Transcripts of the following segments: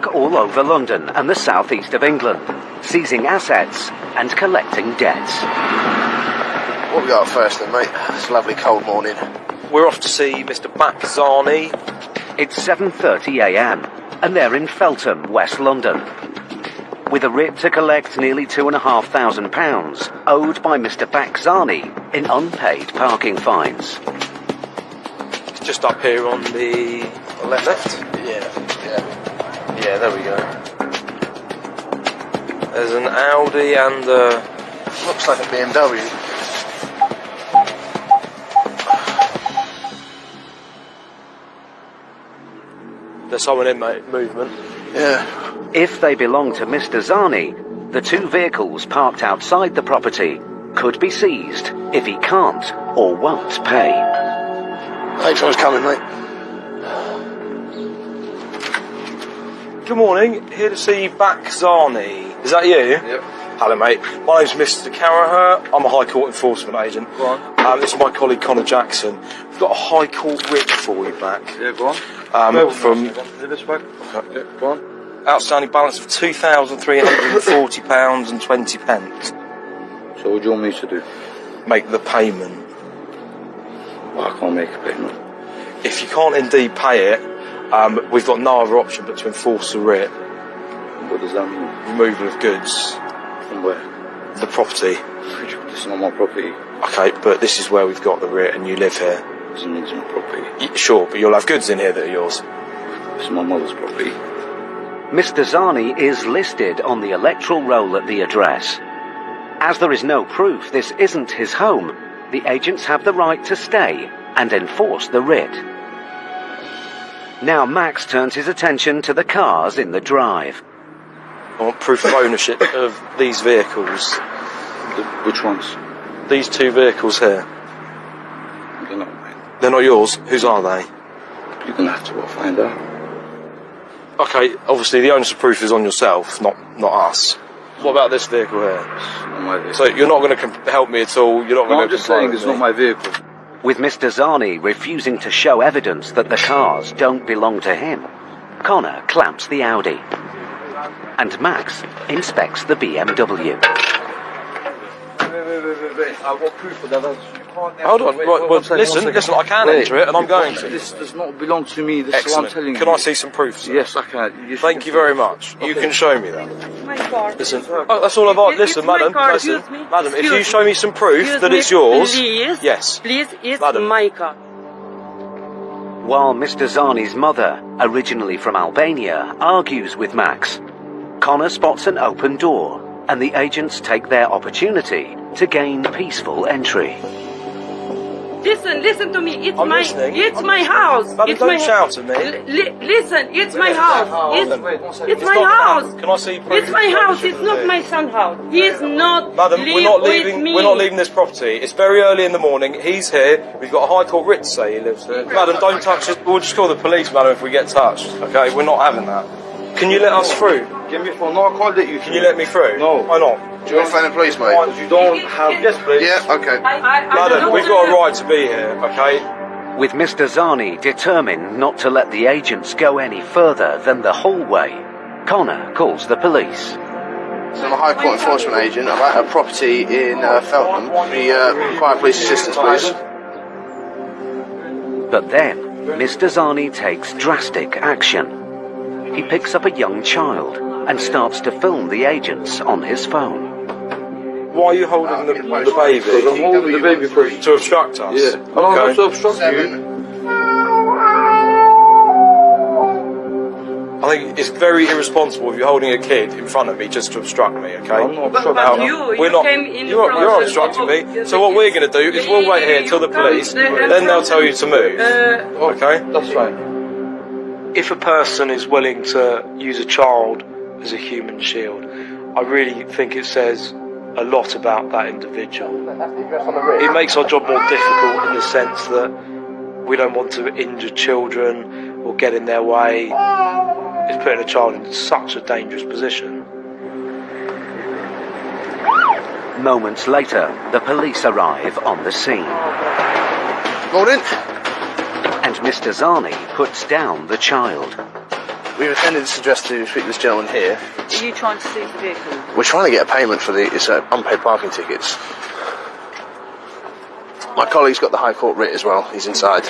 all over London and the southeast of England, seizing assets and collecting debts. What we got first then, mate? It's a lovely cold morning. We're off to see Mr. Baczany. It's 7:30 a.m. and they're in Feltham, West London, with a writ to collect nearly £2,500 owed by Mr. Baczany in unpaid parking fines. It's just up here on the left. Yeah, there we go. There's an Audi and looks like a BMW. There's someone in, mate. Movement. Yeah. If they belong to Mr. Zani, the two vehicles parked outside the property could be seized if he can't or won't pay. Thanks, I was coming, mate. Good morning. Here to see Baczany. Is that you? Yep. Hello, mate. My name's Mr. Carraher. I'm a High Court enforcement agent. Go on. This is my colleague Connor Jackson. We've got a High Court writ for you back. Yeah, go on. From Yeah, go on. outstanding balance of £2,340 and 20 pence. So what do you want me to do? Make the payment. Well, I can't make a payment. If you can't indeed pay it, we've got no other option but to enforce the writ. What does that mean? Removal of goods. From where? The property. This is not my property. Okay, but this is where we've got the writ and you live here. Doesn't mean it's my property. Sure, but you'll have goods in here that are yours. It's my mother's property. Mr. Zani is listed on the electoral roll at the address. As there is no proof this isn't his home, the agents have the right to stay and enforce the writ. Now Max turns his attention to the cars in the drive. I want proof of ownership of these vehicles. Which ones? These two vehicles here. They're not mine. They're not yours. Whose are they? You're gonna have to find out. Okay, obviously the onus of proof is on yourself, not us. What about this vehicle here? It's not my vehicle. So you're not going to help me at all? You're not No, going I'm to just saying it's not my vehicle. With Mr. Zani refusing to show evidence that the cars don't belong to him, Connor clamps the Audi. And Max inspects the BMW. Wait. I've got proof of that. Hold on, listen, I can enter it and I'm going to. This does not belong to me. This is what I'm Excellent. telling you. Can I see some proof, sir? Yes, I can. Thank you very much. You can show me that. My car. Listen, that's all about. Listen, It's my madam, car, listen, excuse me. madam, if Excuse you show me some proof Excuse that me, it's yours, please, yes. Please, it's Madam. my car. While Mr. Zani's mother, originally from Albania, argues with Max, Connor spots an open door, and the agents take their opportunity to gain peaceful entry. Listen to me. It's I'm my, listening. it's my house. Madam, it's don't my shout at me. Listen, it's my house. It's my not- house. Can I see proof? It's my house. It's not my son's house. He is not. Madam, we're not with leaving. me. We're not leaving this property. It's very early in the morning. He's here. We've got a High Court writ to say he lives here. Madam, don't touch it. We'll just call the police, madam, if we get touched. Okay, we're not having that. Can you let us through? Give me a phone. No, I can't let you. Can you let me through? No. Why not? Do you want to phone the police, mate? You don't have. Yes, please. Yeah, okay. Madam, we've got a right to be here. Okay. With Mr. Zani determined not to let the agents go any further than the hallway, Connor calls the police. So I'm a High Court enforcement agent. I'm at a property in Feltham. We require police assistance, please. But then, Mr. Zani takes drastic action. He picks up a young child and starts to film the agents on his phone. Why are you holding the Because I'm baby? holding the baby for you. To obstruct us? Yeah. I don't have to obstruct you. I think it's very irresponsible if you're holding a kid in front of me just to obstruct me, okay? I'm not But obstructing. you came in you're front not of- obstructing me. of- So what we're going to do is we'll wait here till the police, then they'll tell you to move, okay? That's fine. If a person is willing to use a child as a human shield, I really think it says a lot about that individual. It makes our job more difficult in the sense that we don't want to injure children or get in their way. It's putting a child in such a dangerous position. Moments later, the police arrive on the scene. Morning. And Mr. Zani puts down the child. we've attended this address to speak to this gentleman here. Are you trying to seize the vehicle? We're trying to get a payment for the unpaid parking tickets. My colleague's got the High Court writ as well. He's inside.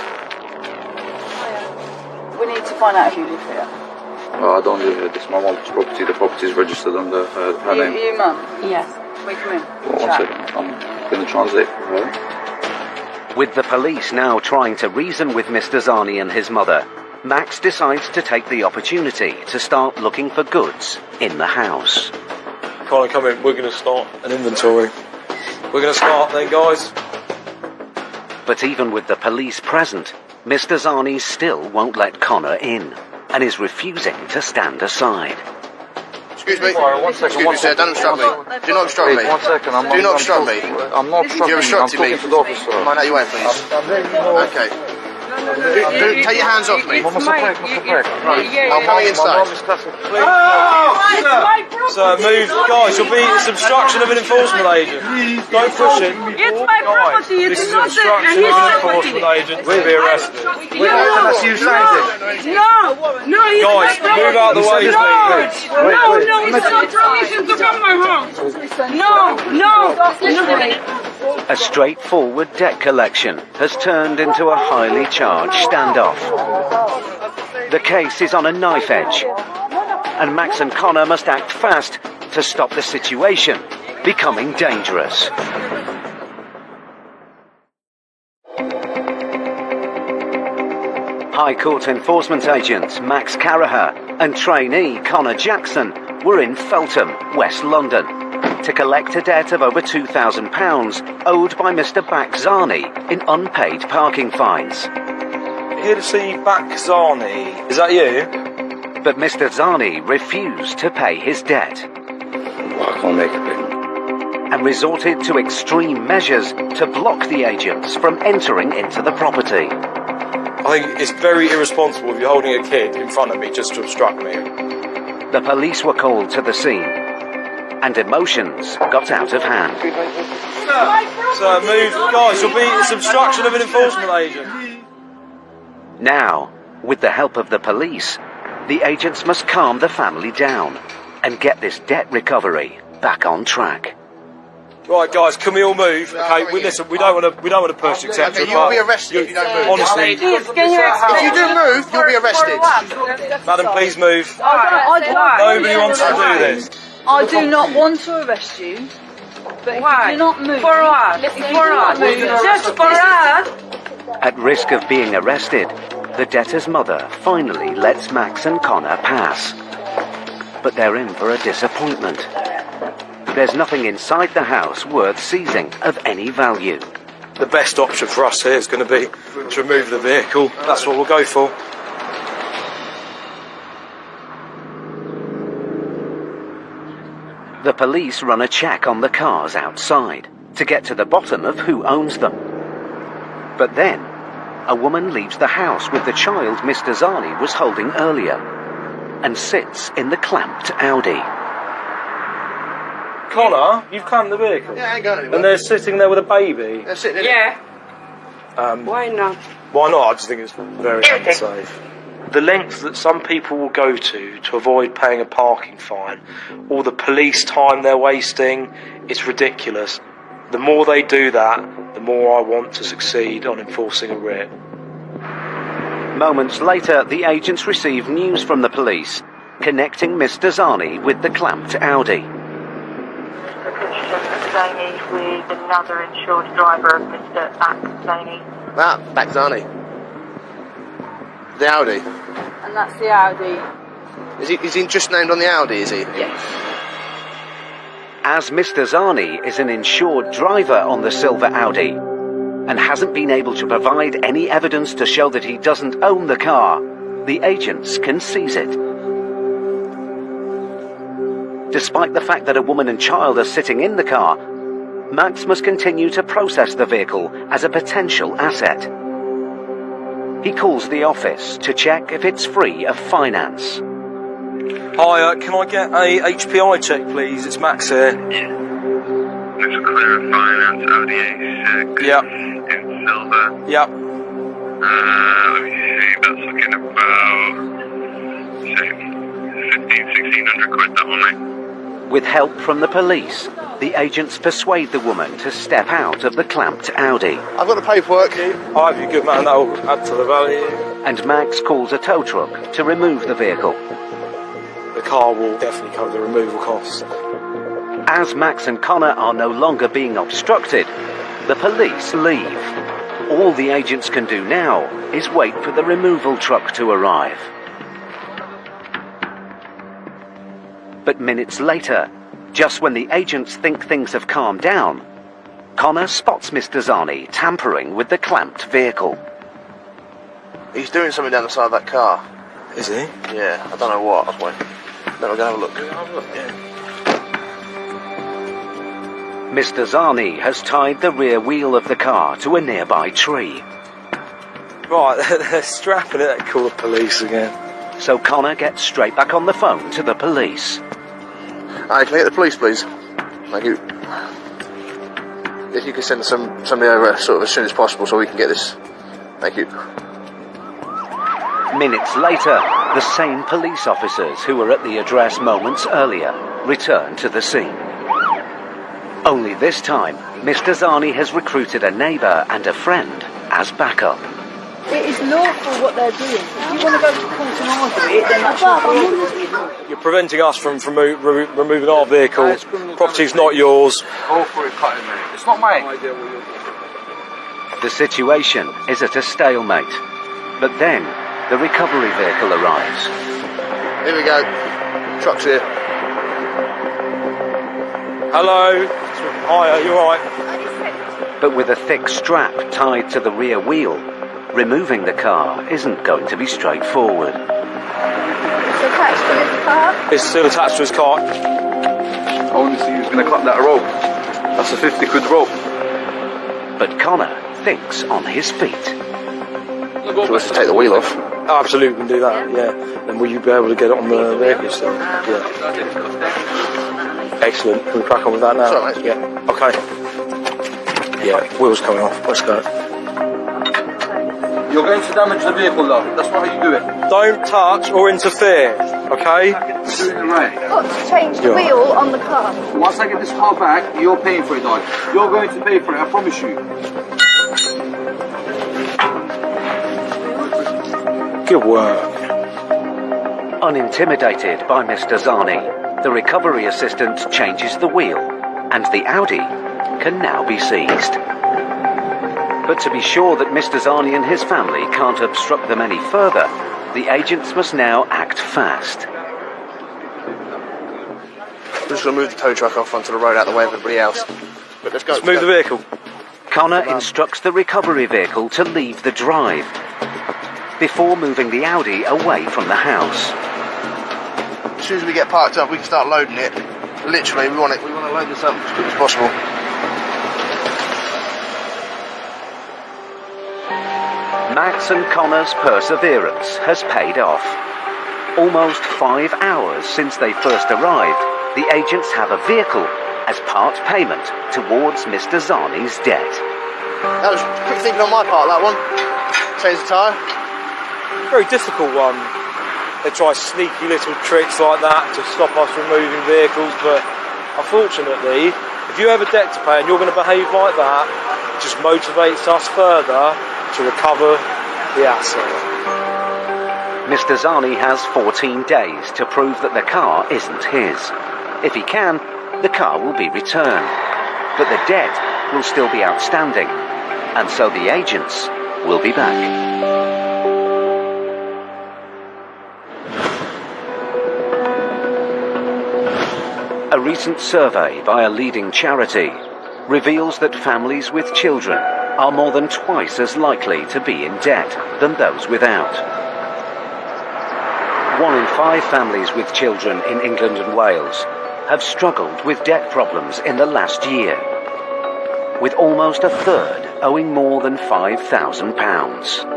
We need to find out if you live here. I don't live here. This is my mom's property. The property is registered under her name. You mum? Yes. We come in. One second. I'm going to translate for her. With the police now trying to reason with Mr. Zani and his mother, Max decides to take the opportunity to start looking for goods in the house. Connor, come in. We're going to start an inventory. We're going to start then, guys. But even with the police present, Mr. Zani still won't let Connor in and is refusing to stand aside. Excuse me. Sorry, one second. Excuse me, sir. Don't obstruct me. Do not obstruct me. 1 second. Do not obstruct me. I'm not obstructing You're obstructing I'm me. talking to the officer. Mind out your way, please. Okay. Take your hands off me. Mama, I'm coming inside. Sir, move. Guys, you'll be... It's obstruction of an enforcement agent. Don't push it. It's my property. This It's is not obstruction of an enforcement agent to be arrested. No, it's Guys, my move out the way, please. No, it's not permission to come my house. No. A straightforward debt collection has turned into a highly charged standoff. The case is on a knife edge, and Max and Connor must act fast to stop the situation becoming dangerous. High Court enforcement agents Max Caraher and trainee Connor Jackson were in Feltham, West London, to collect a debt of over £2,000 owed by Mr. Bakzani in unpaid parking fines. Here to see Bakzani. Is that you? But Mr. Zani refused to pay his debt I can't make a payment. and resorted to extreme measures to block the agents from entering into the property. I think it's very irresponsible if you're holding a kid in front of me just to obstruct me. The police were called to the scene, and emotions got out of hand. Sir, move. Guys, you'll be... It's obstruction of an enforcement agent. Now, with the help of the police, the agents must calm the family down and get this debt recovery back on track. Right, guys, can we all move? Okay, listen, we don't want to push, etc. Okay, you will be arrested if you don't move. Honestly, If you do move, you'll be arrested. madam, please move. Why? Nobody wants to do this. I do not want to arrest you, but if you do not move... For what? Just for us? At risk of being arrested, the debtor's mother finally lets Max and Connor pass. But they're in for a disappointment. There's nothing inside the house worth seizing of any value. The best option for us here is going to be to remove the vehicle. That's what we'll go for. The police run a check on the cars outside to get to the bottom of who owns them. But then, a woman leaves the house with the child Mr. Zani was holding earlier and sits in the clamped Audi. Connor, you've clamped the vehicle. Yeah, I ain't going anywhere. And they're sitting there with a baby. They're sitting in Yeah. Why not? Why not? I just think it's very unsafe. The lengths that some people will go to avoid paying a parking fine, all the police time they're wasting, it's ridiculous. The more they do that, the more I want to succeed on enforcing a writ. Moments later, the agents receive news from the police, connecting Mr. Zani with the clamped Audi. Zani with another insured driver of Mr. Bakzani. Bakzani. The Audi. And that's the Audi. Is he just named on the Audi, is he? Yes. As Mr. Zani is an insured driver on the silver Audi and hasn't been able to provide any evidence to show that he doesn't own the car, the agents can seize it. Despite the fact that a woman and child are sitting in the car, Max must continue to process the vehicle as a potential asset. He calls the office to check if it's free of finance. Hi, can I get a HPI check, please? It's Max here. It's clear of finance, Audi A6. Yep. In silver. Yep. Let me see, that's looking about say 1600 quid, that one, mate. With help from the police, the agents persuade the woman to step out of the clamped Audi. I've got the paperwork. Oh, if you're good, man, that'll add to the value. And Max calls a tow truck to remove the vehicle. The car will definitely cover the removal costs. As Max and Connor are no longer being obstructed, the police leave. All the agents can do now is wait for the removal truck to arrive. But minutes later, just when the agents think things have calmed down, Connor spots Mr. Zani tampering with the clamped vehicle. He's doing something down the side of that car. Is he? Yeah, I don't know what. Then we're going to have a look. Mr. Zani has tied the rear wheel of the car to a nearby tree. Right, they're strapping it. They call the police again. So Connor gets straight back on the phone to the police. Hi, can I get the police, please? Thank you. If you can send somebody over sort of as soon as possible so we can get this. Thank you. Minutes later, the same police officers who were at the address moments earlier return to the scene. Only this time, Mr. Zani has recruited a neighbour and a friend as backup. It is lawful what they're doing. If you want to go to court and argue it, then that's your problem. You're preventing us from removing our vehicle. Property's not yours. Go for it, cutting, mate. It's not mine. The situation is at a stalemate. But then, the recovery vehicle arrives. Here we go. Truck's here. Hello. Hiya, you alright? But with a thick strap tied to the rear wheel, removing the car isn't going to be straightforward. It's attached to this car. It's still attached to his car. I want to see who's going to cut that rope. That's a 50 quid rope. But Connor thinks on his feet. So we have to take the wheel off. Oh, absolutely, we can do that, yeah. Then will you be able to get it on the vehicle still? Yeah. Excellent. Can we crack on with that now? Sorry, mate. Yeah. Okay. Yeah, wheels coming off. Let's go. You're going to damage the vehicle, love. That's not how you do it. Don't touch or interfere, okay? You're doing it right. Got to change the wheel on the car. Once I get this car back, you're paying for it, dog. You're going to pay for it, I promise you. Good work. Unintimidated by Mr. Zani, the recovery assistant changes the wheel, and the Audi can now be seized. But to be sure that Mr. Zani and his family can't obstruct them any further, the agents must now act fast. We're just going to move the tow truck off onto the road out the way of everybody else. But let's go. Let's move the vehicle. Connor instructs the recovery vehicle to leave the drive before moving the Audi away from the house. As soon as we get parked up, we can start loading it. Literally, we want to load this up as quick as possible. Max and Connor's perseverance has paid off. Almost 5 hours since they first arrived, the agents have a vehicle as part payment towards Mr. Zani's debt. That was quick thinking on my part, that one. Change the tyre. Very difficult one. They try sneaky little tricks like that to stop us removing vehicles, but unfortunately, if you have a debt to pay and you're going to behave like that, it just motivates us further to recover the asset. Mr. Zani has 14 days to prove that the car isn't his. If he can, the car will be returned. But the debt will still be outstanding, and so the agents will be back. A recent survey by a leading charity reveals that families with children are more than twice as likely to be in debt than those without. 1 in 5 families with children in England and Wales have struggled with debt problems in the last year, with almost a third owing more than £5,000.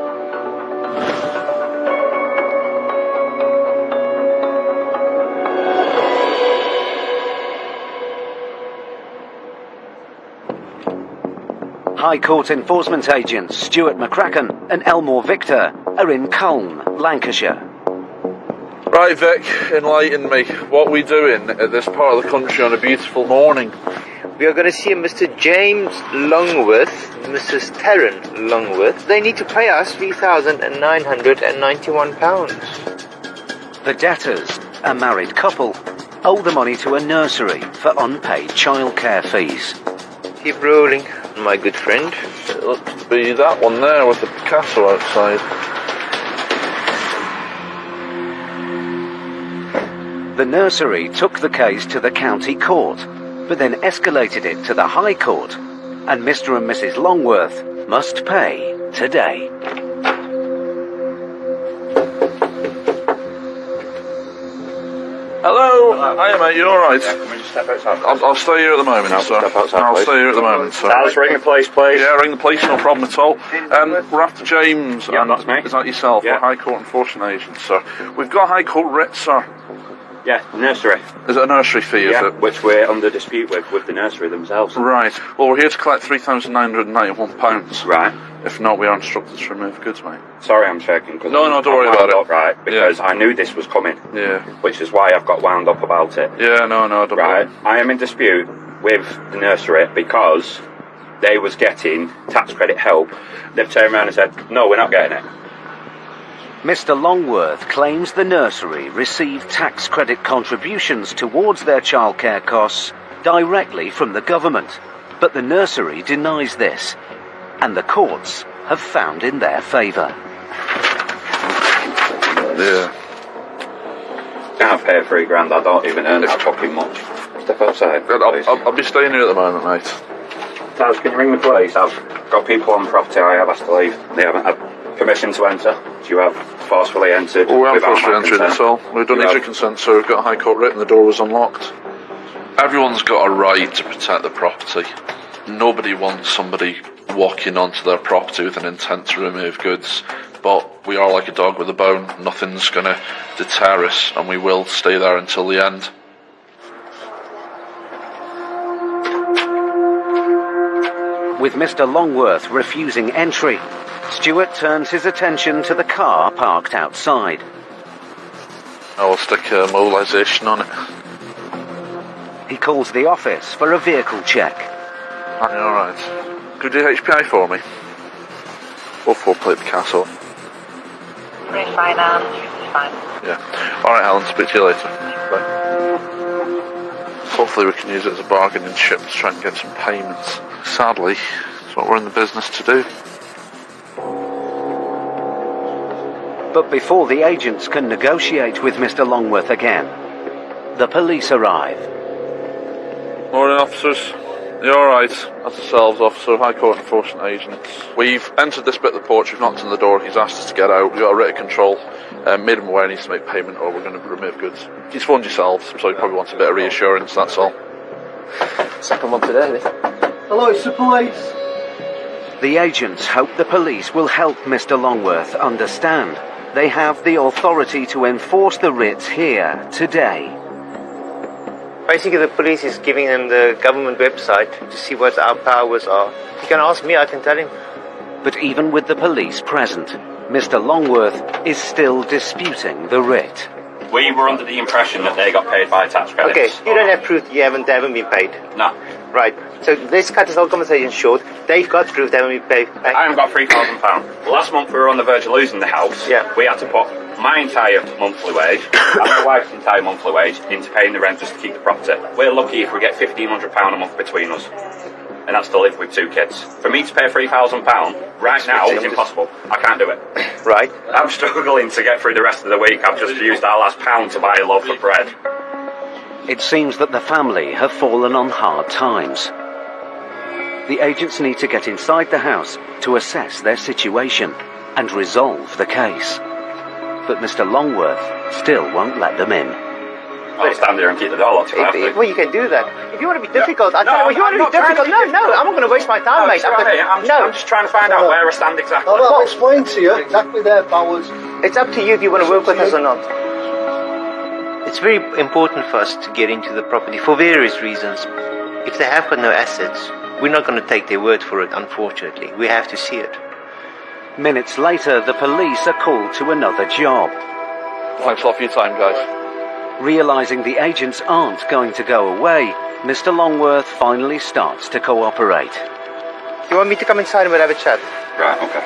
High Court enforcement agents Stuart McCracken and Elmore Victor are in Colne, Lancashire. Right, Vic, enlighten me. What are we doing at this part of the country on a beautiful morning? We are going to see Mr. James Longworth, Mrs. Taryn Longworth. They need to pay us £3,991. The debtors, a married couple, owe the money to a nursery for unpaid childcare fees. Keep rolling, my good friend. It looks to be that one there with the Picasso outside. The nursery took the case to the county court, but then escalated it to the High Court, and Mr. and Mrs. Longworth must pay today. Hello. Hiya, mate. You all right? Yeah, can we just step outside? I'll stay here at the moment, No, sir. step outside, I'll please. stay here at the moment, sir. Let's ring the police, please. Yeah, ring the police, no problem at all. We're after James. Yeah, and that's me. Is that yourself? Yeah. We're High Court enforcement agent, sir. We've got High Court writ, sir. Yeah, nursery. Is it a nursery fee, is Yeah, it? which we're under dispute with the nursery themselves. Right. Well, we're here to collect £3,991. Right. If not, we are instructed to remove goods, mate. Sorry, I'm shaking. Cause No, don't worry about it. Up, right, because I knew this was coming. Yeah. Which is why I've got wound up about it. Yeah, no, don't Right. worry. I am in dispute with the nursery because they was getting tax credit help. They've turned around and said, no, we're not getting it. Mr. Longworth claims the nursery received tax credit contributions towards their childcare costs directly from the government, but the nursery denies this, and the courts have found in their favour. Yeah. Can't pay £3,000, I don't even earn that fucking much. Step outside. I'll be staying here at the moment, mate. Taz, can you ring the police? I've got people on property I have asked to leave. They haven't had permission to enter. You have forcefully entered. Well, we haven't without my forcefully entered consent. this all. We don't need your consent, so we've got a High Court writ and the door was unlocked. Everyone's got a right to protect the property. Nobody wants somebody walking onto their property with an intent to remove goods. But we are like a dog with a bone. Nothing's going to deter us, and we will stay there until the end. With Mr. Longworth refusing entry, Stuart turns his attention to the car parked outside. I will stick a mobilisation on it. He calls the office for a vehicle check. Alright. Could you do HPI for me? Or full-plate Picasso? Refinance, fine. Yeah. Alright, Helen, speak to you later. Bye. Hopefully we can use it as a bargaining chip to try and get some payments. Sadly, it's what we're in the business to do. But before the agents can negotiate with Mr. Longworth again, the police arrive. Morning, officers. You alright? That's yourselves, officer, High Court enforcement agents. We've entered this bit of the porch, we've knocked on the door, he's asked us to get out, we've got a writ of control, made him aware he needs to make payment or we're going to remove goods. He's phoned yourselves, so he probably wants a bit of reassurance, that's all. Second one today. Hello, it's the police. The agents hope the police will help Mr. Longworth understand they have the authority to enforce the writs here today. Basically, the police is giving them the government website to see what our powers are. You can ask me, I can tell him. But even with the police present, Mr. Longworth is still disputing the writ. We were under the impression that they got paid by tax credits. Okay, you don't have proof that they haven't been paid. No. Right, so let's cut this whole conversation short. They've got proof they haven't been paid. I haven't got £3,000. Last month we were on the verge of losing the house. Yeah. We had to put my entire monthly wage and my wife's entire monthly wage into paying the rent just to keep the property. We're lucky if we get £1,500 a month between us. And that's to live with 2 kids. For me to pay £3,000 right now is impossible. I can't do it. Right. I'm struggling to get through the rest of the week. I've just used our last pound to buy a loaf of bread. It seems that the family have fallen on hard times. The agents need to get inside the house to assess their situation and resolve the case. But Mr. Longworth still won't let them in. I'll stand there and keep the door locked if I have to. Well, you can do that. If you want to be difficult, No, I'll tell you, if you want to I'm be difficult, not no, I'm not going to waste my time, mate. I'm just trying to find out where I stand exactly. I'll explain to you exactly their powers. It's up to you if you want to work with us or not. It's very important for us to get into the property for various reasons. If they have got no assets, we're not going to take their word for it, unfortunately. We have to see it. Minutes later, the police are called to another job. Thanks a lot for your time, guys. Realising the agents aren't going to go away, Mr. Longworth finally starts to cooperate. You want me to come inside and we'll have a chat? Right, okay.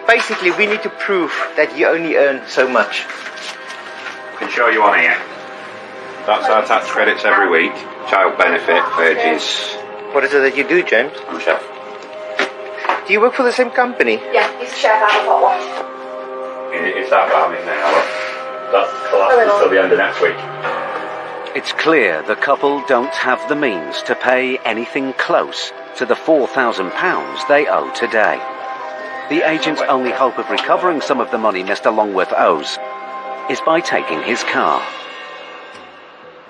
Basically, we need to prove that you only earn so much. I can show you on here. That's our tax credits every week. Child benefit, wages. What is it that you do, James? I'm a chef. Do you work for the same company? Yeah, he's a chef out of Ottawa. It's that bad in there, that's collapsed until the end of next week. It's clear the couple don't have the means to pay anything close to the £4,000 they owe today. The agent's only hope of recovering some of the money Mr. Longworth owes is by taking his car.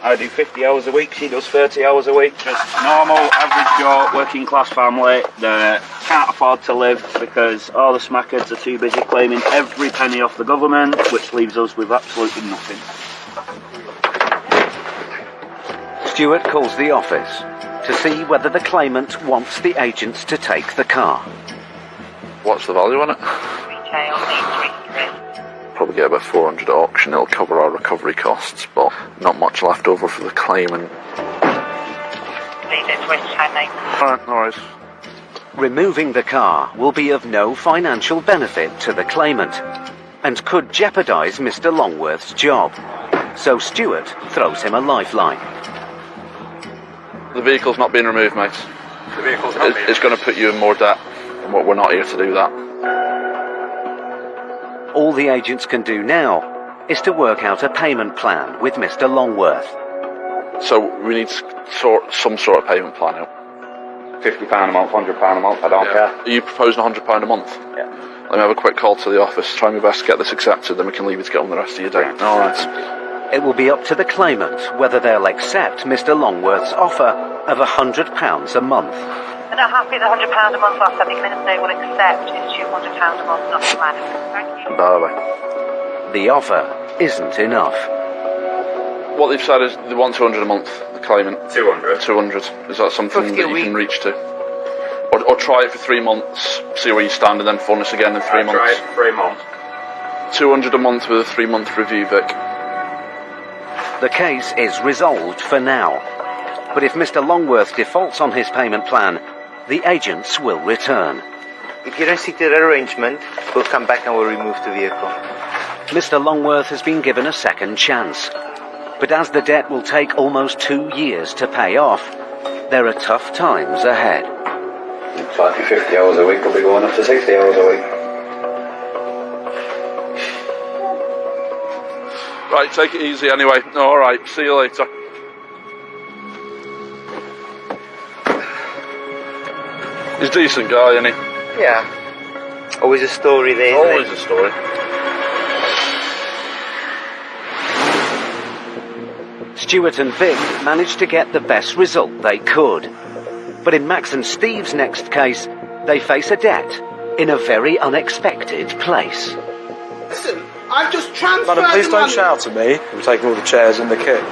I do 50 hours a week, she does 30 hours a week. Just normal, average Joe, working class family that can't afford to live because all the smackheads are too busy claiming every penny off the government, which leaves us with absolutely nothing. Stuart calls the office to see whether the claimant wants the agents to take the car. What's the value on it? Retail needs Probably get about 400 at auction. It'll cover our recovery costs, but not much left over for the claimant. Alright, no worries. Removing the car will be of no financial benefit to the claimant and could jeopardise Mr. Longworth's job. So Stuart throws him a lifeline. The vehicle's not being removed, mate. The vehicle's not being It's going to put you in more debt, and we're not here to do that. All the agents can do now is to work out a payment plan with Mr. Longworth. So we need to sort some sort of payment plan out. £50 a month, £100 a month, I don't care. Are you proposing £100 a month? Yeah. Let me have a quick call to the office, try my best to get this accepted, then we can leave you to get on the rest of your day. Alright. It will be up to the claimant whether they'll accept Mr. Longworth's offer of £100 a month. They're not happy at the £100 a month last I think they will accept is £200 a month, not less. Thank you. Bye-bye. The offer isn't enough. What they've said is they want 200 a month, the claimant. 200. 200. Is that something that you can reach to? Or try it for 3 months, see where you stand, and then phone us again in 3 months? Try it for 3 months. 200 a month with a 3-month review, Vic. The case is resolved for now. But if Mr. Longworth defaults on his payment plan, the agents will return. If you don't stick to the arrangement, we'll come back and we'll remove the vehicle. Mr. Longworth has been given a second chance. But as the debt will take almost 2 years to pay off, there are tough times ahead. Looks like 50 hours a week will be going up to 60 hours a week. Right, take it easy anyway. Alright, see you later. He's a decent guy, isn't he? Yeah. Always a story there. Always a story. Stuart and Vic managed to get the best result they could. But in Max and Steve's next case, they face a debt in a very unexpected place. Listen, I've just transferred. Madam, please don't shout at me. I'm taking all the chairs and the kit.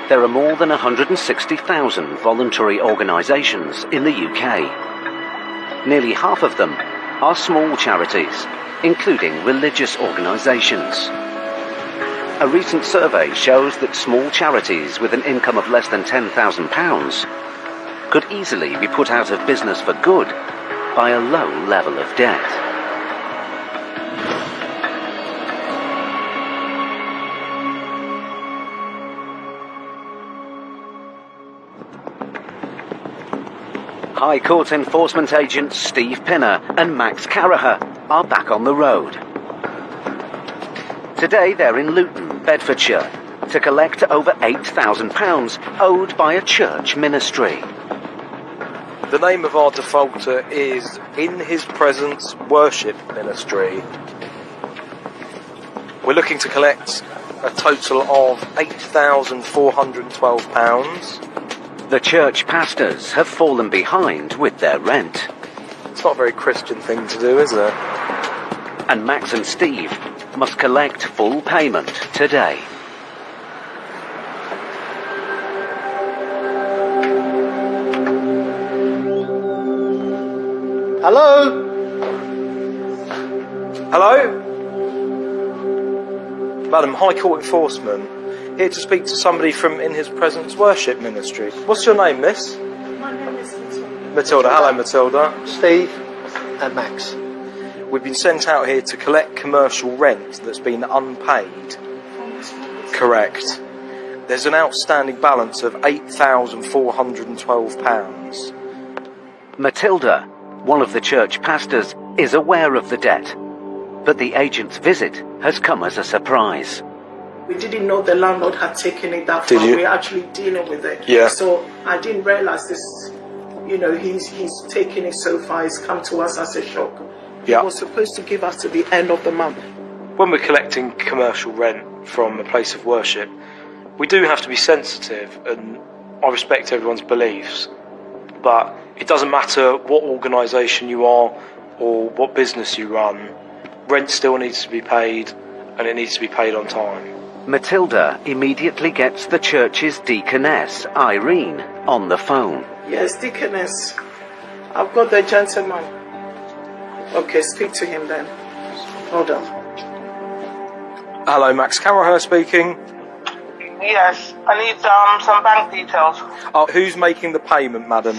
There are more than 160,000 voluntary organisations in the UK. Nearly half of them are small charities, including religious organisations. A recent survey shows that small charities with an income of less than £10,000 could easily be put out of business for good by a low level of debt. High Court Enforcement Agents Steve Pinner and Max Caraher are back on the road. Today they're in Luton, Bedfordshire, to collect over £8,000 owed by a church ministry. The name of our defaulter is In His Presence Worship Ministry. We're looking to collect a total of £8,412. The church pastors have fallen behind with their rent. It's not a very Christian thing to do, is it? And Max and Steve must collect full payment today. Hello? Hello? Madam, High Court Enforcement, here to speak to somebody from In His Presence Worship Ministry. What's your name, miss? My name is Matilda. Matilda. Hello, Matilda. Steve and Max. We've been sent out here to collect commercial rent that's been unpaid. Correct. There's an outstanding balance of £8,412. Matilda, one of the church pastors, is aware of the debt, but the agent's visit has come as a surprise. We didn't know the landlord had taken it that Did far. you? We're actually dealing with it. Yeah. So I didn't realise this, he's taken it so far. It's come to us as a shock. Yeah. He was supposed to give us to the end of the month. When we're collecting commercial rent from a place of worship, we do have to be sensitive, and I respect everyone's beliefs, but it doesn't matter what organisation you are or what business you run, rent still needs to be paid, and it needs to be paid on time. Matilda immediately gets the church's deaconess, Irene, on the phone. Yes, Deaconess. I've got the gentleman. Okay, speak to him then. Hold on. Hello, Max Carroll speaking. Yes, I need some bank details. Oh, who's making the payment, madam?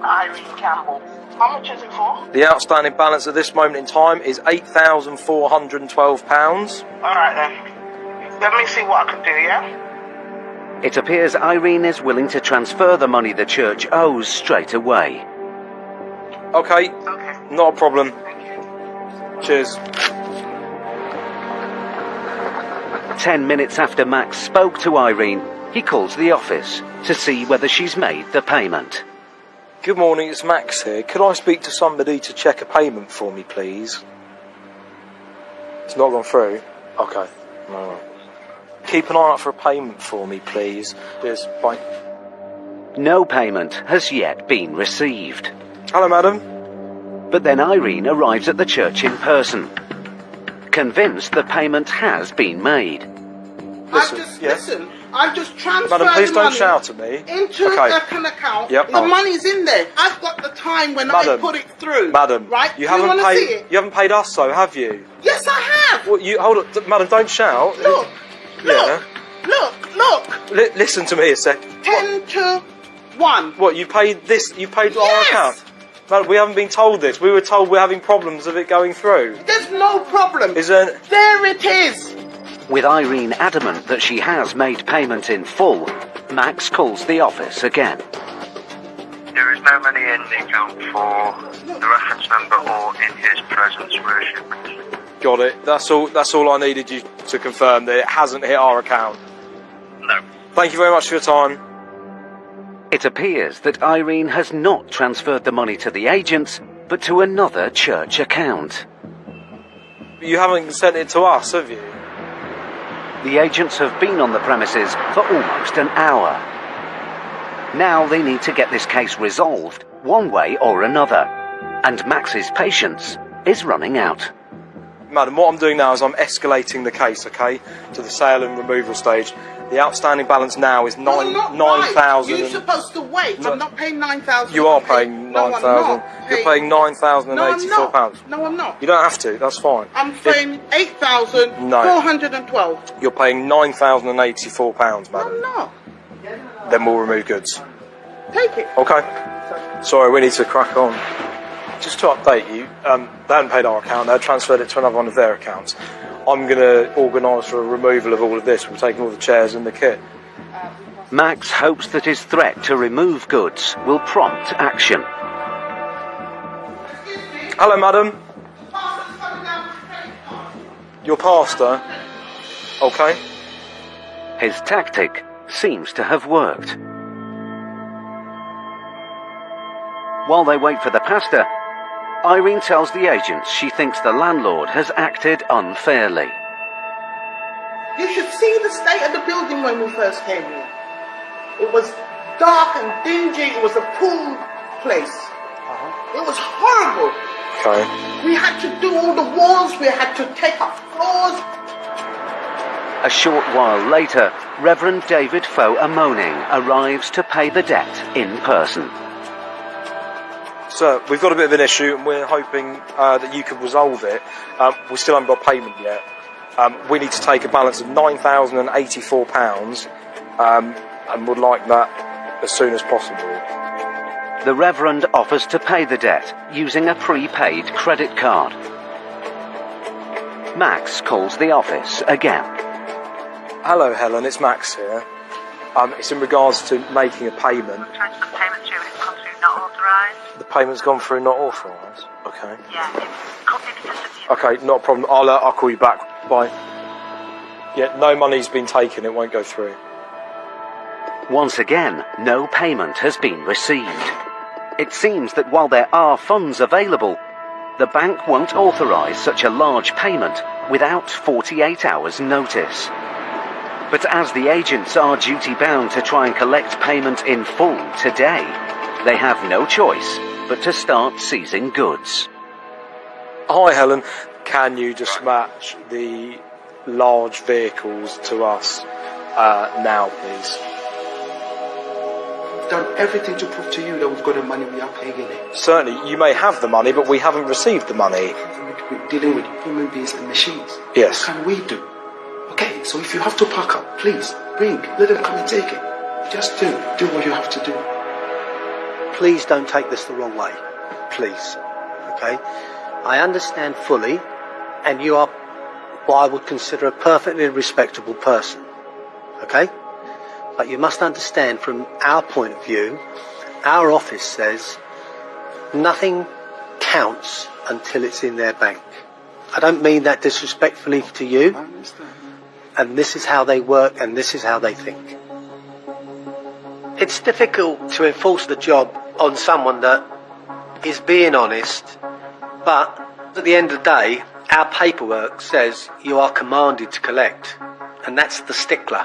Irene Campbell. How much is it for? The outstanding balance at this moment in time is £8,412. Alright then. Let me see what I can do, yeah? It appears Irene is willing to transfer the money the church owes straight away. Okay, not a problem. Cheers. 10 minutes after Max spoke to Irene, he calls the office to see whether she's made the payment. Good morning, it's Max here. Could I speak to somebody to check a payment for me, please? It's not gone through? Okay. No. Keep an eye out for a payment for me, please. Cheers. Bye. No payment has yet been received. Hello, madam. But then Irene arrives at the church in person, convinced the payment has been made. Listen, I've just transferred Madam, please the don't money shout at me. into Okay. an account. Yep. The money's in there. I've got the time when I Madam. put it through. Madam, right? you Do you haven't want to see paid. it? You haven't paid us, though, have you? Yes, I have. Well, you hold on, madam. Don't shout. Look, Yeah. look. Listen to me a sec. 10 to 1. What, you paid this? You paid our Yes. account? No, we haven't been told this. We were told we're having problems of it going through. There's no problem. Is there? There it is. With Irene adamant that she has made payment in full, Max calls the office again. There is no money in the account for the reference number or In His Presence Worship. Got it. That's all I needed you to confirm, that it hasn't hit our account. No. Thank you very much for your time. It appears that Irene has not transferred the money to the agents, but to another church account. You haven't sent it to us, have you? The agents have been on the premises for almost an hour. Now they need to get this case resolved, one way or another, and Max's patience is running out. Madam, what I'm doing now is I'm escalating the case, okay, to the sale and removal stage. The outstanding balance now is Not 9,000. You're supposed to wait. I'm not paying 9,000. You are paying 9,000. You're paying £9,084. No, I'm not. You don't have to. That's fine. I'm paying 8,412. You're paying £9,084, madam. I'm not. Then we'll remove goods. Take it. Okay. Sorry, we need to crack on. Just to update you, they hadn't paid our account. They had transferred it to another one of their accounts. I'm going to organise for a removal of all of this. We're taking all the chairs and the kit. Max hopes that his threat to remove goods will prompt action. Hello, madam. Your pastor? Okay. His tactic seems to have worked. While they wait for the pastor, Irene tells the agents she thinks the landlord has acted unfairly. You should see the state of the building when we first came here. It was dark and dingy. It was a pool place. It was horrible. Okay. We had to do all the walls. We had to take up floors. A short while later, Reverend David Foe Amoning arrives to pay the debt in person. Sir, we've got a bit of an issue and we're hoping that you could resolve it. We still haven't got payment yet. We need to take a balance of £9,084 and would like that as soon as possible. The Reverend offers to pay the debt using a prepaid credit card. Max calls the office again. Hello, Helen, it's Max here. It's in regards to making a payment. Trying to put payment through and it's gone through not authorised. The payment's gone through not authorised? Okay. Yeah, it's could be because of you. Okay, not a problem. I'll call you back. Bye. Yeah, no money's been taken, it won't go through. Once again, no payment has been received. It seems that while there are funds available, the bank won't authorise such a large payment without 48 hours notice. But as the agents are duty-bound to try and collect payment in full today, they have no choice but to start seizing goods. Hi, Helen. Can you dispatch the large vehicles to us now, please? We've done everything to prove to you that we've got the money, we are paying it. Certainly, you may have the money, but we haven't received the money. We're dealing with human beings and machines. Yes. What can we do? Okay, so if you have to park up, please, let them come and take it. Just do what you have to do. Please don't take this the wrong way. Please. Okay? I understand fully, and you are what I would consider a perfectly respectable person. Okay? But you must understand from our point of view, our office says nothing counts until it's in their bank. I don't mean that disrespectfully to you. I understand. And this is how they work and this is how they think. It's difficult to enforce the job on someone that is being honest, but at the end of the day, our paperwork says you are commanded to collect, and that's the stickler.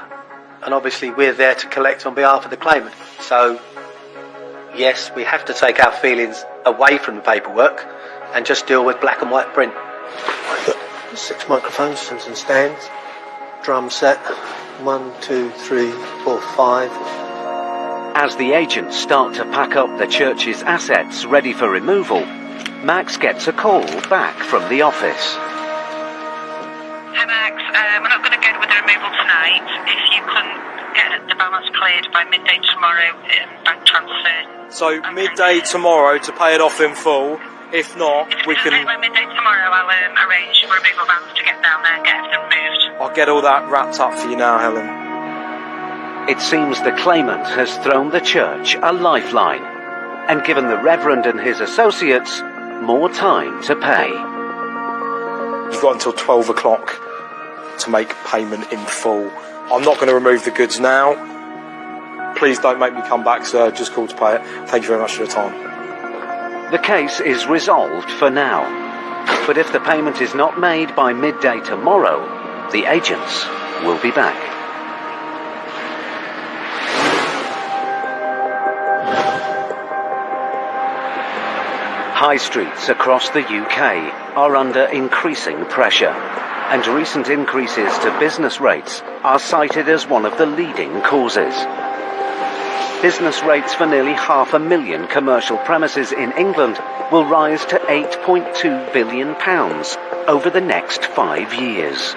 And obviously we're there to collect on behalf of the claimant. So, yes, we have to take our feelings away from the paperwork and just deal with black and white print. 6 microphones and some stands. Drum set. 1, 2, 3, 4, 5. As the agents start to pack up the church's assets ready for removal, Max gets a call back from the office. Hi Max, we're not going to go with the removal tonight. If you couldn't get the balance cleared by midday tomorrow, bank transfer. So midday tomorrow to pay it off in full. If not, we can... By midday tomorrow, I'll arrange for removal vans to get down there and get them moved. I'll get all that wrapped up for you now, Helen. It seems the claimant has thrown the church a lifeline and given the Reverend and his associates more time to pay. You've got until 12 o'clock to make payment in full. I'm not going to remove the goods now. Please don't make me come back, sir. Just call to pay it. Thank you very much for your time. The case is resolved for now, but if the payment is not made by midday tomorrow, the agents will be back. High streets across the UK are under increasing pressure, and recent increases to business rates are cited as one of the leading causes. Business rates for nearly 500,000 commercial premises in England will rise to £8.2 billion over the next 5 years.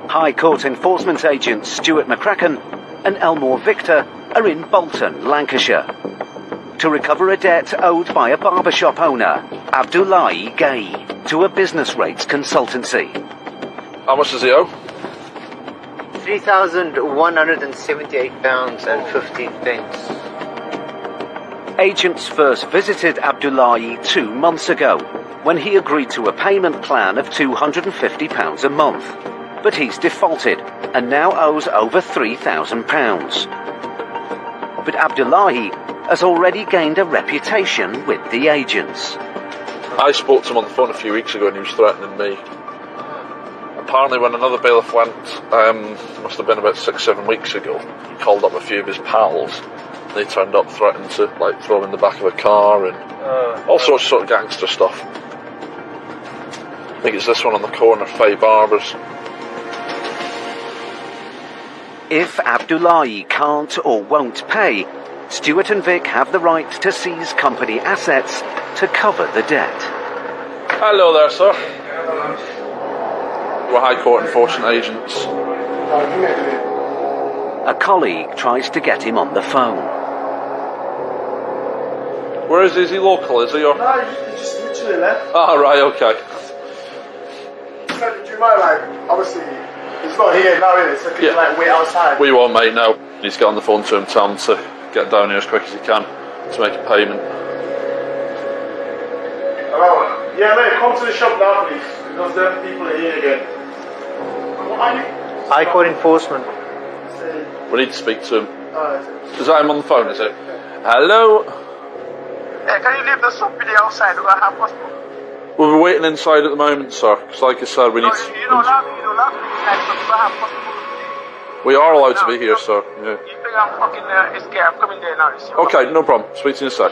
High Court enforcement agents Stuart McCracken and Elmore Victor are in Bolton, Lancashire, to recover a debt owed by a barbershop owner, Abdullahi Gay, to a business rates consultancy. How much does he owe? £3,178.15. Agents first visited Abdullahi 2 months ago when he agreed to a payment plan of £250 a month. But he's defaulted and now owes over £3,000. But Abdullahi has already gained a reputation with the agents. I spoke to him on the phone a few weeks ago and he was threatening me. Apparently when another bailiff went, must have been about 6-7 weeks ago, he called up a few of his pals. They turned up threatening to throw him in the back of a car and all sorts of sort of gangster stuff. I think it's this one on the corner, Faye Barbers. If Abdullahi can't or won't pay, Stuart and Vic have the right to seize company assets to cover the debt. Hello there, sir. We're High Court enforcement agents. A colleague tries to get him on the phone. Where is he? Is he local? Is he? Or... No, you just literally left. Oh, right, okay. So, do you mind, like, obviously, he's not here now, is it? So, can you, like, wait outside? We won't, mate, no. Need to get on the phone to him, tell him to get down here as quick as he can to make a payment. Hello? Yeah, mate, come to the shop now, please. Because there are people here again. What are you? High Court enforcement. We need to speak to him. Is that him on the phone, is it? Hello? Hey, can you leave the shop with the outside? Do I have passport? We're waiting inside at the moment, sir, because like I said, we need to... You don't have to be inside, so do I have passport? We are allowed to be here, sir. Yeah. You think I'm fucking scared? I'm coming there now. You see what Okay, no problem. Speak to you in a sec.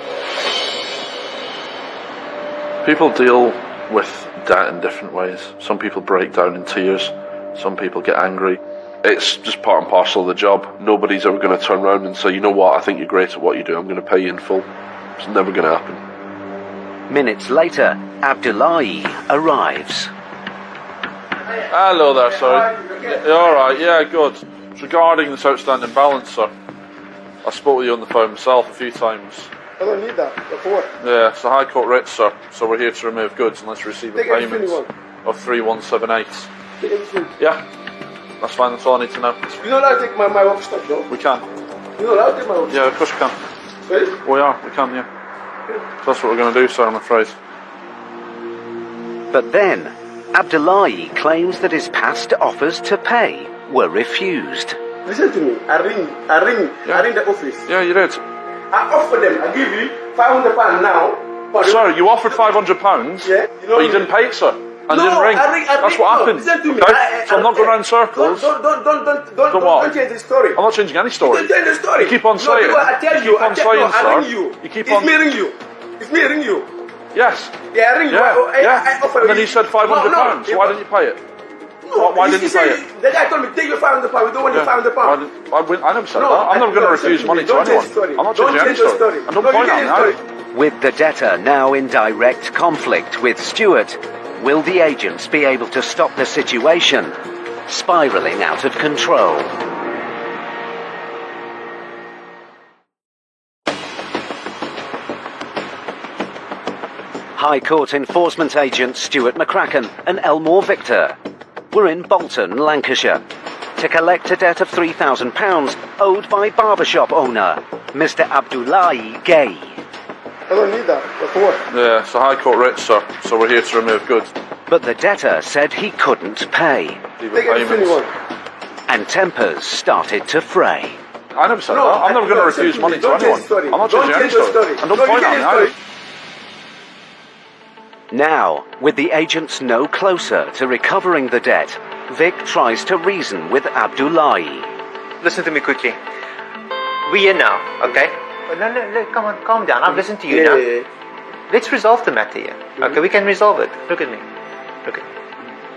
People deal with debt in different ways. Some people break down in tears. Some people get angry. It's just part and parcel of the job. Nobody's ever going to turn around and say, you know what, I think you're great at what you do, I'm going to pay you in full. It's never going to happen. Minutes later, Abdullahi arrives. Hello there, sir. You alright? Yeah, good. It's regarding this outstanding balance, sir. I spoke with you on the phone myself a few times. I don't need that. For what? Yeah, it's a High Court writ, sir. So we're here to remove goods unless you receive a Take payment everything you want. of 3178. Take everything. Yeah, that's fine. That's all I need to know. You know that I take my work stuff, though? We can. You know that I take my work Yeah, of course we can. Really? We are. We can, yeah. That's what we're going to do, sir, I'm afraid. But then, Abdullahi claims that his past offers to pay were refused. Listen to me. I ring the office. Yeah, you did. I offer them. I give you £500 now. But Sir, you offered £500, yeah, but you didn't pay it, sir. And no, didn't ring. That's what happened. Listen to me. Okay? So I'm not going around circles. Don't change the story. I'm not changing any story. Don't change the story. You keep on saying. No, I tell you, I ring you. You keep it's on. me ring you. It's me ring you. Yes. Yeah, I ring you. Yeah. I offer And then you. you said £500. No, Why didn't you pay it? No, Why didn't you pay it? The guy told me, take your £500. We don't want your £500. I never said that. I'm never going to refuse money to anyone. I'm not changing any story. And don't point at me. With the debtor now in direct conflict with Stuart, will the agents be able to stop the situation spiralling out of control? High Court enforcement agent Stuart McCracken and Elmore Victor were in Bolton, Lancashire, to collect a debt of £3,000 owed by barbershop owner Mr. Abdullahi Gay. I don't need that. For what? Yeah, it's a High Court writ, sir. So we're here to remove goods. But the debtor said he couldn't pay. Take everything you want. And tempers started to fray. I never said that. I'm never going to refuse money to anyone. I'm not changing any story. And don't point at me either. Now, with the agents no closer to recovering the debt, Vic tries to reason with Abdullahi. Listen to me quickly. We're here now, okay? No, come on, calm down. I've listened to you now. Yeah. Let's resolve the matter here. Okay, we can resolve it. Look at me. Look at me.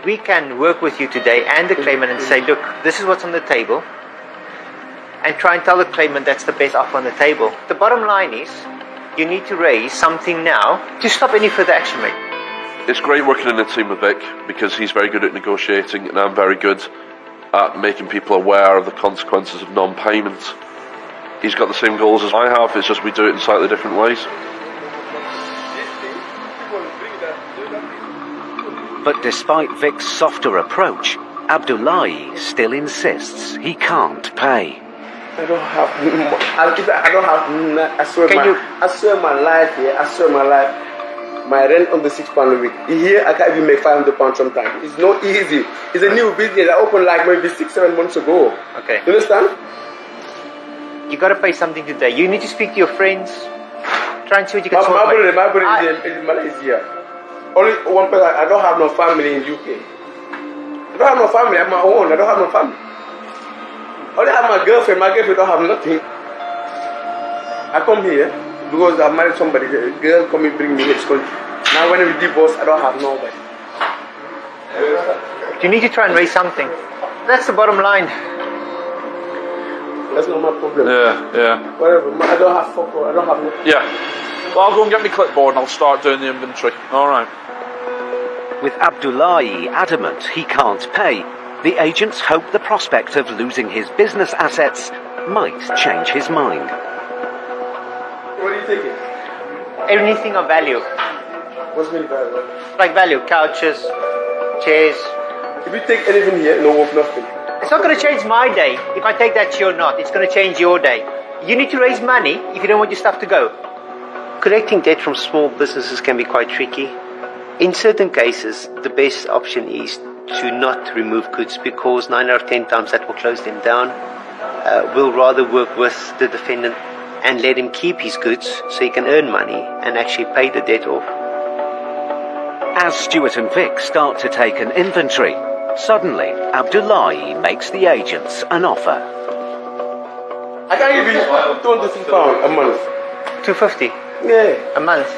We can work with you today and the claimant and say, look, this is what's on the table. And try and tell the claimant that's the best offer on the table. The bottom line is, you need to raise something now to stop any further action, mate. It's great working in a team with Vic because he's very good at negotiating and I'm very good at making people aware of the consequences of non-payment. He's got the same goals as I have, it's just we do it in slightly different ways. But despite Vic's softer approach, Abdullahi still insists he can't pay. I don't have. I swear my life here. I swear my life. My rent on the £6 a week. Here I can't even make £500 sometimes. It's not easy. It's a new business. I opened like maybe 6-7 months ago. Okay. You understand? You gotta pay something today. You need to speak to your friends. Try and see what you can sort. My brother is in Malaysia. Only one person. I don't have no family in UK. I don't have no family. I'm my own. I don't have no family. I only have my girlfriend. My girlfriend don't have nothing. I come here because I married somebody. The girl come and bring me here. Now when we divorce, I don't have nobody. You need to try and raise something. That's the bottom line. That's not my problem. Yeah. Whatever. I don't have fuck all. I don't have no. Yeah. Well, I'll go and get my clipboard and I'll start doing the inventory. All right. With Abdullahi adamant he can't pay, the agents hope the prospect of losing his business assets might change his mind. What are you taking? Anything of value. What's mean value? Like value, couches, chairs. If you take anything here, no worth nothing. It's not going to change my day. If I take that to you or not, it's going to change your day. You need to raise money if you don't want your stuff to go. Collecting debt from small businesses can be quite tricky. In certain cases, the best option is to not remove goods because 9 out of 10 times that will close them down. We'll rather work with the defendant and let him keep his goods so he can earn money and actually pay the debt off. As Stuart and Vic start to take an inventory, suddenly Abdullahi makes the agents an offer. I can give you £250 a month. 250? Yeah. A month?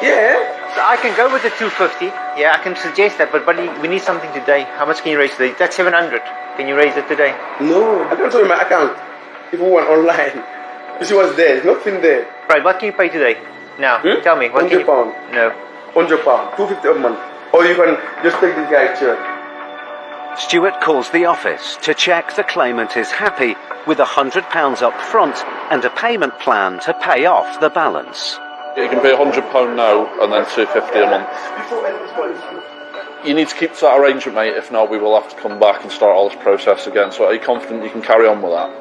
Yeah. So I can go with the 250. Yeah, I can suggest that, but buddy, we need something today. How much can you raise today? That's 700. Can you raise it today? No, I can show you my account. If you want online. You see what's there? There's nothing there. Right, what can you pay today? Now, tell me. What can you... £100. No. £100. $250 a month. Or you can just take this guy's check. Stuart calls the office to check the claimant is happy with £100 up front and a payment plan to pay off the balance. You can pay £100 now and then $250 a month. You need to keep to that arrangement, mate. If not, we will have to come back and start all this process again. So are you confident you can carry on with that?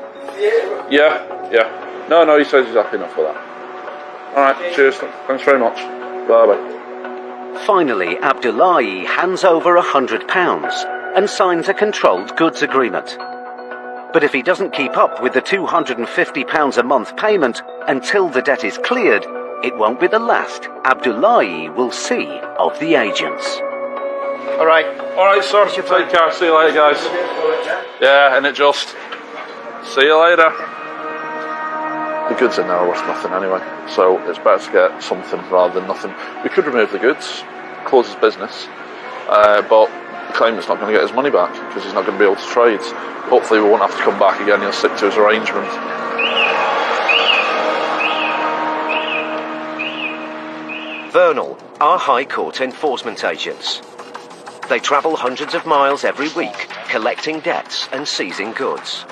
Yeah. No, he says he's happy enough with that. Alright, cheers. Thanks very much. Bye-bye. Finally, Abdullahi hands over £100 and signs a controlled goods agreement. But if he doesn't keep up with the £250 a month payment until the debt is cleared, it won't be the last Abdullahi will see of the agents. All right, sir. Take care. See you later, guys. Yeah, and it just. See you later. The goods in there are worth nothing anyway, so it's better to get something rather than nothing. We could remove the goods, close his business, but the claimant's not going to get his money back because he's not going to be able to trade. Hopefully we won't have to come back again, he'll stick to his arrangement. Vernal are High Court enforcement agents. They travel hundreds of miles every week, collecting debts and seizing goods.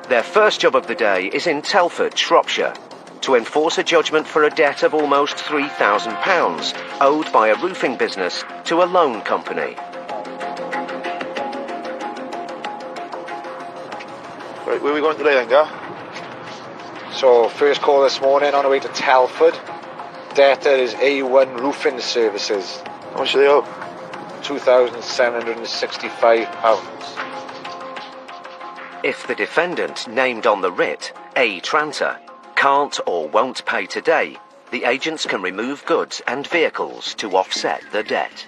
Their first job of the day is in Telford, Shropshire, to enforce a judgment for a debt of almost £3,000 owed by a roofing business to a loan company. Right, where are we going today then, Gar? So, first call this morning on the way to Telford. Debtor is A1 Roofing Services. How much are they up? £2,765. If the defendant named on the writ, A. Tranter, can't or won't pay today, the agents can remove goods and vehicles to offset the debt.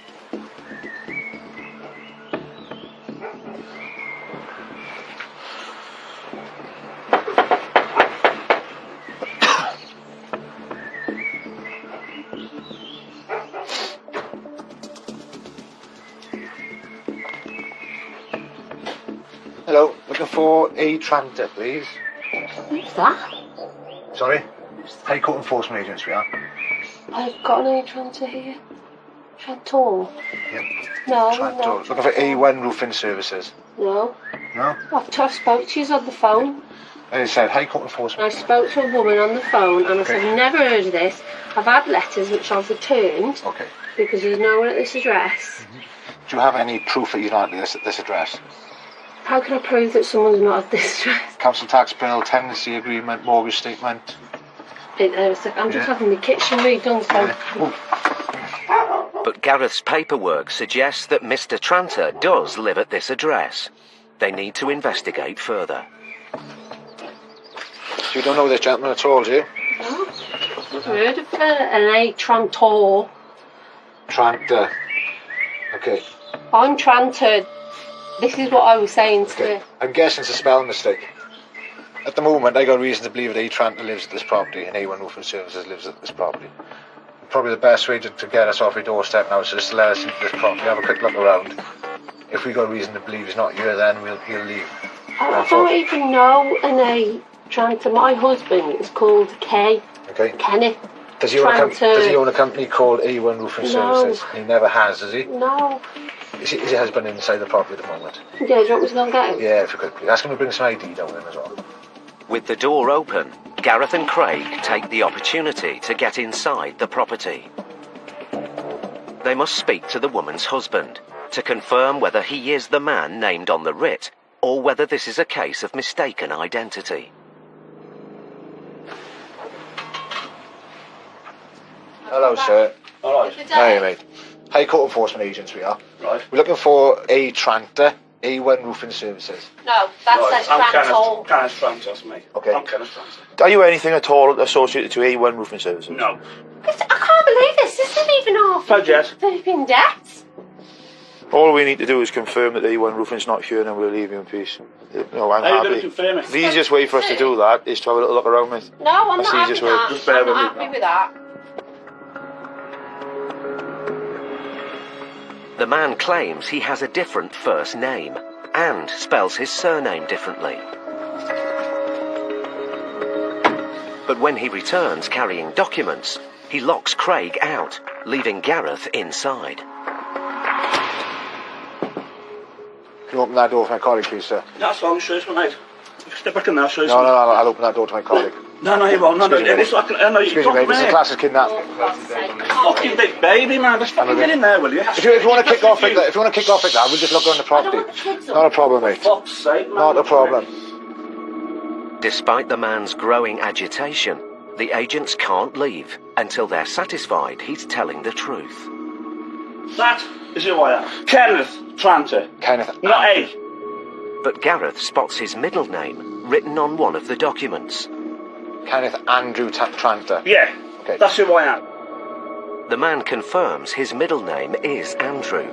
Hello, looking for A. Tranter, please. Who's that? Sorry? High Court Enforcement Agents, we are. I've got an A-Trantor here. Trantor? Yep. No, Trantor. no. Looking for A1 Roofing Services. No. No? I've spoke to you on the phone. As I said, High Court Enforcement. I spoke to a woman on the phone and I said, I've never heard of this. I've had letters which I've returned. Okay. Because there's no one at this address. Do you have any proof that you're not at this address? How can I prove that someone's not at this address? Council tax bill, tenancy agreement, mortgage statement. I'm just having the kitchen redone, so... But Gareth's paperwork suggests that Mr. Tranter does live at this address. They need to investigate further. So you don't know this gentleman at all, do you? No. I've heard of an A-Trantor. Tranter. Okay. I'm Tranter. This is what I was saying to you. I'm guessing it's a spelling mistake. At the moment, I got reason to believe that A. Tranter lives at this property and A1 Roofing Services lives at this property. Probably the best way to get us off your doorstep now is just to let us into this property, have a quick look around. If we got reason to believe he's not here, then we'll leave. I don't even know an A Tranter. My husband is called Kay. Okay. Kenneth. Does he own a company called A1 Roofing Services? He never has, does he? No. Is his husband inside the property at the moment? Yeah, do you want me to go and get him? Yeah, if you could, please. Ask him to bring some ID down then as well. With the door open, Gareth and Craig take the opportunity to get inside the property. They must speak to the woman's husband to confirm whether he is the man named on the writ or whether this is a case of mistaken identity. Hello, sir. All right. Hey, mate. High Court Enforcement Agents we are. Right. We're looking for a Tranter, A1 Roofing Services. No, that says Trantor. Kenneth Tranter, that's me. Okay. I'm Kenneth Tranter. Are you anything at all associated to A1 Roofing Services? No. I can't believe this. This isn't even our flipping debt. All we need to do is confirm that A1 Roofing's not here and then we'll leave you in peace. No, I'm How are you happy. going to confirm it? The easiest way for us to do that is to have a little look around, mate. No, I'm That's not the happy easiest with way. that. Just bear I'm with not me. happy with that. The man claims he has a different first name and spells his surname differently. But when he returns carrying documents, he locks Craig out, leaving Gareth inside. Can you open that door for my colleague, please, sir? That's all I'm sure it's mate. Step back in there, sure. No, I'll open that door to my colleague. No, you won't. No, Excuse me, I know you Excuse me, mate. This is a class of kidnapping. fucking big baby, man. Just fucking get in there, will you? If you want to kick off like that, we'll just look around the property. Not a problem, mate. For fuck's sake, man. Not a problem. Despite the man's growing agitation, the agents can't leave until they're satisfied he's telling the truth. That is who I am. Kenneth Tranter. Kenneth. Not A. But Gareth spots his middle name written on one of the documents. Kenneth Andrew Tranter. Yeah. Okay. That's who I am. The man confirms his middle name is Andrew,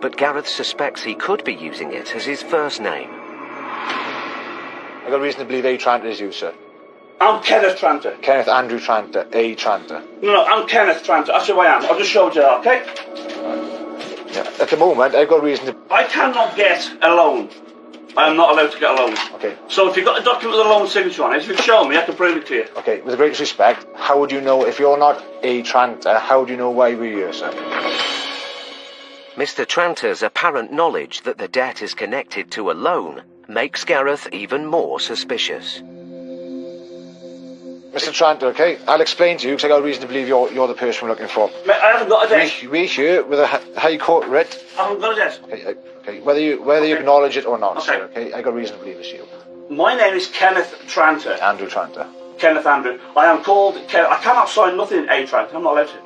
but Gareth suspects he could be using it as his first name. I've got reason to believe A Tranter is you, sir. I'm Kenneth Tranter. Kenneth Andrew Tranter, A Tranter. No, I'm Kenneth Tranter. That's who I am. I'll just show you that, okay? Yeah. At the moment, I've got reason to... I cannot get a loan. I am not allowed to get a loan. Okay. So if you've got a document with a loan signature on it, if you can show me, I can prove it to you. Okay, with the greatest respect, how would you know, if you're not A Tranter, how do you know why we're here, sir? Mr. Tranter's apparent knowledge that the debt is connected to a loan makes Gareth even more suspicious. Mr. Tranter, okay? I'll explain to you, because I've got reason to believe you're the person we're looking for. Mate, I haven't got a debt. We're here with a High Court writ. I haven't got a debt. Okay, whether you acknowledge it or not, sir, okay? I've got reason to believe it's you. My name is Kenneth Tranter. Andrew Tranter. Kenneth Andrew. I am called Kenneth. I cannot sign nothing A Tranter. I'm not allowed to.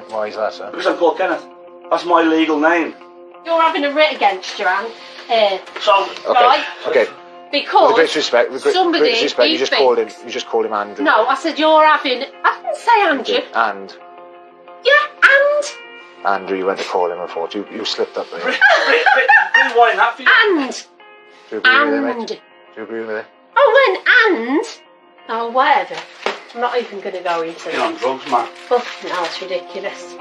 Why is that, sir? Because I'm called Kenneth. That's my legal name. You're having a writ against your Anne here. So, right? Okay. Because with the greatest respect, somebody you just called him Andrew. No, I said you're having. I didn't say Andrew. Okay. And Yeah, Andrew, you went to call him. I thought you slipped up there. Rewind that for you. and. Do you agree with it, mate? And. Do you agree with it? Oh, and. Oh, whatever. I'm not even going to go into You're on drugs, man. Oh, no, it's ridiculous.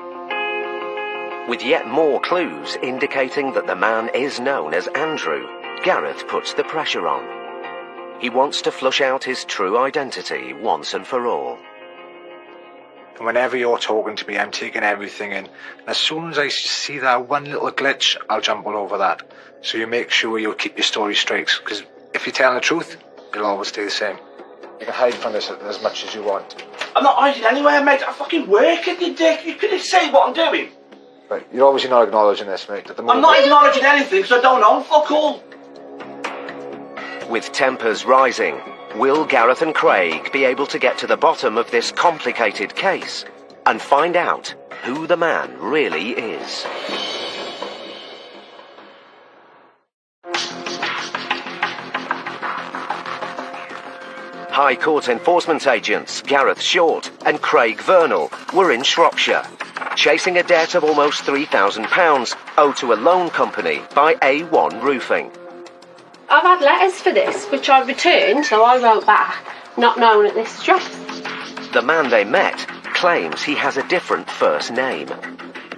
With yet more clues indicating that the man is known as Andrew, Gareth puts the pressure on. He wants to flush out his true identity once and for all. And whenever you're talking to me, I'm taking everything in. And as soon as I see that one little glitch, I'll jump all over that. So you make sure you keep your story straight. Because if you're telling the truth, it'll always stay the same. You can hide from this as much as you want. I'm not hiding anywhere, mate. I'm fucking working, you dick. You couldn't say what I'm doing. Right, you're obviously not acknowledging this, mate. At the moment. I'm not acknowledging anything because I don't know. Fuck all. With tempers rising, will Gareth and Craig be able to get to the bottom of this complicated case and find out who the man really is? High Court enforcement agents Gareth Short and Craig Vernal were in Shropshire, chasing a debt of almost £3,000 owed to a loan company by A1 Roofing. I've had letters for this, which I returned, so I wrote back, not known at this address. The man they met claims he has a different first name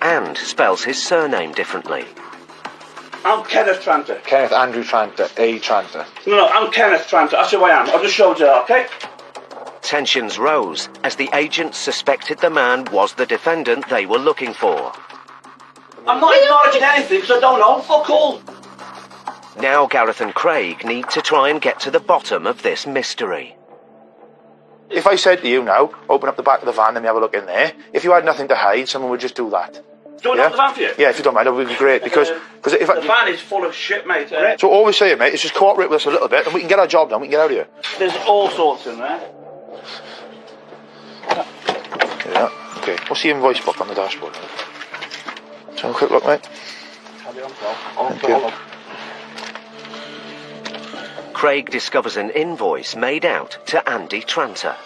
and spells his surname differently. I'm Kenneth Tranter. Kenneth Andrew Tranter, A. Tranter. No, I'm Kenneth Tranter. That's who I am. I'll just show you, okay? Tensions rose as the agents suspected the man was the defendant they were looking for. I'm not acknowledging anything because I don't know. Fuck all. Now Gareth and Craig need to try and get to the bottom of this mystery. If I said to you now, open up the back of the van and we have a look in there, if you had nothing to hide, someone would just do that. Do you want to open the van for you? Yeah, if you don't mind, that would be great, because if The van is full of shit, mate. So all we're saying, mate, is just cooperate with us a little bit and we can get our job done, we can get out of here. There's all sorts in there. Yeah, okay. What's the invoice book on the dashboard? Let's have a quick look, mate. Thank you. Craig discovers an invoice made out to Andy Tranter.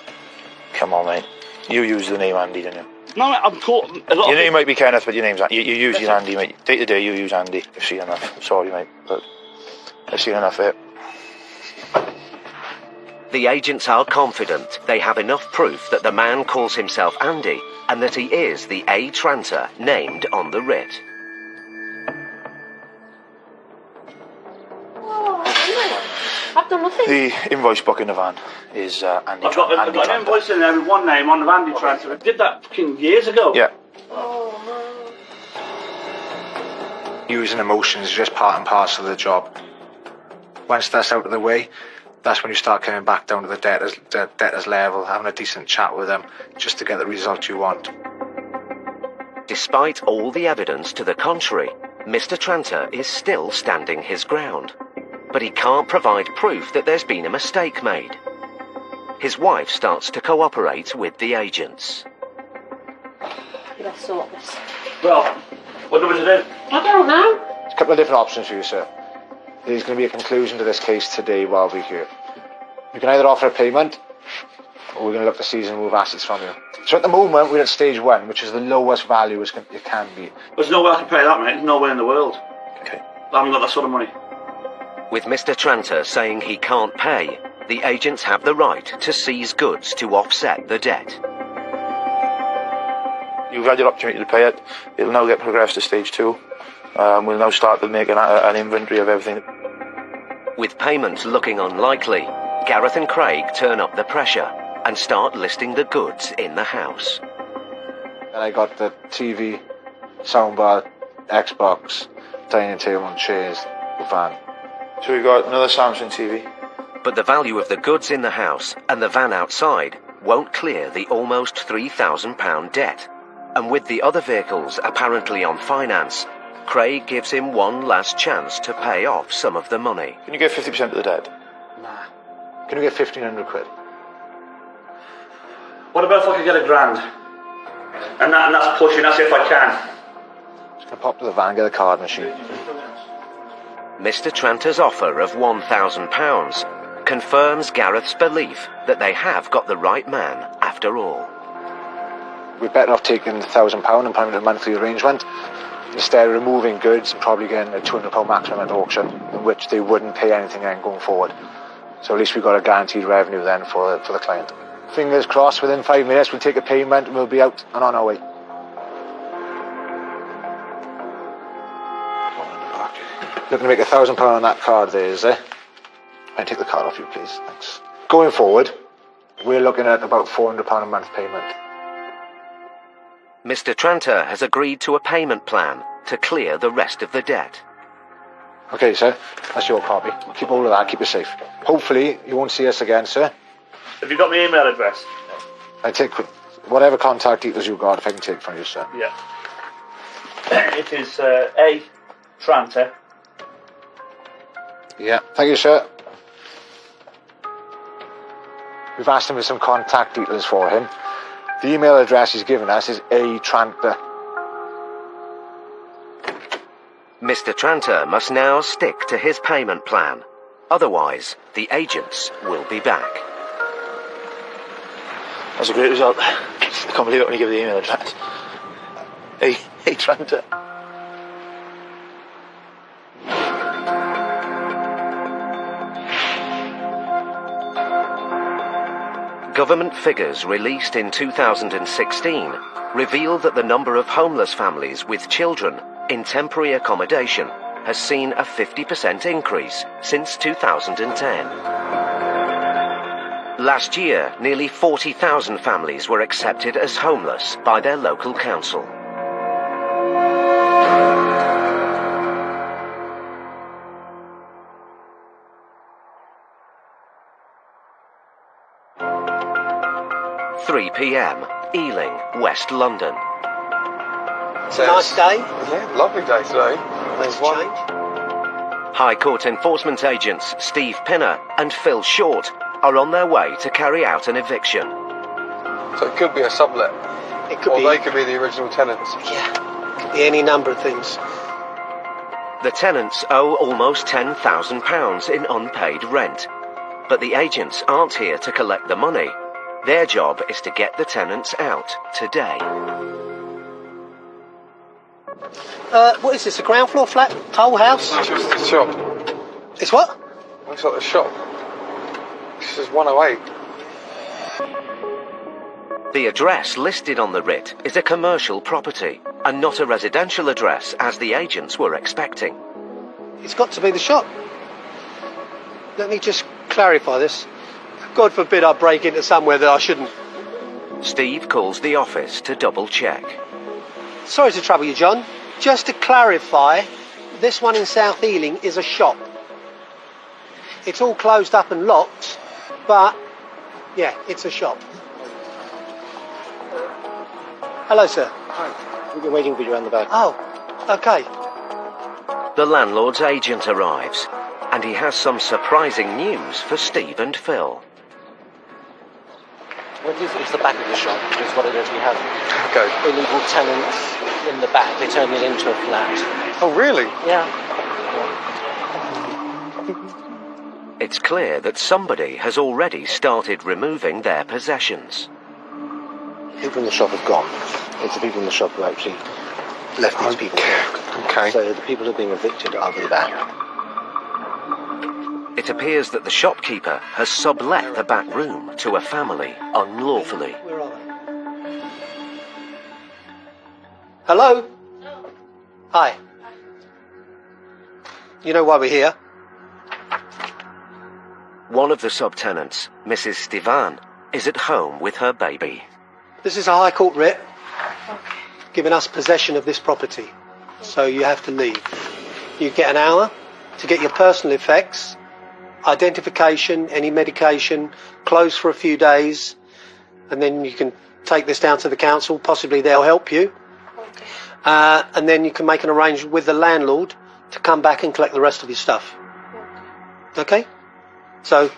Come on, mate. You use the name Andy, don't you? No, mate, I'm caught. Your name might be Kenneth, but your name's Andy. You use your Andy, mate. Day to day, you use Andy. I've seen enough. I'm sorry, mate, but I've seen enough of it. The agents are confident they have enough proof that the man calls himself Andy and that he is the A. Tranter named on the writ. I've done nothing. The invoice book in the van is Andy. I've got an invoice in there with one name on the Andy Tranter. I did that fucking years ago. Yeah. Using emotions is just part and parcel of the job. Once that's out of the way, that's when you start coming back down to the debtors level, having a decent chat with them, just to get the result you want. Despite all the evidence to the contrary, Mr. Tranter is still standing his ground. But he can't provide proof that there's been a mistake made. His wife starts to cooperate with the agents. Let's sort this. Well, what do we do? I don't know. There's a couple of different options for you, sir. There's going to be a conclusion to this case today while we're here. You can either offer a payment, or we're going to look to seize and move assets from you. So at the moment, we're at stage 1, which is the lowest value it can be. There's no way I can pay that, mate. There's no way in the world. Okay. I haven't got that sort of money. With Mr. Tranter saying he can't pay, the agents have the right to seize goods to offset the debt. You've had your opportunity to pay it. It'll now get progressed to stage 2. We'll now start to make an inventory of everything. With payment looking unlikely, Gareth and Craig turn up the pressure and start listing the goods in the house. And I got the TV, soundbar, Xbox, dining table and chairs, the van. So we've got another Samsung TV. But the value of the goods in the house and the van outside won't clear the almost £3,000 debt. And with the other vehicles apparently on finance, Craig gives him one last chance to pay off some of the money. Can you get 50% of the debt? Nah. Can you get 1,500 quid? What about if I could get £1,000? And that's pushing, that's if I can. Just gonna pop to the van, get a card machine. Mr. Tranter's offer of £1,000 confirms Gareth's belief that they have got the right man after all. We're better off taking the £1,000 and putting it in a monthly arrangement, instead of removing goods and probably getting a £200 maximum at auction, in which they wouldn't pay anything then going forward. So at least we've got a guaranteed revenue then for the client. Fingers crossed, within 5 minutes we'll take a payment and we'll be out and on our way. Looking to make £1,000 on that card there, is there? Can I take the card off you, please? Thanks. Going forward, we're looking at about £400 a month payment. Mr. Tranter has agreed to a payment plan to clear the rest of the debt. Okay, sir. That's your copy. Keep all of that. Keep it safe. Hopefully, you won't see us again, sir. Have you got my email address? I take whatever contact details you've got, if I can take from you, sir. Yeah. It is A. Tranter. Yeah. Thank you, sir. We've asked him for some contact details for him. The email address he's given us is A. Tranter. Mr. Tranter must now stick to his payment plan. Otherwise, the agents will be back. That's a great result. I can't believe it when you give the email address. Hey, Tranter. Government figures released in 2016 reveal that the number of homeless families with children in temporary accommodation has seen a 50% increase since 2010. Last year, nearly 40,000 families were accepted as homeless by their local council. (3 p.m. Ealing, West London. It's a nice day. Yeah, lovely day today. Nice change. High Court enforcement agents Steve Pinner and Phil Short are on their way to carry out an eviction. So it could be a sublet. It could or be. they could be the original tenants. Yeah, it could be any number of things. The tenants owe almost £10,000 in unpaid rent, but the agents aren't here to collect the money. Their job is to get the tenants out today. What is this, a ground floor flat? Whole house? It's just the shop. It's what? Looks like the shop. This is 108. The address listed on the writ is a commercial property and not a residential address as the agents were expecting. It's got to be the shop. Let me just clarify this. God forbid I break into somewhere that I shouldn't. Steve calls the office to double check. Sorry to trouble you, John. Just to clarify, this one in South Ealing is a shop. It's all closed up and locked, but yeah, it's a shop. Hello, sir. Hi. We've been waiting for you around the back. Oh, okay. The landlord's agent arrives, and he has some surprising news for Steve and Phil. It's the back of the shop, is what it is. We have illegal tenants in the back. They turn it into a flat. Oh, really? Yeah. It's clear that somebody has already started removing their possessions. People in the shop have gone. It's the people in the shop who actually left these people here. Okay. So the people who are being evicted are the back. It appears that the shopkeeper has sublet the back room to a family unlawfully. Where are they? Hello? Hi. You know why we're here? One of the subtenants, Mrs. Stivan, is at home with her baby. This is a High Court writ giving us possession of this property. So you have to leave. You get an hour to get your personal effects, identification, any medication, closed for a few days, and then you can take this down to the council. Possibly they'll help you. And then you can make an arrangement with the landlord to come back and collect the rest of your stuff. Okay? So,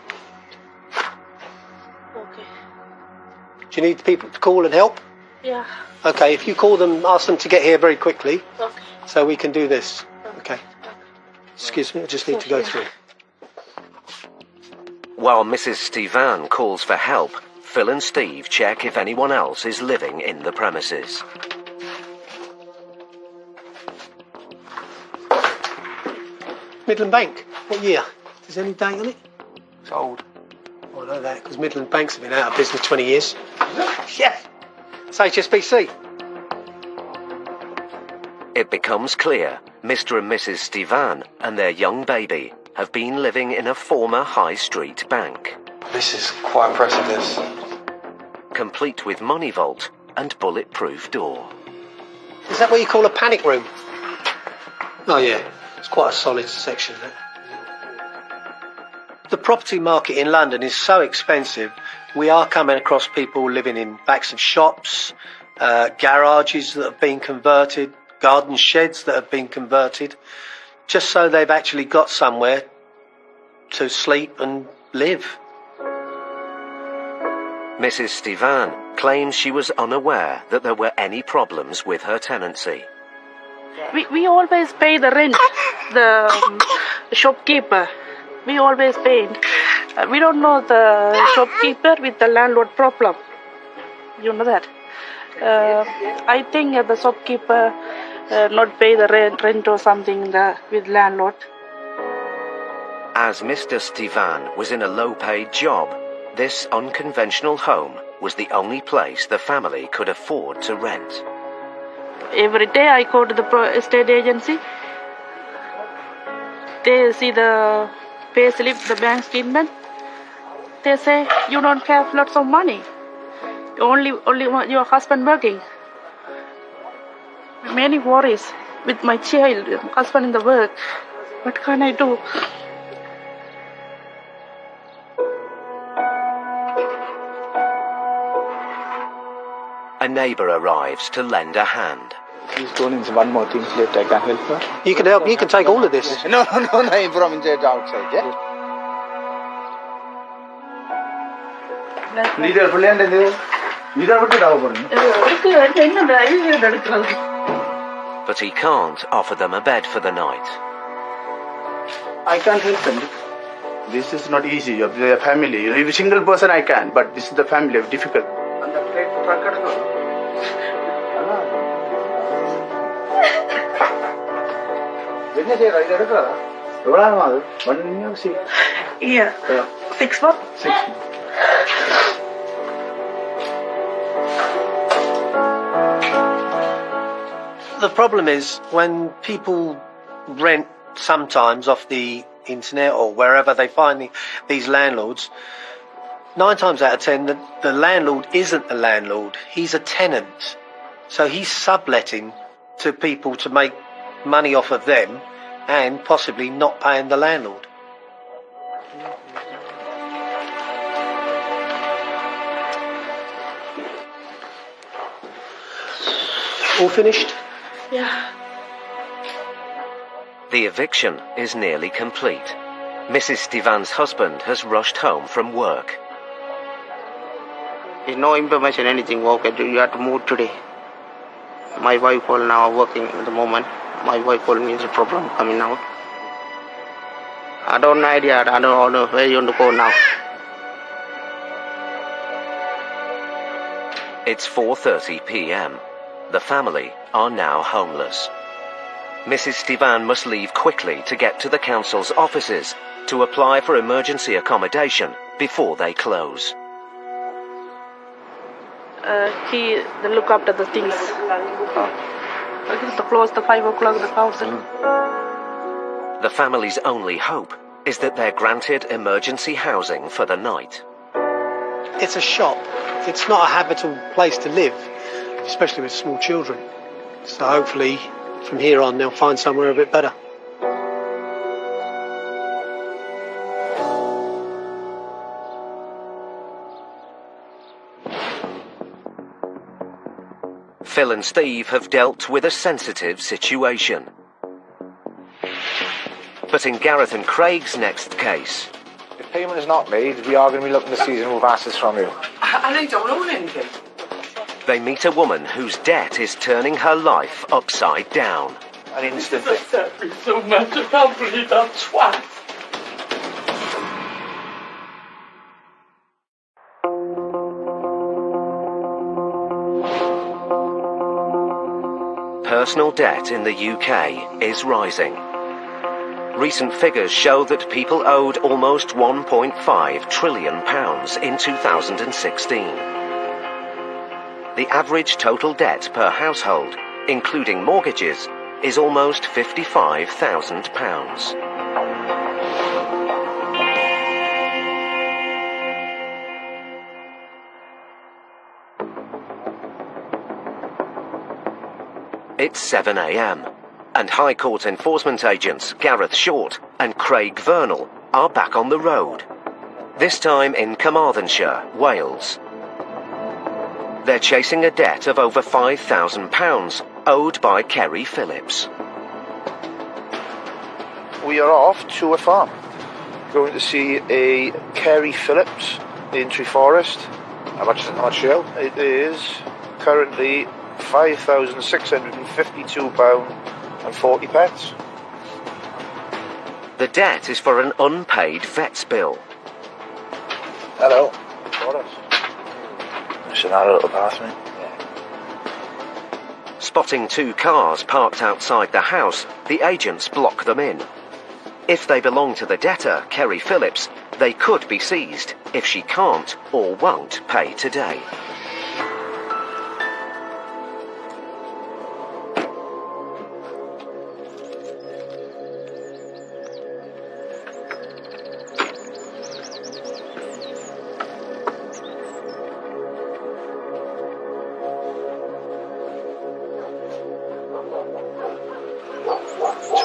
do you need people to call and help? Yeah. Okay, if you call them, ask them to get here very quickly, Okay. so we can do this. Okay. Excuse me, I just need to go through. While Mrs. Stivan calls for help, Phil and Steve check if anyone else is living in the premises. Midland Bank, what year? Is there any date on it? It's old. Oh, I know that, because Midland Banks have been out of business 20 years. Yeah. It's HSBC. It becomes clear Mr. and Mrs. Stivan and their young baby have been living in a former high street bank. This is quite impressive, this. Complete with money vault and bulletproof door. Is that what you call a panic room? Oh, yeah. It's quite a solid section, that. The property market in London is so expensive, we are coming across people living in backs of shops, garages that have been converted, garden sheds that have been converted, just so they've actually got somewhere to sleep and live. Mrs. Stivan claims she was unaware that there were any problems with her tenancy. We always pay the rent, the shopkeeper. We always pay. We don't know the shopkeeper with the landlord problem. You know that. I think the shopkeeper not pay the rent or something with landlord. As Mr. Stivan was in a low-paid job, this unconventional home was the only place the family could afford to rent. Every day I go to the estate agency. they see the pay slip, the bank statement, they say you don't have lots of money. Only your husband working. Many worries with my child, husband in the work. What can I do? A neighbour arrives to lend a hand. He's going into one more thing later. I can help her. You can help. You can take all of this. No, I'm from inside outside. Yeah. Leader, But he can't offer them a bed for the night. I can't help them. This is not easy. You're a family. If a single person I can, but this is the family. It's difficult. Yeah. 6 months. 6 months. The problem is when people rent sometimes off the internet or wherever they find these landlords, 9 times out of 10 the landlord isn't the landlord, he's a tenant. So he's subletting to people to make money off of them and possibly not paying the landlord. All finished? Yeah. The eviction is nearly complete. Mrs. Stivan's husband has rushed home from work. There's no information, anything. Okay, you have to move today. My wife will now working at the moment. My wife told me there's a problem coming out. I don't know idea. I don't know where you want to go now. It's 4:30 p.m. The family are now homeless. Mrs. Stivan must leave quickly to get to the council's offices to apply for emergency accommodation before they close. They look after the things. To close the 5 o'clock, the council. The family's only hope is that they're granted emergency housing for the night. It's a shop. It's not a habitable place to live, especially with small children. So hopefully from here on they'll find somewhere a bit better. Phil and Steve have dealt with a sensitive situation. But in Gareth and Craig's next case, if payment is not made, we are going to be looking to seize and move assets from you. And I don't own anything. they meet a woman whose debt is turning her life upside down. An instant thing. So much, I can't believe that twat. Personal debt in the UK is rising. Recent figures show that people owed almost £1.5 trillion in 2016. The average total debt per household, including mortgages, is almost £55,000. It's 7 a.m. and High Court enforcement agents Gareth Short and Craig Vernal are back on the road. This time in Carmarthenshire, Wales. They're chasing a debt of over £5,000 owed by Kerry Phillips. We are off to a farm. Going to see a Kerry Phillips in Treforest. How much you owe? It is currently £5,652.40. The debt is for an unpaid vet's bill. Hello. It's another little bathroom. Spotting two cars parked outside the house, the agents block them in. If they belong to the debtor, Kerry Phillips, they could be seized if she can't or won't pay today.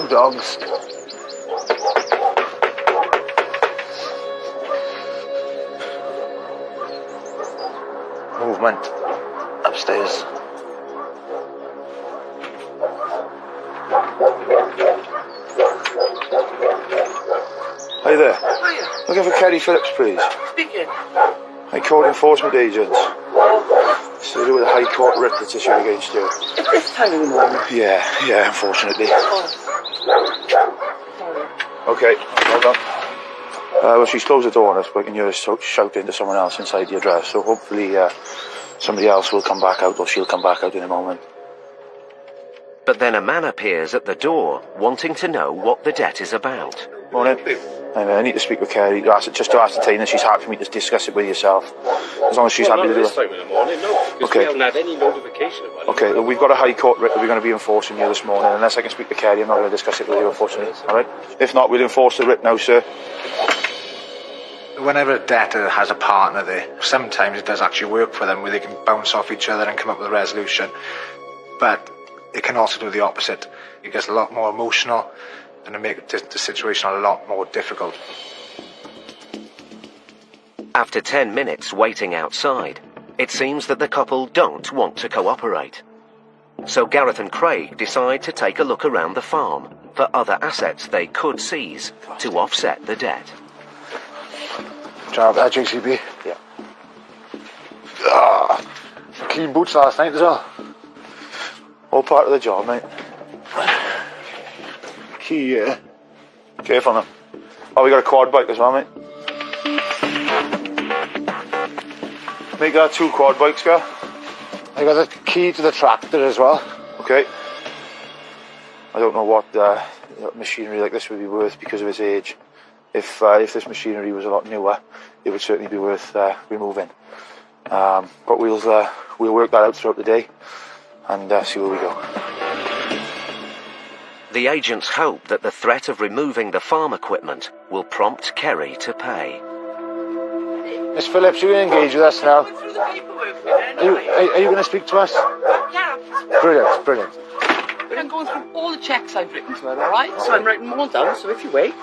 Some dogs. Movement upstairs. Hi there. Hiya. Looking for Kerry Phillips, please. Speaking. High Court enforcement agents. It's to do with a High Court writ that's issued against you. At this time in the morning. Yeah, unfortunately. Okay, hold on. Well, she's closed the door on us, but I can hear her shouting to someone else inside the address, so hopefully somebody else will come back out, or she'll come back out in a moment. But then a man appears at the door, wanting to know what the debt is about. Morning. I need to speak with Kerry, just to ascertain that she's happy for me to discuss it with yourself. As long as she's happy to do it. This time in the morning, no, because we haven't had any notification about it. Okay, well, we've got a High Court writ that we're going to be enforcing here this morning. Unless I can speak to Kerry, I'm not going to discuss it with you, unfortunately. Alright? If not, we'll enforce the writ now, sir. Whenever a debtor has a partner there, sometimes it does actually work for them, where they can bounce off each other and come up with a resolution. But it can also do the opposite. It gets a lot more emotional, and it makes the situation a lot more difficult. After 10 minutes waiting outside, it seems that the couple don't want to cooperate. So Gareth and Craig decide to take a look around the farm for other assets they could seize to offset the debt. Job, JCB? Yeah. Clean boots last night as well. All part of the job, mate. Key, yeah. Careful now. Oh, we got a quad bike as well, mate. Make that 2 quad bikes, girl. I got the key to the tractor as well. Okay. I don't know what machinery like this would be worth because of its age. If this machinery was a lot newer, it would certainly be worth removing. But we'll work that out throughout the day and see where we go. The agents hope that the threat of removing the farm equipment will prompt Kerry to pay. Miss Phillips, you're going to engage with us now. Are you going to speak to us? Yeah. Brilliant. But I'm going through all the checks I've written to her, alright? So I'm writing them all down, so if you wait.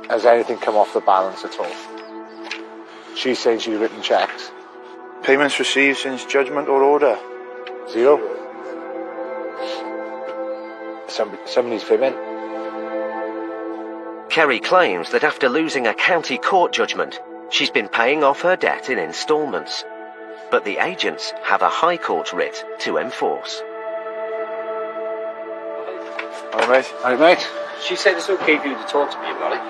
Has anything come off the balance at all? She's saying she's written checks. Payments received since judgment or order? 0. Somebody's fibbing. Kerry claims that after losing a county court judgment, she's been paying off her debt in instalments. But the agents have a High Court writ to enforce. Alright, mate. She said it's okay for you to talk to me about it.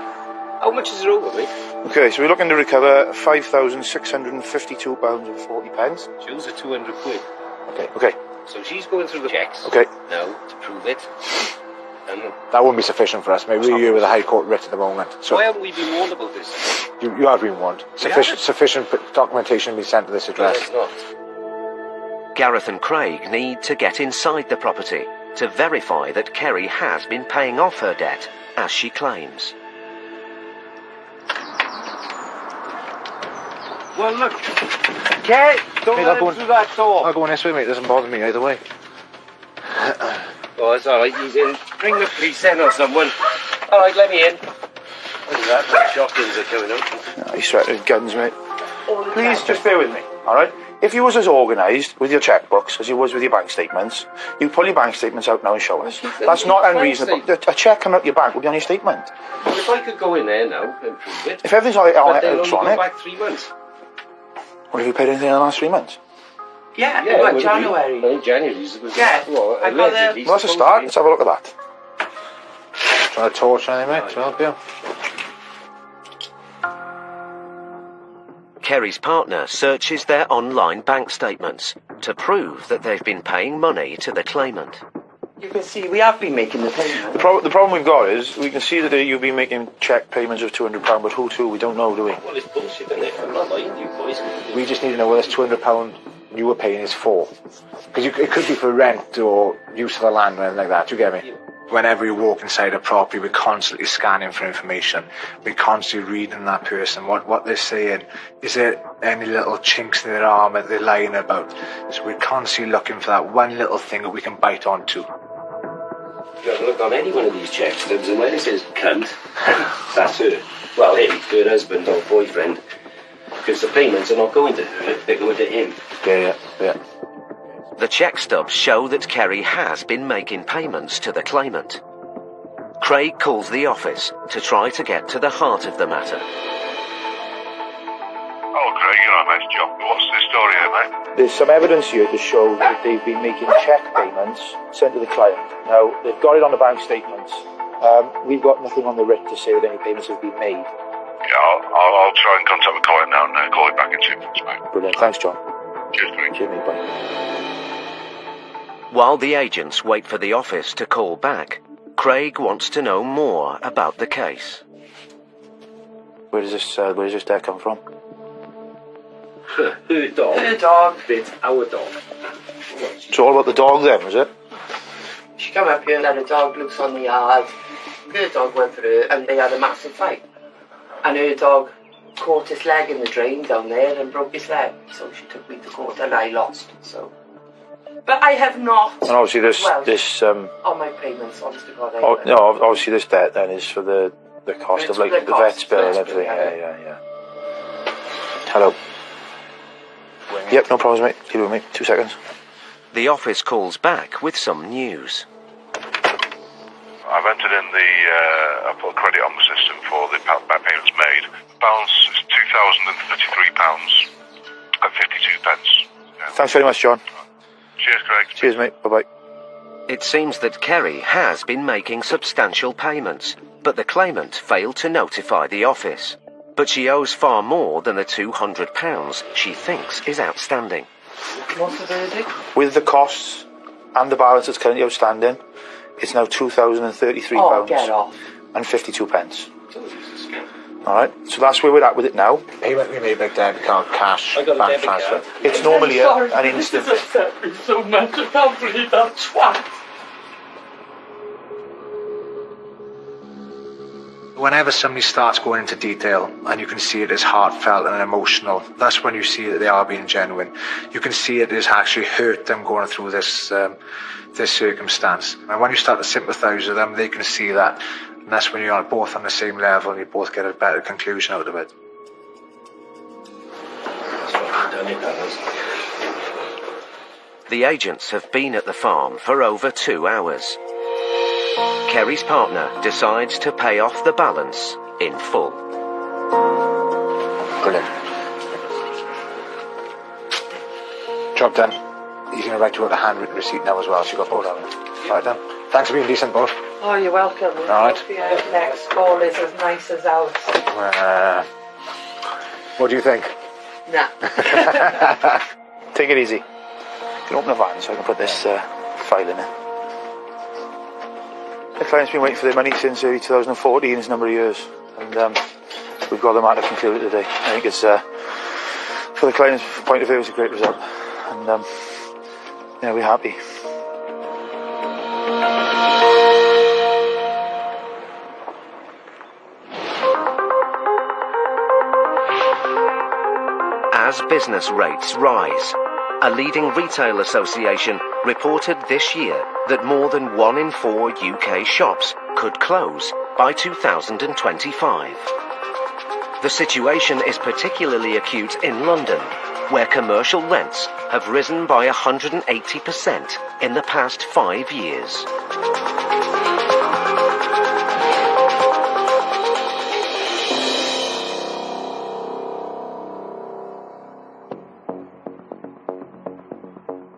How much is it over, mate? Okay, so we're looking to recover £5,652.40. She owes her 200 quid. Okay. So she's going through the checks Okay. now to prove it. And That wouldn't be sufficient for us, mate. We're here with a High Court writ at the moment. So why haven't we been warned about this? you have been warned. Sufficient documentation to be sent to this address. No, it's not. Gareth and Craig need to get inside the property to verify that Kerry has been paying off her debt, as she claims. Well, look. Okay, don't let him through that door. I'll go in this way, mate. It doesn't bother me either way. Oh, it's alright. He's in. Bring the police in or someone. Alright, let me in. Look at that. The shotguns are coming up. He's threatening guns, mate. Please, just bear with me, alright? If you was as organised with your checkbooks as you was with your bank statements, you'd pull your bank statements out now and show us. That's not unreasonable. A cheque coming out your bank would be on your statement. If I could go in there now and prove it. If everything's on but they'll only electronic. go back 3 months. What have you paid anything in the last 3 months? Yeah, well, January. Well, in January. Yeah, Well, I got the... Well, that's a start. Let's have a look at that. Trying to torch anything, mate? To help you? Kerry's partner searches their online bank statements to prove that they've been paying money to the claimant. You can see we have been making the payment. The problem we've got is we can see that you've been making cheque payments of £200, but who to? We don't know, do we? Well, it's bullshit, isn't it? I'm not lying to you boys. We just need to know where this £200 you were paying is for. Because it could be for rent or use of the land or anything like that. Do you get me? Whenever you walk inside a property, we're constantly scanning for information. We're constantly reading that person, what they're saying. Is there any little chinks in their armour that they're lying about? So we're constantly looking for that one little thing that we can bite onto. You have a look on any one of these check stubs, and when it says cunt, that's her. Well, him, her husband or boyfriend. Because the payments are not going to her, they're going to him. Yeah. The check stubs show that Kerry has been making payments to the claimant. Craig calls the office to try to get to the heart of the matter. Oh, Craig, you're right, mate. John, what's the story here, mate? There's some evidence here to show that they've been making cheque payments sent to the client. Now, they've got it on the bank statements. We've got nothing on the writ to say that any payments have been made. Yeah, I'll try and contact the client now and call it back in 2 minutes, mate. Brilliant. Thanks, John. Cheers, Craig. Cheers, mate. Bye. While the agents wait for the office to call back, Craig wants to know more about the case. Where does this debt come from? Her dog. Her dog bit our dog. It's all about the dog then, is it? She came up here and had a dog loose on the yard. Her dog went for her and they had a massive fight. And her dog caught his leg in the drain down there and broke his leg. So she took me to court and I lost. So, but I have not. And obviously this on my payments, honest to God. No, obviously this debt then is for the cost of like the vet's bill and everything. Yeah. Hello. Yep, no problems, mate. Keep it with me. 2 seconds. The office calls back with some news. I've entered in I put a credit on the system for the payments made. The balance is £2,033 and 52 pence. Yeah. Thanks very much, John. Cheers, Craig. Cheers, mate. Bye-bye. It seems that Kerry has been making substantial payments, but the claimant failed to notify the office. But she owes far more than the £200 she thinks is outstanding. What's the verdict? With the costs and the balance that's currently outstanding, it's now £2,033 Oh, get off. and 52 pence. Alright, so that's where we're at with it now. Payment we made by debit card, cash, I got a bank debit transfer. card. It's normally an instant. This has upset me so much. I can't believe that twat. Whenever somebody starts going into detail and you can see it as heartfelt and emotional, that's when you see that they are being genuine. You can see it has actually hurt them going through this circumstance. And when you start to sympathise with them, they can see that. And that's when you're both on the same level and you both get a better conclusion out of it. The agents have been at the farm for over 2 hours. Kerry's partner decides to pay off the balance in full. Brilliant. Job done. He's going to write you out a handwritten receipt now as well, so you got both of them. Right then. Thanks for being decent, both. Oh, you're welcome. All right. Hope your next call is as nice as ours. What do you think? Nah. Take it easy. You can open the van so I can put this file in it. The client's been waiting for their money since early 2014, it's a number of years. And we've got the matter concluded today. I think it's, for the client's point of view, it's a great result. And yeah, we're happy. As business rates rise, a leading retail association reported this year that more than 1 in 4 UK shops could close by 2025. The situation is particularly acute in London, where commercial rents have risen by 180% in the past 5 years.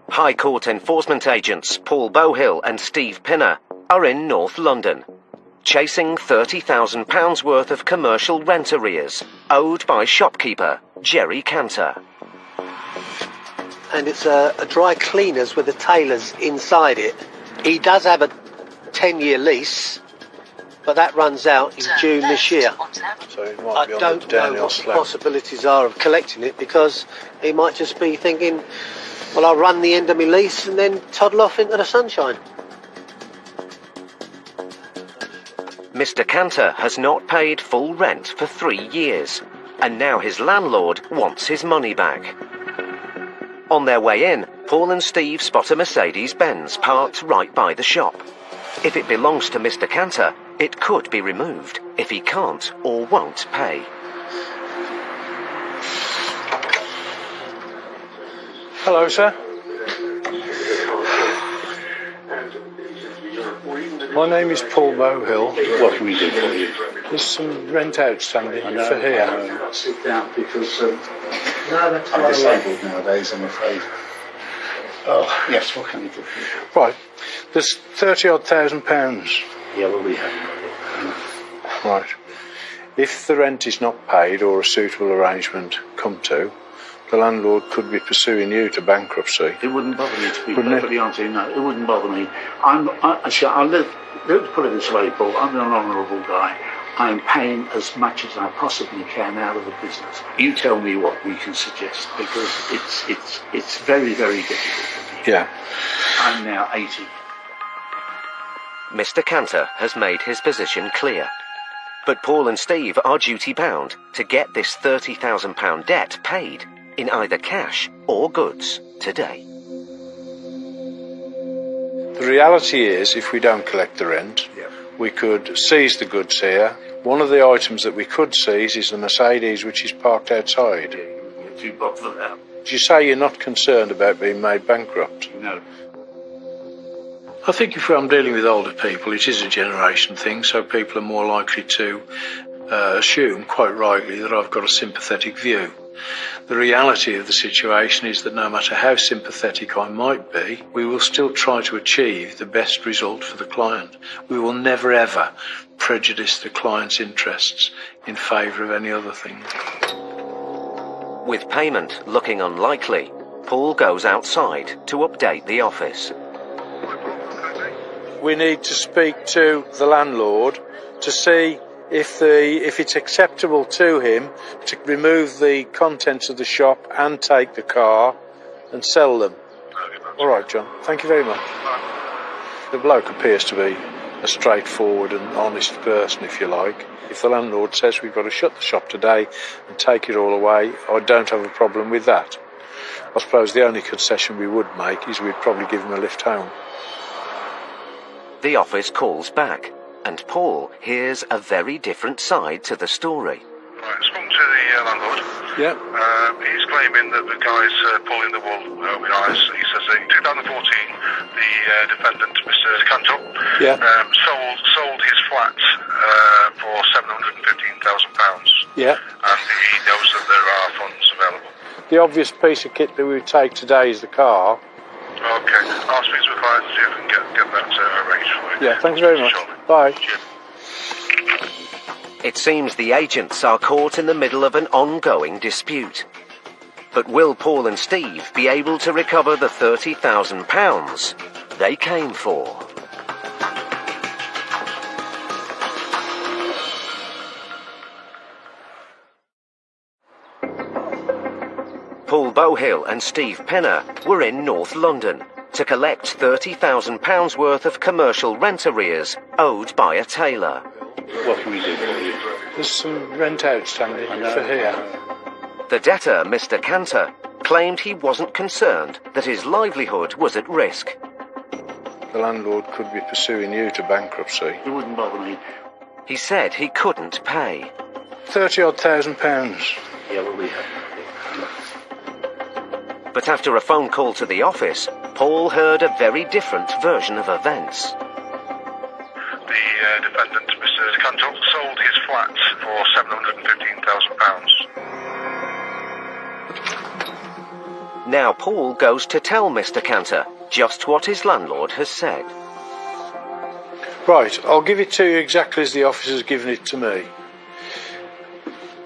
High Court enforcement agents Paul Bowhill and Steve Pinner are in North London, chasing £30,000 worth of commercial rent arrears owed by shopkeeper Jerry Cantor. And it's a dry cleaners with a tailor's inside it. He does have a 10-year lease, but that runs out in June this year. So I don't know what the possibilities are of collecting it, because he might just be thinking, well, I'll run the end of my lease and then toddle off into the sunshine. Mr. Cantor has not paid full rent for 3 years, and now his landlord wants his money back. On their way in, Paul and Steve spot a Mercedes-Benz parked right by the shop. If it belongs to Mr. Cantor, it could be removed if he can't or won't pay. Hello, sir. My name is Paul Bohill. What can we do for you? There's some rent outstanding for here. Sit down because I'm disabled nowadays, I'm afraid. Oh, yes, what can we do for you? Right, there's 30-odd thousand pounds. Yeah, well, we haven't. Right. If the rent is not paid or a suitable arrangement come to, the landlord could be pursuing you to bankruptcy. It wouldn't bother me, to be Wouldn't it? perfectly honest with you, no, it wouldn't bother me. Let's put it this way, Paul, I'm an honourable guy. I'm paying as much as I possibly can out of the business. You tell me what we can suggest, because it's very, very difficult for me. Yeah. I'm now 80. Mr. Cantor has made his position clear. But Paul and Steve are duty-bound to get this £30,000 debt paid in either cash or goods today. The reality is, if we don't collect the rent, we could seize the goods here. One of the items that we could seize is the Mercedes, which is parked outside. You're too bothered for that. Did you say you're not concerned about being made bankrupt? No. I think if I'm dealing with older people, it is a generation thing, so people are more likely to assume, quite rightly, that I've got a sympathetic view. The reality of the situation is that no matter how sympathetic I might be, we will still try to achieve the best result for the client. We will never ever prejudice the client's interests in favour of any other thing. With payment looking unlikely, Paul goes outside to update the office. We need to speak to the landlord to see if it's acceptable to him to remove the contents of the shop and take the car and sell them. All right, John. Thank you very much. The bloke appears to be a straightforward and honest person, if you like. If the landlord says we've got to shut the shop today and take it all away, I don't have a problem with that. I suppose the only concession we would make is we'd probably give him a lift home. The office calls back, and Paul hears a very different side to the story. Right, spoken to the landlord. Yeah. He's claiming that the guy's pulling the wool over the eyes. He says that in 2014, the defendant, Mr. Cantor, sold his flat for £715,000. Yeah. And he knows that there are funds available. The obvious piece of kit that we would take today is the car. Okay, I'll speak to the client and see if we can get that arranged for you. Yeah, thanks very much. Bye. It seems the agents are caught in the middle of an ongoing dispute. But will Paul and Steve be able to recover the £30,000 they came for? Paul Bohill and Steve Penner were in North London to collect £30,000 worth of commercial rent arrears owed by a tailor. What can we do for you? There's some rent outstanding for here. The debtor, Mr. Cantor, claimed he wasn't concerned that his livelihood was at risk. The landlord could be pursuing you to bankruptcy. It wouldn't bother me. He said he couldn't pay. 30-odd thousand pounds. Yeah, well, we have. But after a phone call to the office, Paul heard a very different version of events. The defendant, Mr. Cantor, sold his flat for £715,000. Now Paul goes to tell Mr. Cantor just what his landlord has said. Right, I'll give it to you exactly as the officer's given it to me.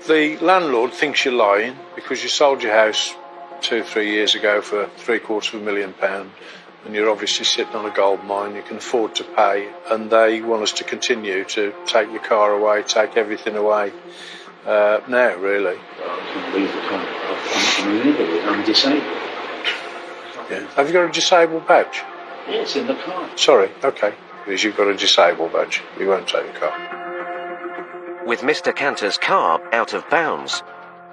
The landlord thinks you're lying because you sold your house 2-3 years ago for £750,000, and you're obviously sitting on a gold mine you can afford to pay, and they want us to continue to take your car away, take everything away now, really. I'm disabled. Yeah. Have you got a disabled badge? Yeah, it's in the car. Sorry, okay. Because you've got a disabled badge, we won't take the car. With Mr. Cantor's car out of bounds,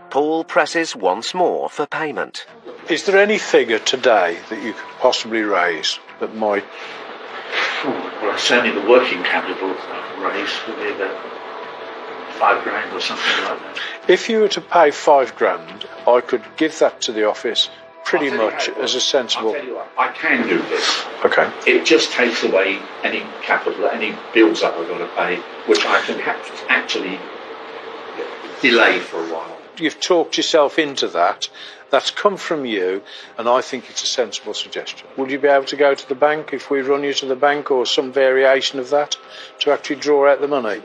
Paul presses once more for payment. Is there any figure today that you could possibly raise that might... Well, certainly the working capital raise would be about £5,000 or something like that. If you were to pay £5,000, I could give that to the office pretty much as a sensible... I'll tell you what, I can do this. Okay. It just takes away any capital, any bills that I've got to pay, which I can actually delay for a while. You've talked yourself into that. That's come from you, and I think it's a sensible suggestion. Would you be able to go to the bank if we run you to the bank or some variation of that to actually draw out the money?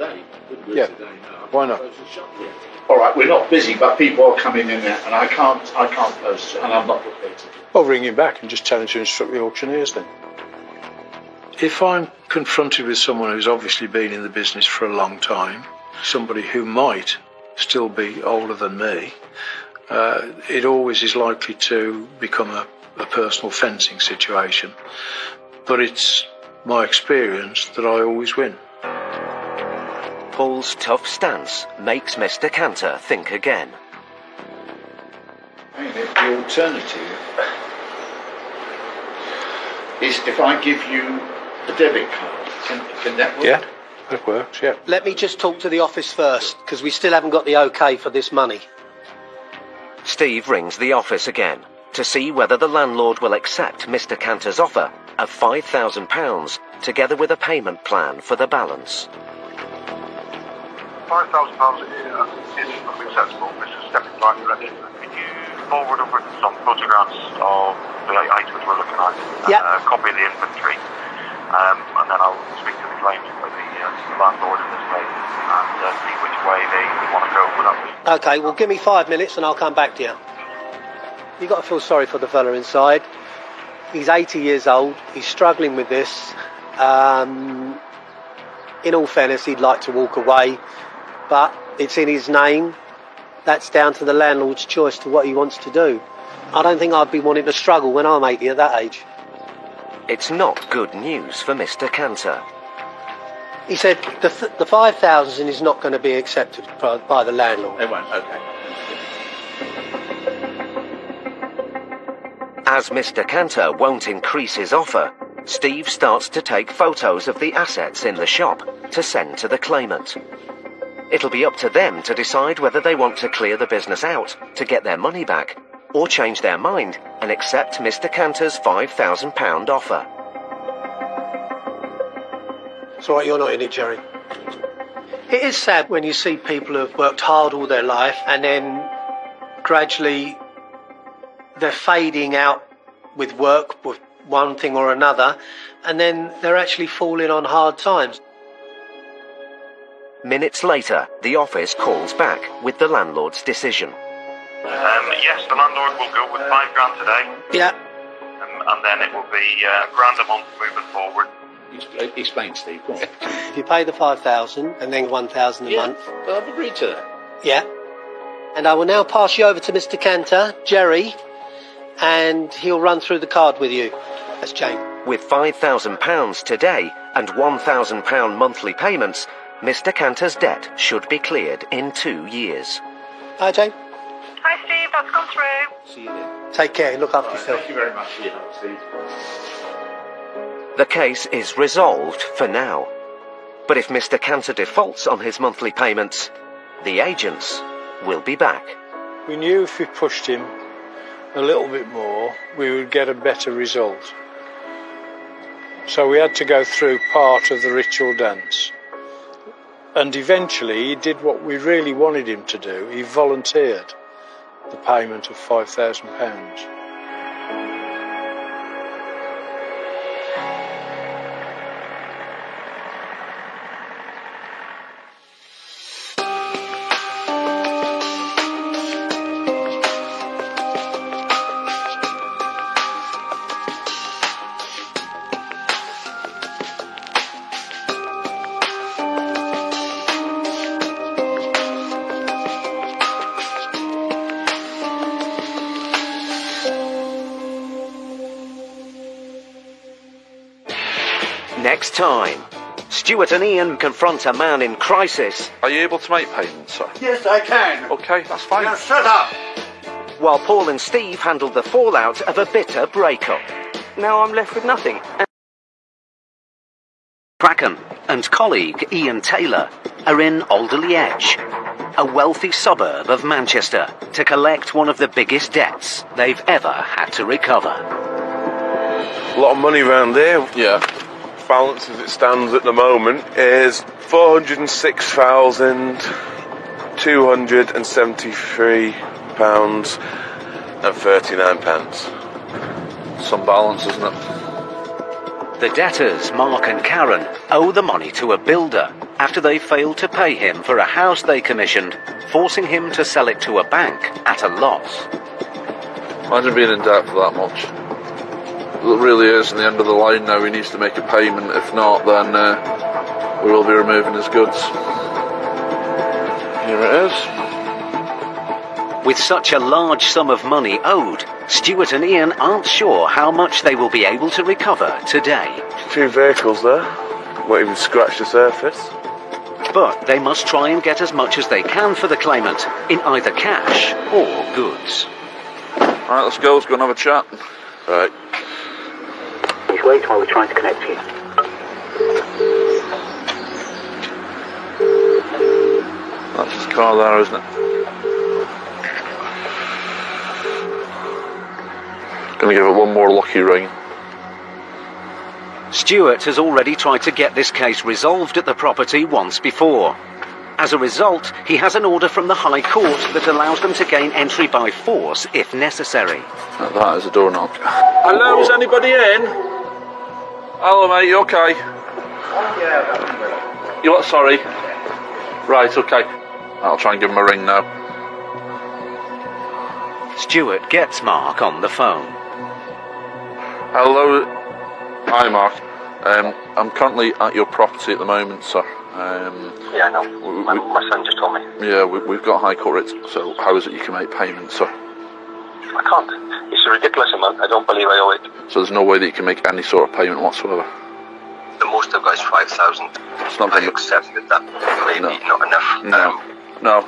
Yeah. Why not? All right, we're not busy, but people are coming in there, and I can't close, and I'm not prepared to do it. I'll ring you back and just tell him to instruct the auctioneers then. If I'm confronted with someone who's obviously been in the business for a long time, somebody who might still be older than me, it always is likely to become a personal fencing situation. But it's my experience that I always win. Paul's tough stance makes Mr. Cantor think again. The alternative is if I give you a debit card. Can that work? Yeah, that works, yeah. Let me just talk to the office first, because we still haven't got the okay for this money. Steve rings the office again to see whether the landlord will accept Mr. Cantor's offer of £5,000, together with a payment plan for the balance. £5,000 is acceptable. This is stepping right direction. Can you forward over some photographs of the items we're looking at? Yeah. Copy of the inventory, and then I'll speak to the client, the landlord in this case, and see which way they want to go with that. Okay, well, give me 5 minutes and I'll come back to you. You've got to feel sorry for the fella inside. He's 80 years old. He's struggling with this. In all fairness, he'd like to walk away, but it's in his name. That's down to the landlord's choice to what he wants to do. I don't think I'd be wanting to struggle when I'm 80 at that age. It's not good news for Mr. Cantor. He said the 5,000 is not going to be accepted by the landlord. They won't, okay. As Mr. Cantor won't increase his offer, Steve starts to take photos of the assets in the shop to send to the claimant. It'll be up to them to decide whether they want to clear the business out to get their money back, or change their mind and accept Mr. Cantor's £5,000 offer. It's all right, you're not in it, Jerry. It is sad when you see people who've worked hard all their life and then gradually they're fading out with work, with one thing or another, and then they're actually falling on hard times. Minutes later, the office calls back with the landlord's decision. Yes, the landlord will go with £5,000 today. Yeah. And then it will be £1,000 a month moving forward. Explain, Steve. Go on. If you pay the 5,000 and then 1,000 a month. I've agreed to that. Yeah. And I will now pass you over to Mr. Cantor, Jerry, and he'll run through the card with you. That's Jane. With £5,000 today and £1,000 monthly payments, Mr. Cantor's debt should be cleared in 2 years. Hi, Jane. Hi, Steve. That's come through. See you then. Take care. Look after yourself. Thank you very much for your help, Steve. The case is resolved for now. But if Mr. Cantor defaults on his monthly payments, the agents will be back. We knew if we pushed him a little bit more, we would get a better result. So we had to go through part of the ritual dance. And eventually he did what we really wanted him to do. He volunteered the payment of £5,000. Next time, Stuart and Ian confront a man in crisis. Are you able to make payments, sir? Yes, I can. Okay, that's fine. Now shut up. While Paul and Steve handle the fallout of a bitter breakup. Now I'm left with nothing. Kraken and colleague Ian Taylor are in Alderley Edge, a wealthy suburb of Manchester, to collect one of the biggest debts they've ever had to recover. A lot of money around there. Yeah. Balance as it stands at the moment is £406,273.39. Some balance, isn't it? The debtors, Mark and Karen, owe the money to a builder after they failed to pay him for a house they commissioned, forcing him to sell it to a bank at a loss. Imagine being in debt for that much. It really is, in the end of the line now, he needs to make a payment. If not, then we will be removing his goods. Here it is. With such a large sum of money owed, Stuart and Ian aren't sure how much they will be able to recover today. 2 vehicles there. Won't even scratch the surface. But they must try and get as much as they can for the claimant, in either cash or goods. Alright, let's go and have a chat. Right. Please wait while we try to connect you. That's his car there, isn't it? Gonna give it one more lucky ring. Stuart has already tried to get this case resolved at the property once before. As a result, he has an order from the High Court that allows them to gain entry by force if necessary. That is a door knock. Hello, is anybody in? Hello, mate, you okay? You what, sorry? Right, okay. I'll try and give him a ring now. Stuart gets Mark on the phone. Hello. Hi, Mark. I'm currently at your property at the moment, sir. Yeah, I know. My son just told me. Yeah, we've got High Court rates, so how is it you can make payments, sir? I can't. It's a ridiculous amount. I don't believe I owe it. So there's no way that you can make any sort of payment whatsoever? The most I've got is 5,000. It's not I accept that maybe not enough. No. No. I've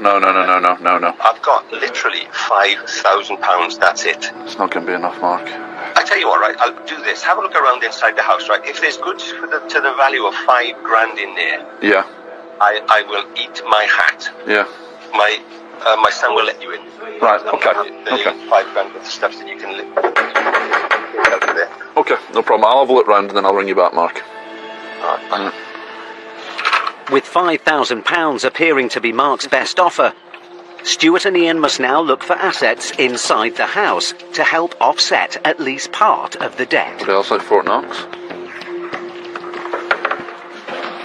got literally £5,000, that's it. It's not going to be enough, Mark. I tell you what, right, I'll do this. Have a look around inside the house, right? If there's goods to the value of £5,000 in there, Yeah. I will eat my hat. Yeah. My son will let you in. Right, okay. Okay. £5,000 worth of stuff that you can live out of there. Okay, no problem. I'll have a look round and then I'll ring you back, Mark. Alright. With £5,000 appearing to be Mark's best offer, Stuart and Ian must now look for assets inside the house to help offset at least part of the debt. What else like Fort Knox?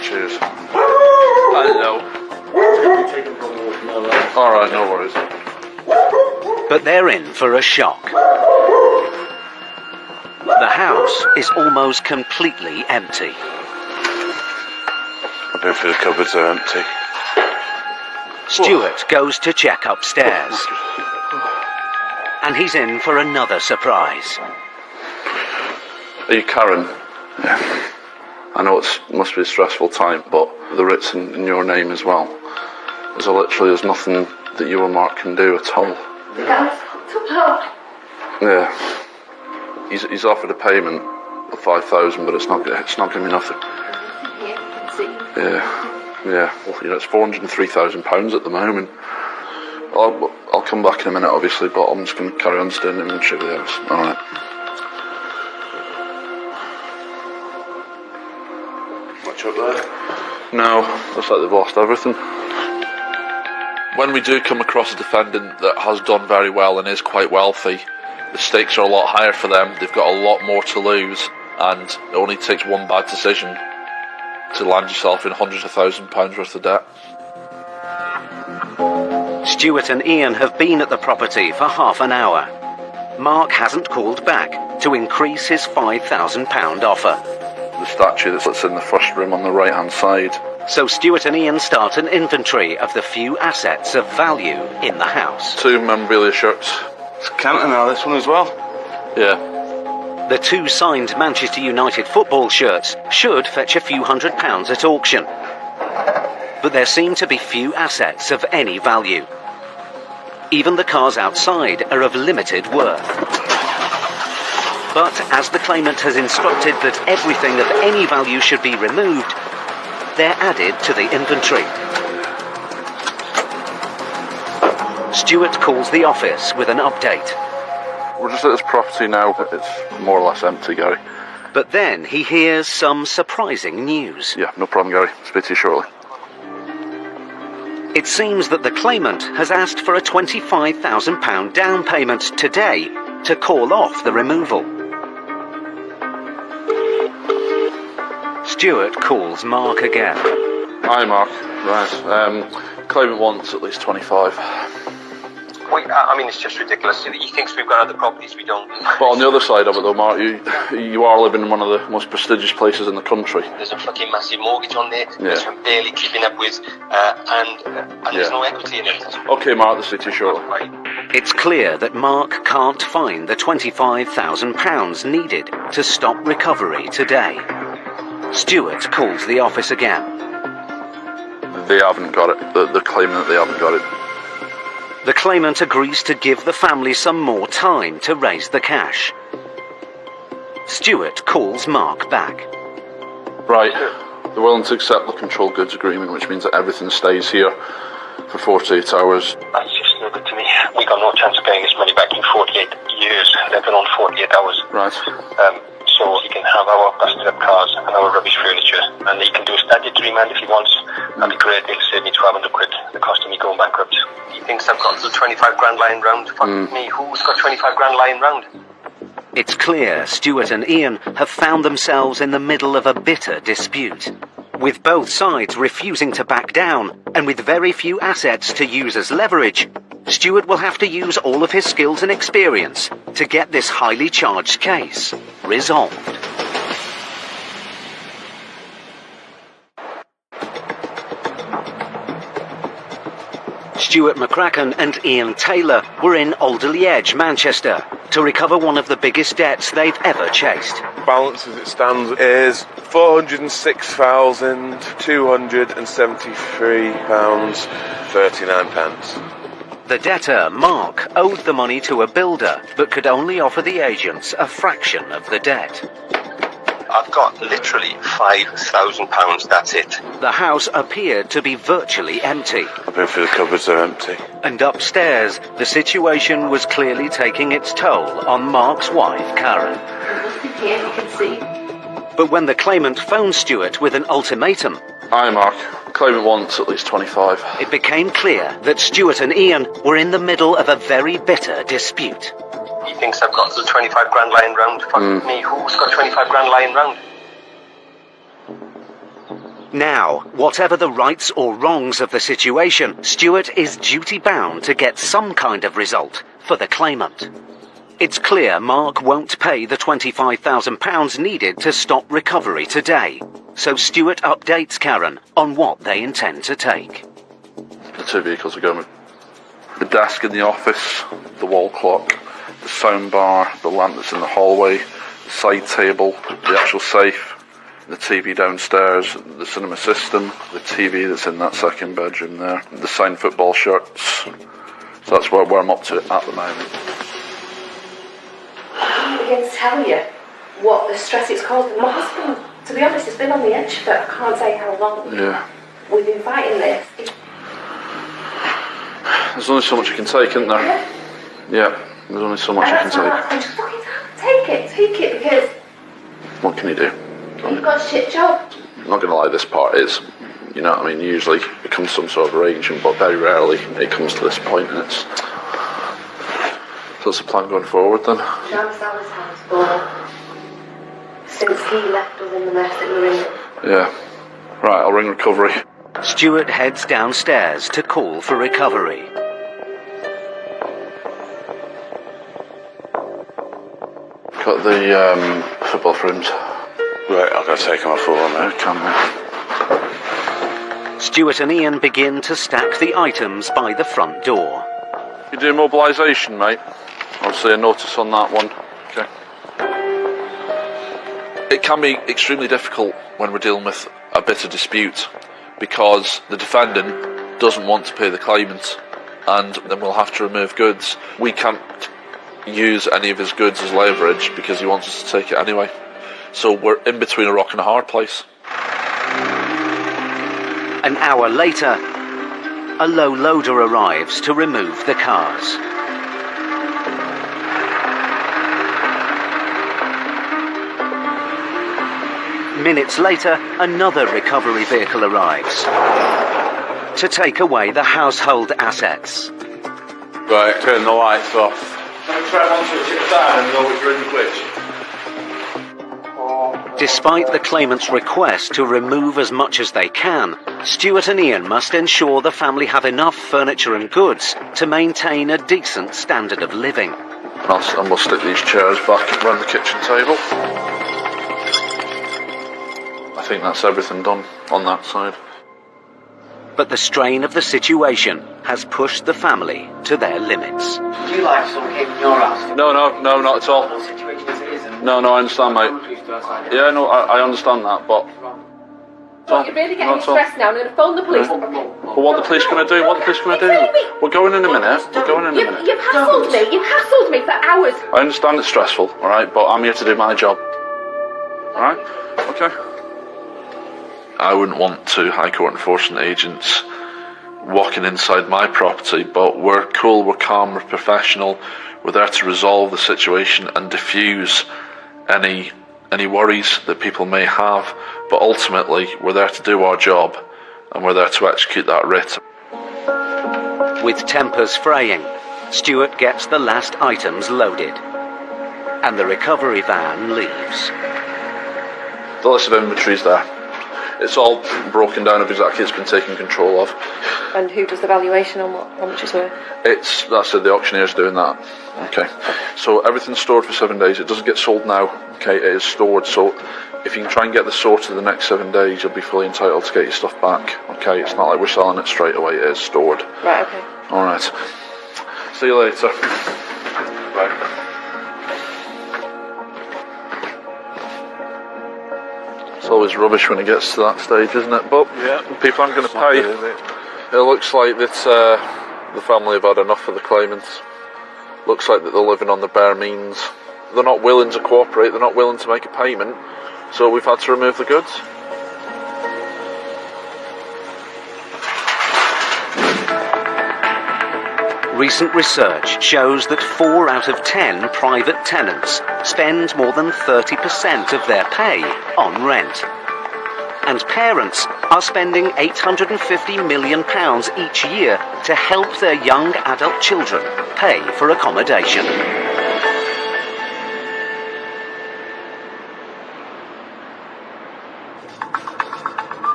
Cheers. Hello. Alright, no worries. But they're in for a shock. The house is almost completely empty. I don't feel the cupboards are empty. Stuart goes to check upstairs. And he's in for another surprise. Are you Karen? Yeah. I know it must be a stressful time, but the writ's in your name as well. There's nothing that you or Mark can do at all. Yeah. He's offered a payment of 5,000, but it's not going to be nothing. Yeah. Well, it's £403,000 at the moment. I'll come back in a minute, obviously, but I'm just going to carry on doing the inventory of the house. All right. Much up there? No, looks like they've lost everything. When we do come across a defendant that has done very well and is quite wealthy, the stakes are a lot higher for them. They've got a lot more to lose, and it only takes one bad decision to land yourself in hundreds of £1,000s worth of debt. Stuart and Ian have been at the property for half an hour. Mark hasn't called back to increase his £5,000 offer. The statue that's in the first room on the right-hand side. So Stuart and Ian start an inventory of the few assets of value in the house. 2 memorabilia shirts. It's Canton now, this one as well. Yeah. The 2 signed Manchester United football shirts should fetch a few £100 at auction. But there seem to be few assets of any value. Even the cars outside are of limited worth. But as the claimant has instructed that everything of any value should be removed, they're added to the inventory. Stuart calls the office with an update. We're just at this property now. It's more or less empty, Gary. But then he hears some surprising news. Yeah, no problem, Gary. Speak to you shortly. It seems that the claimant has asked for a £25,000 down payment today to call off the removal. Stuart calls Mark again. Hi, Mark. Right. Claimant wants at least 25. Wait, I mean, it's just ridiculous. He thinks we've got other properties we don't. But on the other side of it, though, Mark, you are living in one of the most prestigious places in the country. There's a fucking massive mortgage on there, which I'm barely keeping up with, and there's no equity in it. Okay, Mark, the city shortly. It's clear that Mark can't find the £25,000 needed to stop recovery today. Stuart calls the office again. They haven't got it. The claimant, they haven't got it. The claimant agrees to give the family some more time to raise the cash. Stuart calls Mark back. Right. They're willing to accept the controlled goods agreement, which means that everything stays here for 48 hours. That's just no good to me. We got no chance of paying this money back in 48 years, let alone 48 hours. Right. So he can have our busted up cars and our rubbish furniture, and he can do a statutory remand if he wants. That'd be great. It'll save me 1,200 quid. The cost of me going bankrupt. He thinks I've got the 25 grand lying round. Fuck me, who's got 25 grand lying round? It's clear Stuart and Ian have found themselves in the middle of a bitter dispute, with both sides refusing to back down, and with very few assets to use as leverage. Stuart will have to use all of his skills and experience to get this highly charged case resolved. Stuart McCracken and Ian Taylor were in Alderley Edge, Manchester, to recover one of the biggest debts they've ever chased. Balance as it stands is £406,273.39. The debtor, Mark, owed the money to a builder, but could only offer the agents a fraction of the debt. I've got literally £5,000, that's it. The house appeared to be virtually empty. I've been through the cupboards, they're empty. And upstairs, the situation was clearly taking its toll on Mark's wife, Karen. Here you can see. But when the claimant phoned Stuart with an ultimatum... Hi, Mark. Claimant wants at least 25. It became clear that Stuart and Ian were in the middle of a very bitter dispute. He thinks I've got the 25 grand lying round. Fuck me, who's got 25 grand lying round? Now, whatever the rights or wrongs of the situation, Stuart is duty-bound to get some kind of result for the claimant. It's clear Mark won't pay the £25,000 needed to stop recovery today, so Stuart updates Karen on what they intend to take. The 2 vehicles are going. The desk in the office, the wall clock, the sound bar, the lamp that's in the hallway, the side table, the actual safe, the TV downstairs, the cinema system, the TV that's in that second bedroom there, the signed football shirts. So that's where I'm up to at the moment. I can't begin to tell you what the stress it's caused. My husband, to be honest, has been on the edge for I can't say how long. Yeah. We've been fighting this. There's only so much you can take, isn't there? Yeah, there's only so much you can take. Just fucking take it, because What can you do? you've got a shit job. I'm not going to lie, this part is, you know what I mean, usually it becomes some sort of arrangement, but very rarely it comes to this point, and it's... So what's the plan going forward then? Sean Sal's house, but since he left us in the mess that we're in. Yeah. Right, I'll ring recovery. Stuart heads downstairs to call for recovery. Got the football frames. Right, I've got to take them off all now. Can Stuart and Ian begin to stack the items by the front door. You do mobilisation, mate? I'll see a notice on that one. Okay. It can be extremely difficult when we're dealing with a bitter dispute because the defendant doesn't want to pay the claimant, and then we'll have to remove goods. We can't use any of his goods as leverage because he wants us to take it anyway. So we're in between a rock and a hard place. An hour later, a low loader arrives to remove the cars. Minutes later, another recovery vehicle arrives to take away the household assets. Right, turn the lights off. Try one switch at a time and know which room's which. Despite the claimant's request to remove as much as they can, Stuart and Ian must ensure the family have enough furniture and goods to maintain a decent standard of living. And we'll stick these chairs back around the kitchen table. I think that's everything done on that side. But the strain of the situation has pushed the family to their limits. Do you like sort of keeping your house? No, not at all. The situation as it is, and No, I understand, mate. Yeah, no, I understand that, but... Look, you're really getting me stressed now. I'm going to phone the police. But what are the police going to do? We're going in a minute. You've hassled me. You've hassled me for hours. I understand it's stressful, alright, but I'm here to do my job. Alright? Okay. I wouldn't want two High Court enforcement agents walking inside my property, but we're cool, we're calm, we're professional. We're there to resolve the situation and diffuse any worries that people may have, but ultimately we're there to do our job and we're there to execute that writ. With tempers fraying, Stuart gets the last items loaded and the recovery van leaves. The list of inventory's there. It's all broken down of exactly it's been taken control of. And who does the valuation on how much it's worth? That's it, the auctioneer's doing that. Okay. So everything's stored for 7 days. It doesn't get sold now. Okay, it is stored. So if you can try and get this sorted in the next 7 days, you'll be fully entitled to get your stuff back. Okay, it's not like we're selling it straight away. It is stored. Right, okay. All right. See you later. Bye. It's always rubbish when it gets to that stage, isn't it? But yeah, people aren't going to pay. It looks like that the family have had enough of the claimants. Looks like that they're living on the bare means. They're not willing to cooperate. They're not willing to make a payment. So we've had to remove the goods. Recent research shows that 4 out of 10 private tenants spend more than 30% of their pay on rent. And parents are spending £850 million each year to help their young adult children pay for accommodation.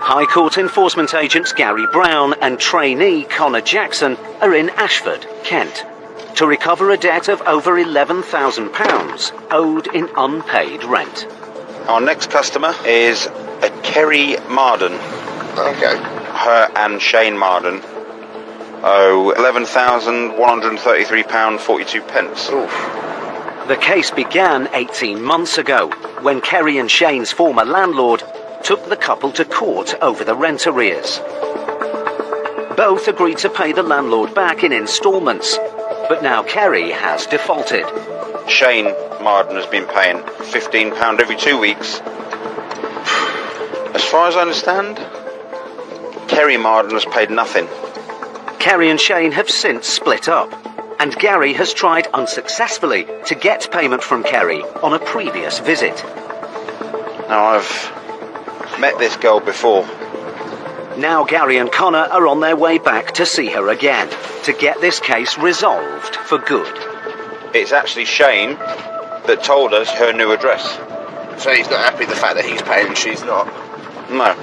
High Court enforcement agents Gary Brown and trainee Connor Jackson are in Ashford, Kent, to recover a debt of over £11,000 owed in unpaid rent. Our next customer is a Kerry Marden. Okay. Her and Shane Marden owe £11,133.42. Oof. The case began 18 months ago when Kerry and Shane's former landlord took the couple to court over the rent arrears. Both agreed to pay the landlord back in instalments, but now Kerry has defaulted. Shane Marden has been paying £15 every 2 weeks. As far as I understand, Kerry Marden has paid nothing. Kerry and Shane have since split up, and Gary has tried unsuccessfully to get payment from Kerry on a previous visit. Now, I've met this girl before. Now Gary and Connor are on their way back to see her again, to get this case resolved for good. It's actually Shane that told us her new address. So he's not happy with the fact that he's paying and she's not? No.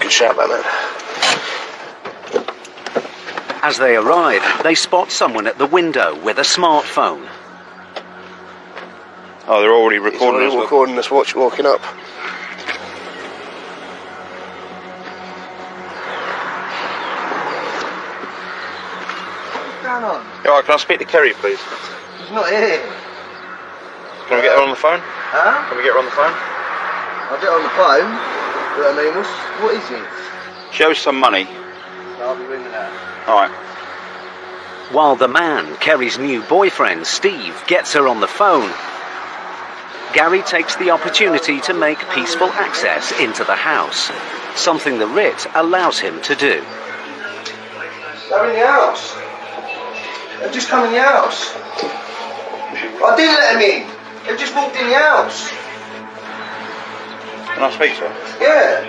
Good shout, that man. As they arrive, they spot someone at the window with a smartphone. Oh, they're already recording us. Recording us walking up. Alright, can I speak to Kerry, please? He's not here. Can we get her on the phone? Huh? Can we get her on the phone? I'll get on the phone. But I mean, what is it? Show us some money. I'll be ringing her. Alright. While the man, Kerry's new boyfriend, Steve, gets her on the phone, Gary takes the opportunity to make peaceful access into the house, something the writ allows him to do. They're in the house. They've just come in the house. I didn't let them in. They've just walked in the house. Can I speak to her? Yeah.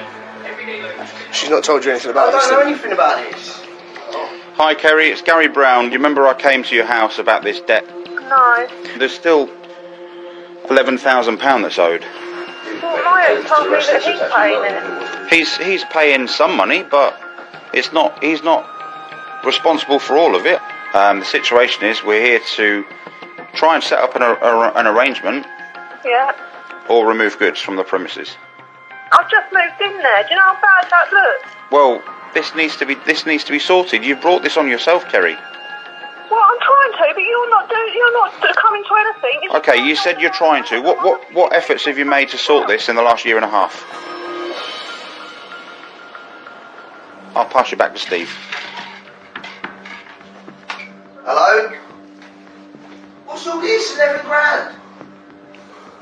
She's not told you anything about this? I don't know anything about this. Hi Kerry, it's Gary Brown. Do you remember I came to your house about this debt? No. There's still £11,000 that's owed. Well, my ex told me that he's paying it. He's paying some money, but he's not responsible for all of it. The situation is we're here to try and set up an arrangement Yeah. or remove goods from the premises. I've just moved in there. Do you know how bad that looks? Well, this needs to be sorted. You brought this on yourself, Kerry. Well, I'm trying to, but you're not coming to anything. It's Okay, you said you're trying to. What efforts have you made to sort this in the last year and a half? I'll pass you back to Steve. Hello? What's all this? 11 grand?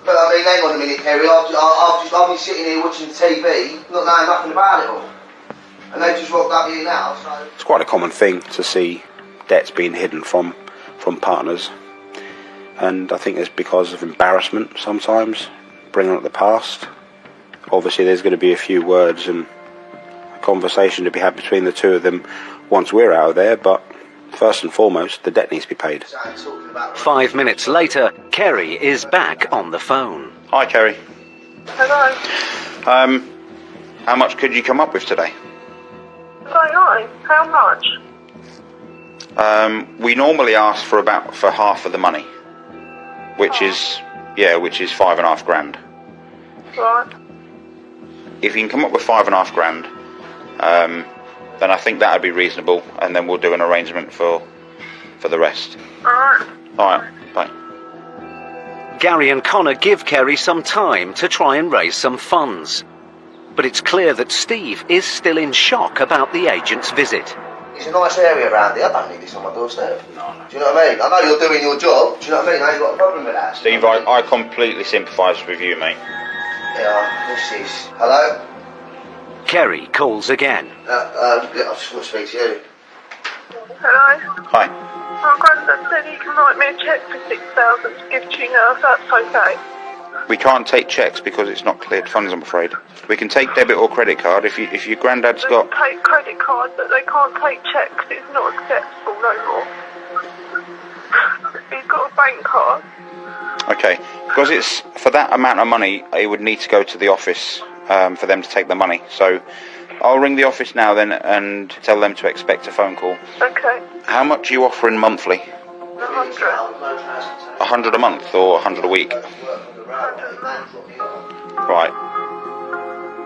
But I mean, hang on a minute, Kerry. I've been sitting here watching TV, not knowing nothing about it all. And they just rocked up here now, so... It's quite a common thing to see debts being hidden from partners. And I think it's because of embarrassment sometimes, bringing up the past. Obviously there's going to be a few words and a conversation to be had between the two of them once we're out of there, but first and foremost, the debt needs to be paid. 5 minutes later, Kerry is back on the phone. Hi, Kerry. Hello. How much could you come up with today? I don't know. How much? We normally ask for half of the money, which is £5.5 grand. Right. If you can come up with £5.5 grand, then I think that would be reasonable, and then we'll do an arrangement for the rest. Alright. Alright, bye. Gary and Connor give Kerry some time to try and raise some funds. But it's clear that Steve is still in shock about the agent's visit. It's a nice area around here. I don't need this on my doorstep. Do you know what I mean? I know you're doing your job. Do you know what I mean? I ain't got a problem with that. Steve, I completely sympathise with you, mate. Yeah, this is... Hello? Kerry calls again. I just want to speak to you. Hello? Hi. My granddad said he can write me a cheque for 6,000 to give to you now, if that's okay. We can't take cheques because it's not cleared funds, I'm afraid. We can take debit or credit card if your granddad's They got... can take credit cards, but they can't take cheques. It's not acceptable no more. He's got a bank card. Okay, because it's for that amount of money, it would need to go to the office for them to take the money. So I'll ring the office now then and tell them to expect a phone call. Okay. How much are you offering monthly? 100. 100 a month or 100 a week? Right.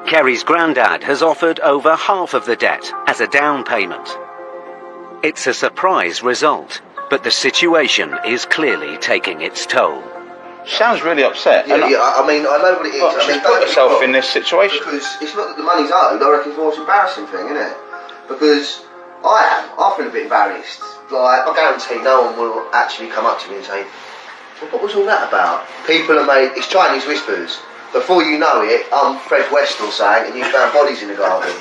Kerry's granddad has offered over half of the debt as a down payment. It's a surprise result, but the situation is clearly taking its toll. Sounds really upset. Yeah, I mean, I know what it is. Well, I mean, she's put herself in this situation. Because it's not that the money's owed, I reckon it's the most embarrassing thing, isn't it? Because I feel a bit embarrassed. Like, I guarantee no one will actually come up to me and say, well, what was all that about? People are made, it's Chinese whispers. Before you know it, I'm Fred West or something, and you found bodies in the garden.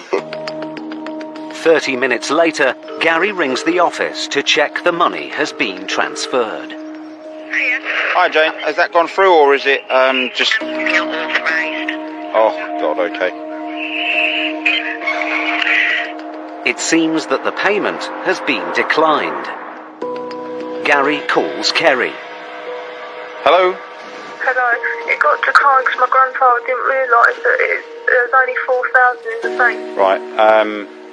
30 minutes later, Gary rings the office to check the money has been transferred. Hi, Jane. Has that gone through, or is it just... Oh, God, okay. It seems that the payment has been declined. Gary calls Kerry. Hello? Hello. It got declined because my grandfather didn't realise that there's only 4,000 in the bank. Right.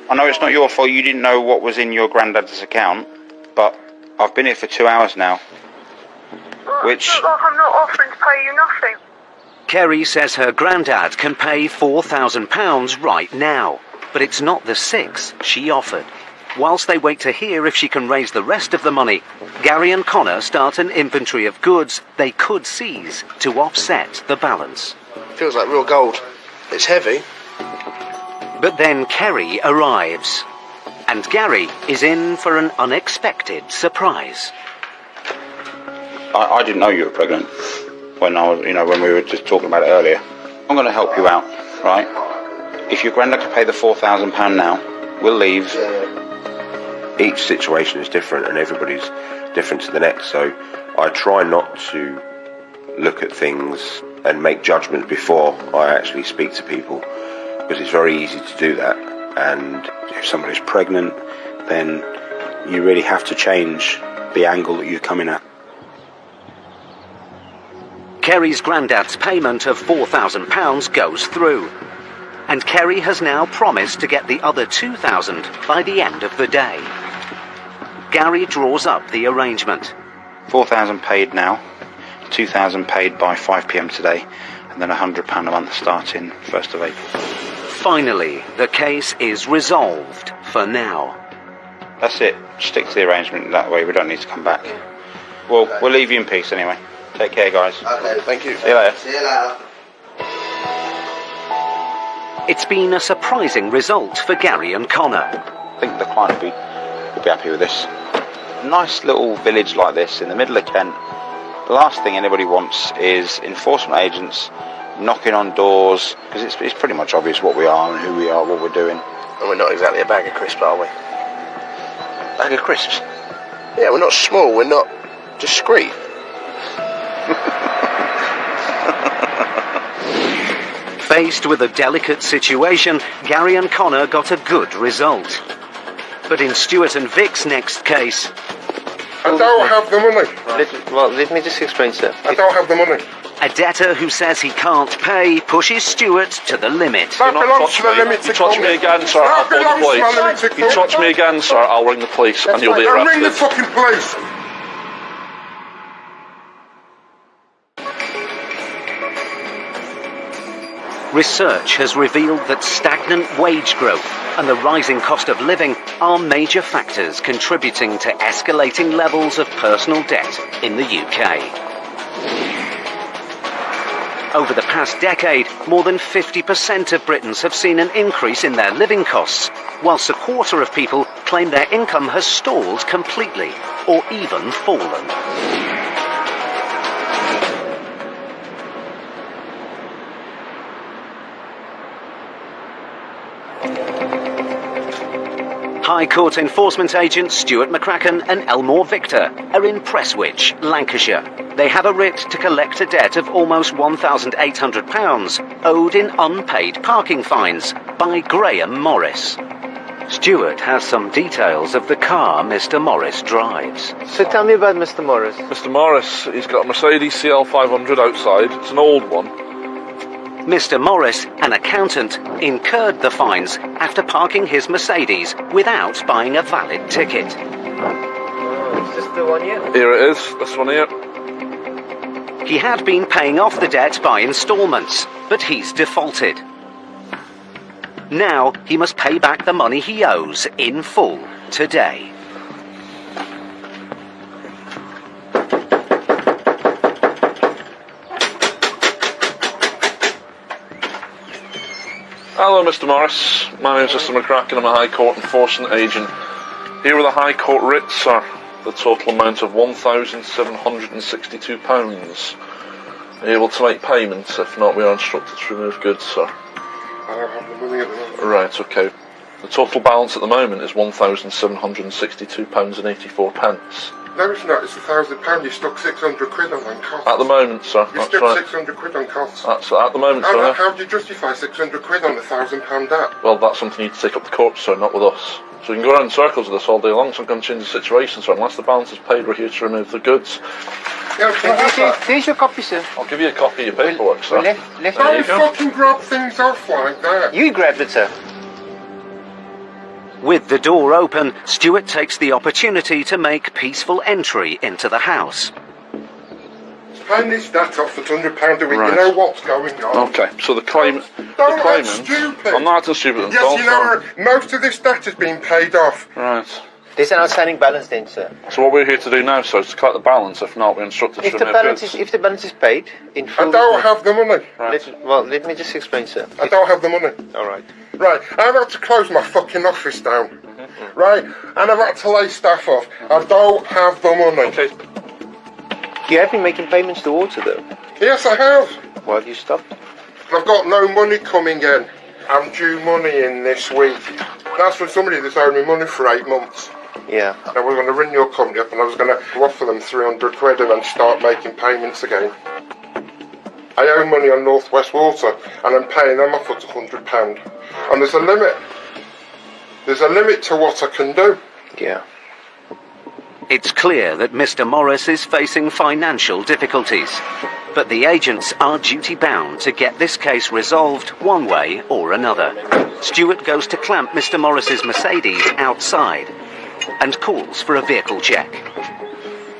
I know it's not your fault. You didn't know what was in your granddad's account, but I've been here for 2 hours now. Well, Which... It's not like I'm not offering to pay you nothing. Kerry says her granddad can pay £4,000 right now, but it's not the 6 she offered. Whilst they wait to hear if she can raise the rest of the money, Gary and Connor start an inventory of goods they could seize to offset the balance. Feels like real gold. It's heavy. But then Kerry arrives, and Gary is in for an unexpected surprise. I didn't know you were pregnant when when we were just talking about it earlier. I'm going to help you out, right? If your granddad can pay the £4,000 now, we'll leave. Each situation is different and everybody's different to the next, so I try not to look at things and make judgments before I actually speak to people, because it's very easy to do that. And if somebody's pregnant, then you really have to change the angle that you're coming at. Kerry's granddad's payment of £4,000 goes through, and Kerry has now promised to get the other £2,000 by the end of the day. Gary draws up the arrangement. £4,000 paid now, £2,000 paid by 5 p.m. today, and then £100 a month starting 1st of April. Finally, the case is resolved for now. That's it. Stick to the arrangement that way. We don't need to come back. Well, we'll leave you in peace anyway. Take care, guys. Okay, thank you. See you later. See you later. It's been a surprising result for Gary and Connor. I think the client will be happy with this. Nice little village like this in the middle of Kent. The last thing anybody wants is enforcement agents knocking on doors, because it's pretty much obvious what we are and who we are, what we're doing. And we're not exactly a bag of crisps, are we? Bag of crisps? Yeah, we're not small, we're not discreet. Faced with a delicate situation, Gary and Connor got a good result. But in Stuart and Vic's next case... I don't have the money. Let me just explain, sir. I don't have the money. A debtor who says he can't pay pushes Stuart to the limit. That belongs to the limited You touch me again, sir, I'll phone the police. You touch me again, sir, I'll ring the police and you'll be I'll arrested. ring the fucking police. Research has revealed that stagnant wage growth and the rising cost of living are major factors contributing to escalating levels of personal debt in the UK. Over the past decade, more than 50% of Britons have seen an increase in their living costs, whilst a quarter of people claim their income has stalled completely or even fallen. High Court enforcement agents Stuart McCracken and Elmore Victor are in Prestwich, Lancashire. They have a writ to collect a debt of almost £1,800 owed in unpaid parking fines by Graham Morris. Stuart has some details of the car Mr. Morris drives. So tell me about Mr. Morris. Mr. Morris, he's got a Mercedes CL500 outside. It's an old one. Mr. Morris, an accountant, incurred the fines after parking his Mercedes without buying a valid ticket. Is this the one here? Here it is, this one here. He had been paying off the debt by instalments, but he's defaulted. Now he must pay back the money he owes in full today. Hello, Mr. Morris. My name's Mr. McCracken. I'm a High Court enforcement agent. Here are the High Court writs, sir. The total amount of £1,762. Are you able to make payments? If not, we are instructed to remove goods, sir. I don't have the money at the moment. Right, okay. The total balance at the moment is £1,762.84. No, it's not. It's £1,000. You stuck 600 quid on costs. At the moment, sir. You That's stuck right. 600 quid on costs. That's at the moment, sir. How do you justify 600 quid on the £1,000 debt? Well, that's something you need to take up the court, sir, not with us. So we can go around in circles with this all day long, so I'm going to change the situation, sir. Unless the balance is paid, we're here to remove the goods. Yeah, Here's your copy, sir. I'll give you a copy of your paperwork, sir. Left Don't fucking grab things off like that. You grabbed it, sir. With the door open, Stuart takes the opportunity to make peaceful entry into the house. paying this debt off at £100 a week. Right. You know what's going on. Okay, so the claimant... Don't act stupid. I'm not acting stupid. Yes, you know, most of this debt has been paid off. Right. There's an outstanding balance then, sir. So what we're here to do now, sir, is to collect the balance. If not, we're instructed to remove goods. If the balance is paid in full... I don't have the money. Let me just explain, sir. I don't have the money. All right. Right, I've had to close my fucking office down. Right, and I've had to lay staff off. I don't have the money. Okay. You have been making payments towards it, though. Yes, I have. Why have you stopped? I've got no money coming in. I'm due money in this week. That's from somebody that's owed me money for 8 months. Yeah. I was going to ring your company up and I was going to offer them 300 quid and then start making payments again. I owe money on North West Water and I'm paying them off at £100. And there's a limit. There's a limit to what I can do. Yeah. It's clear that Mr. Morris is facing financial difficulties, but the agents are duty-bound to get this case resolved one way or another. Stuart goes to clamp Mr. Morris's Mercedes outside and calls for a vehicle check.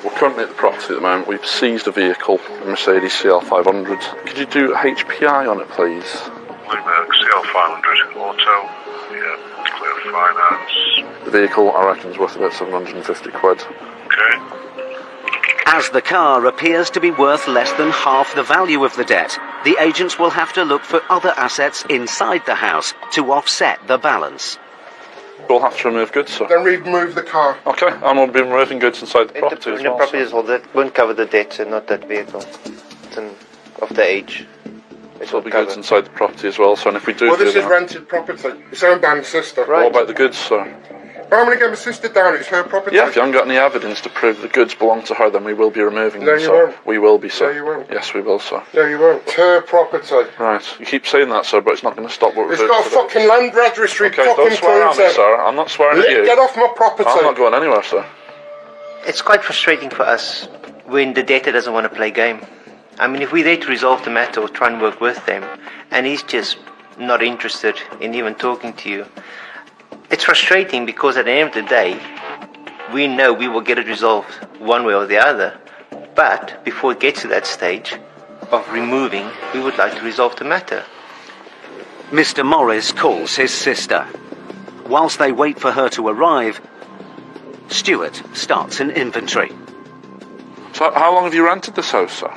We're currently at the property at the moment. We've seized a vehicle, a Mercedes CL500. Could you do HPI on it, please? CL500 auto, yeah, clear finance. The vehicle, I reckon, is worth about 750 quid. Okay. As the car appears to be worth less than half the value of the debt, the agents will have to look for other assets inside the house to offset the balance. We'll have to remove goods, sir. Then remove the car. Okay, and we'll be removing goods inside the property as The well. property as well, that won't cover the debt and not that vehicle. It's of the age. There'll be goods inside the property as well, so and if we do Well, this do is that, rented property. It's owned by my sister. what about the goods, sir? I'm going to get my sister down. It's her property. Yeah, if you haven't got any evidence to prove the goods belong to her, then we will be removing No, them, you sir. won't. We will be, sir. No, you won't. Yes, we will, sir. No, you won't. It's her property. Right. You keep saying that, sir, but it's not going to stop what we're It's doing. got a fucking land registry. Okay, fucking don't swear at me, proves it. sir. I'm not swearing at you. Get off my property. I'm not going anywhere, sir. It's quite frustrating for us when the debtor doesn't want to play game. I mean, if we're there to resolve the matter or try and work with them, and he's just not interested in even talking to you, it's frustrating because at the end of the day, we know we will get it resolved one way or the other. But before it gets to that stage of removing, we would like to resolve the matter. Mr. Morris calls his sister. Whilst they wait for her to arrive, Stuart starts an inventory. So, how long have you rented this house, sir?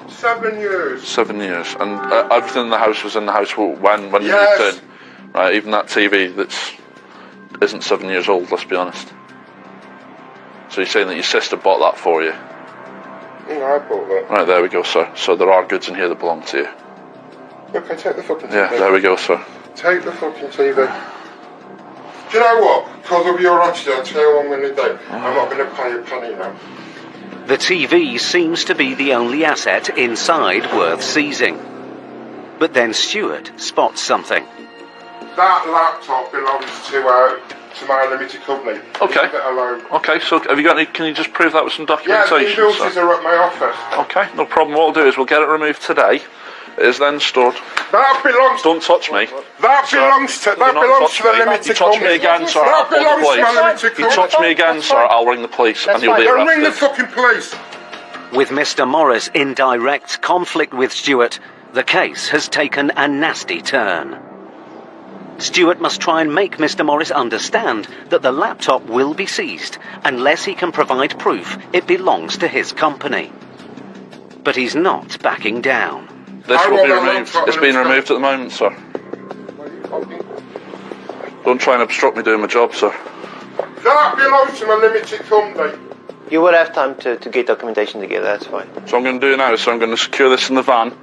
7 years. 7 years. And everything in the house was in the house when you Yes. moved in? Right, even that TV isn't 7 years old, let's be honest. So you're saying that your sister bought that for you? Yeah, I bought that. Right, there we go, sir. So there are goods in here that belong to you. Okay, take the fucking TV. Yeah, there we go, sir. Take the fucking TV. Do you know what? Because of your attitude, I'll tell you what I'm going to do. I'm not going to pay a penny now. The TV seems to be the only asset inside worth seizing. But then Stuart spots something. That laptop belongs to my limited company. Okay. Leave it alone. Okay, so have you got any, can you just prove that with some Yeah, documentation, the invoices sir? are at my office. Okay, no problem. What we'll do is we'll get it removed today. It is then stored. That belongs. Don't touch me. That Sir, belongs to. do That not belongs touch to the me. limited You touch company. me again, sir, I'll That call the belongs to my police. limited You company. touch me again, sir, I'll ring the police and you'll be Don't ring the arrested. fucking police. With Mr. Morris in direct conflict with Stuart, the case has taken a nasty turn. Stuart must try and make Mr. Morris understand that the laptop will be seized unless he can provide proof it belongs to his company. But he's not backing down. This will be removed. It's being removed at the moment, sir. Don't try and obstruct me doing my job, sir. That belongs to my limited company. You will have time to get documentation together, that's fine. So I'm going to do now is I'm going to secure this in the van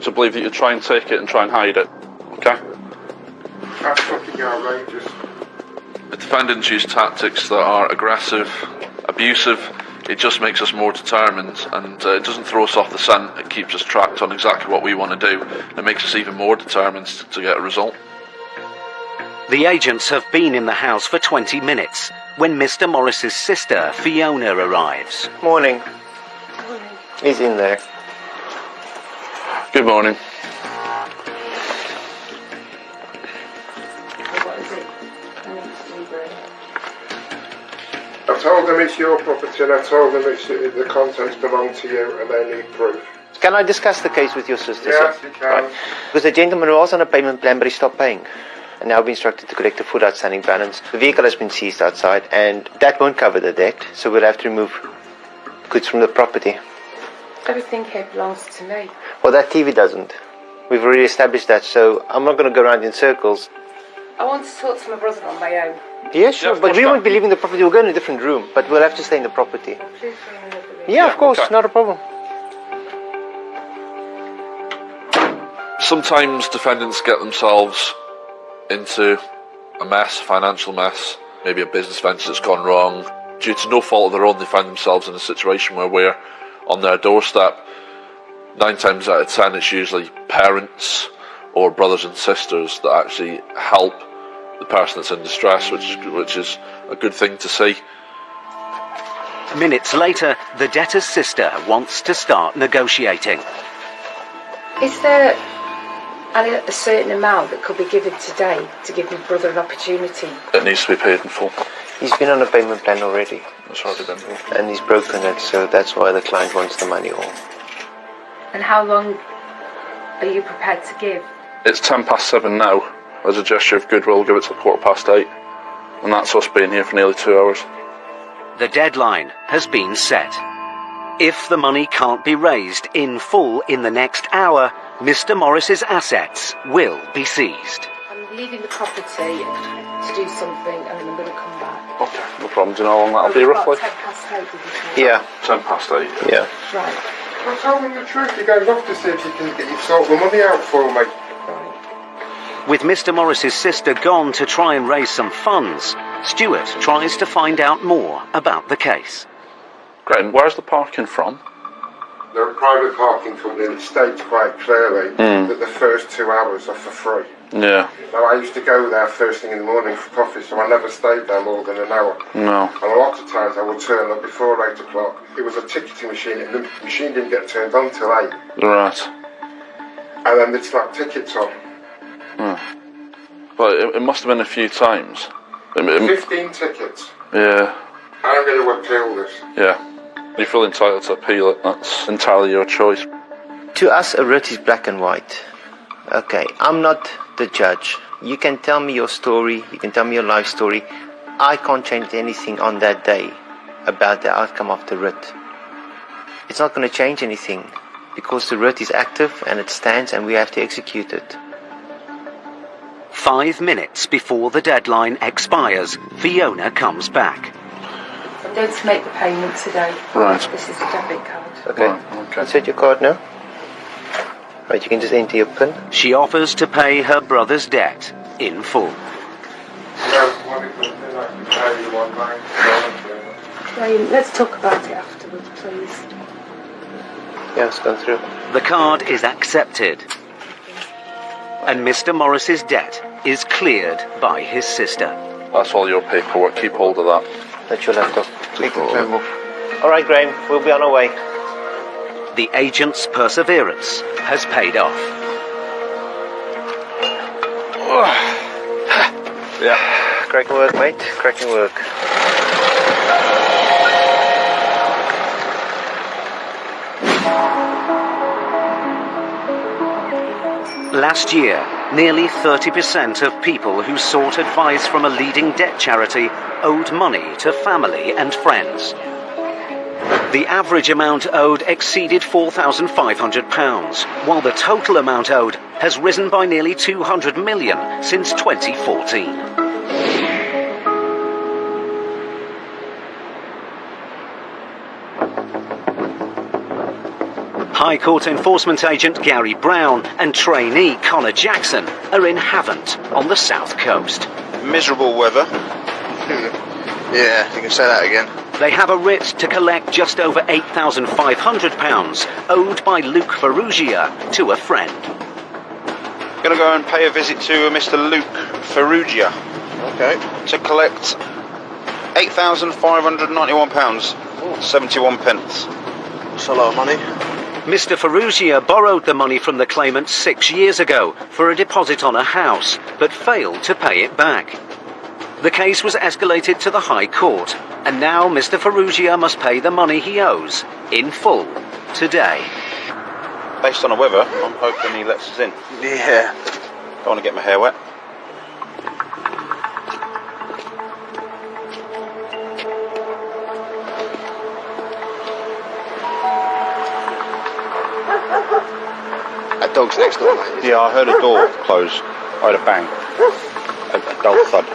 to believe that you try and take it and try and hide it. Okay? That's fucking outrageous. The defendants use tactics that are aggressive, abusive. It just makes us more determined, and it doesn't throw us off the scent. It keeps us tracked on exactly what we want to do. It makes us even more determined to get a result. The agents have been in the house for 20 minutes when Mr. Morris's sister, Fiona, arrives. Morning. He's in there. Good morning. I've told them it's your property and I told them the contents belong to you and they need proof. Can I discuss the case with your sister, Yes, sir? you can. Because the gentleman was on a payment plan, but he stopped paying. And now we've been instructed to collect the full outstanding balance. The vehicle has been seized outside, and that won't cover the debt, so we'll have to remove goods from the property. Everything here belongs to me. Well, that TV doesn't. We've already established that, so I'm not going to go around in circles. I want to talk to my brother on my own. Yeah, sure, but we won't be leaving the property. We'll go in a different room, but we'll have to stay in the property. Please bring another room. Yeah, of course, not a problem. Sometimes defendants get themselves into a mess, a financial mess, maybe a business venture that's gone wrong. Due to no fault of their own, they find themselves in a situation where we're on their doorstep. 9 times out of 10, it's usually parents or brothers and sisters that actually help the person that's in distress, which is a good thing to see. Minutes later, the debtor's sister wants to start negotiating. Is there a certain amount that could be given today to give my brother an opportunity? It needs to be paid in full. He's been on a payment plan already. It's already been. And he's broken it, so that's why the client wants the money all. And how long are you prepared to give? It's 7:10 now. As a gesture of goodwill, we'll give it till 8:15. And that's us being here for nearly 2 hours. The deadline has been set. If the money can't be raised in full in the next hour, Mr. Morris's assets will be seized. I'm leaving the property to do something and then I'm going to come back. Okay, no problem. Do you know how long that'll be roughly? 8:10, did you say? Yeah. 8:10. Yeah. Right. Well, tell me the truth. You're going off to see if you can get you sort the money out for me. With Mr. Morris's sister gone to try and raise some funds, Stuart tries to find out more about the case. Graham, where's the parking from? They're a private parking company and it states quite clearly that the first 2 hours are for free. Yeah. Now, I used to go there first thing in the morning for coffee, so I never stayed there more than an hour. No. And a lot of times I would turn up before 8 o'clock. It was a ticketing machine and the machine didn't get turned on till 8. Right. And then they'd slap tickets on. But it must have been a few times. 15 tickets. Yeah. I'm going to appeal this. Yeah. You feel entitled to appeal it. That's entirely your choice. To us, a writ is black and white. Okay, I'm not the judge. You can tell me your story, you can tell me your life story. I can't change anything on that day about the outcome of the writ. It's not going to change anything because the writ is active and it stands and we have to execute it. 5 minutes before the deadline expires, Fiona comes back. I'm going to make the payment today. Right. This is a debit card. Okay. Okay. Insert your card now. Right, you can just enter your PIN. She offers to pay her brother's debt in full. Graham, let's talk about it afterwards, please. Yeah, it's gone through. The card is accepted. And Mr. Morris's debt is cleared by his sister. That's all your paperwork. Keep hold of that. That's your laptop. All right, Graham, we'll be on our way. The agent's perseverance has paid off. Yeah. Cracking work, mate. Cracking work. Last year, nearly 30% of people who sought advice from a leading debt charity owed money to family and friends. The average amount owed exceeded £4,500, while the total amount owed has risen by nearly £200 million since 2014. High Court Enforcement Agent Gary Brown and trainee Connor Jackson are in Havant on the south coast. Miserable weather. Yeah, you can say that again. They have a writ to collect just over £8,500 owed by Luke Ferrugia to a friend. Gonna go and pay a visit to Mr. Luke Ferrugia. Okay. To collect £8,591, 71 pence. That's a lot of money. Mr. Ferrugia borrowed the money from the claimant 6 years ago for a deposit on a house, but failed to pay it back. The case was escalated to the High Court, And now Mr. Farrugia must pay the money he owes in full today. Based on the weather, I'm hoping he lets us in. Yeah. Don't want to get my hair wet. That dog's next door, mate. Yeah, I heard a door close. I heard a bang. A dull thud.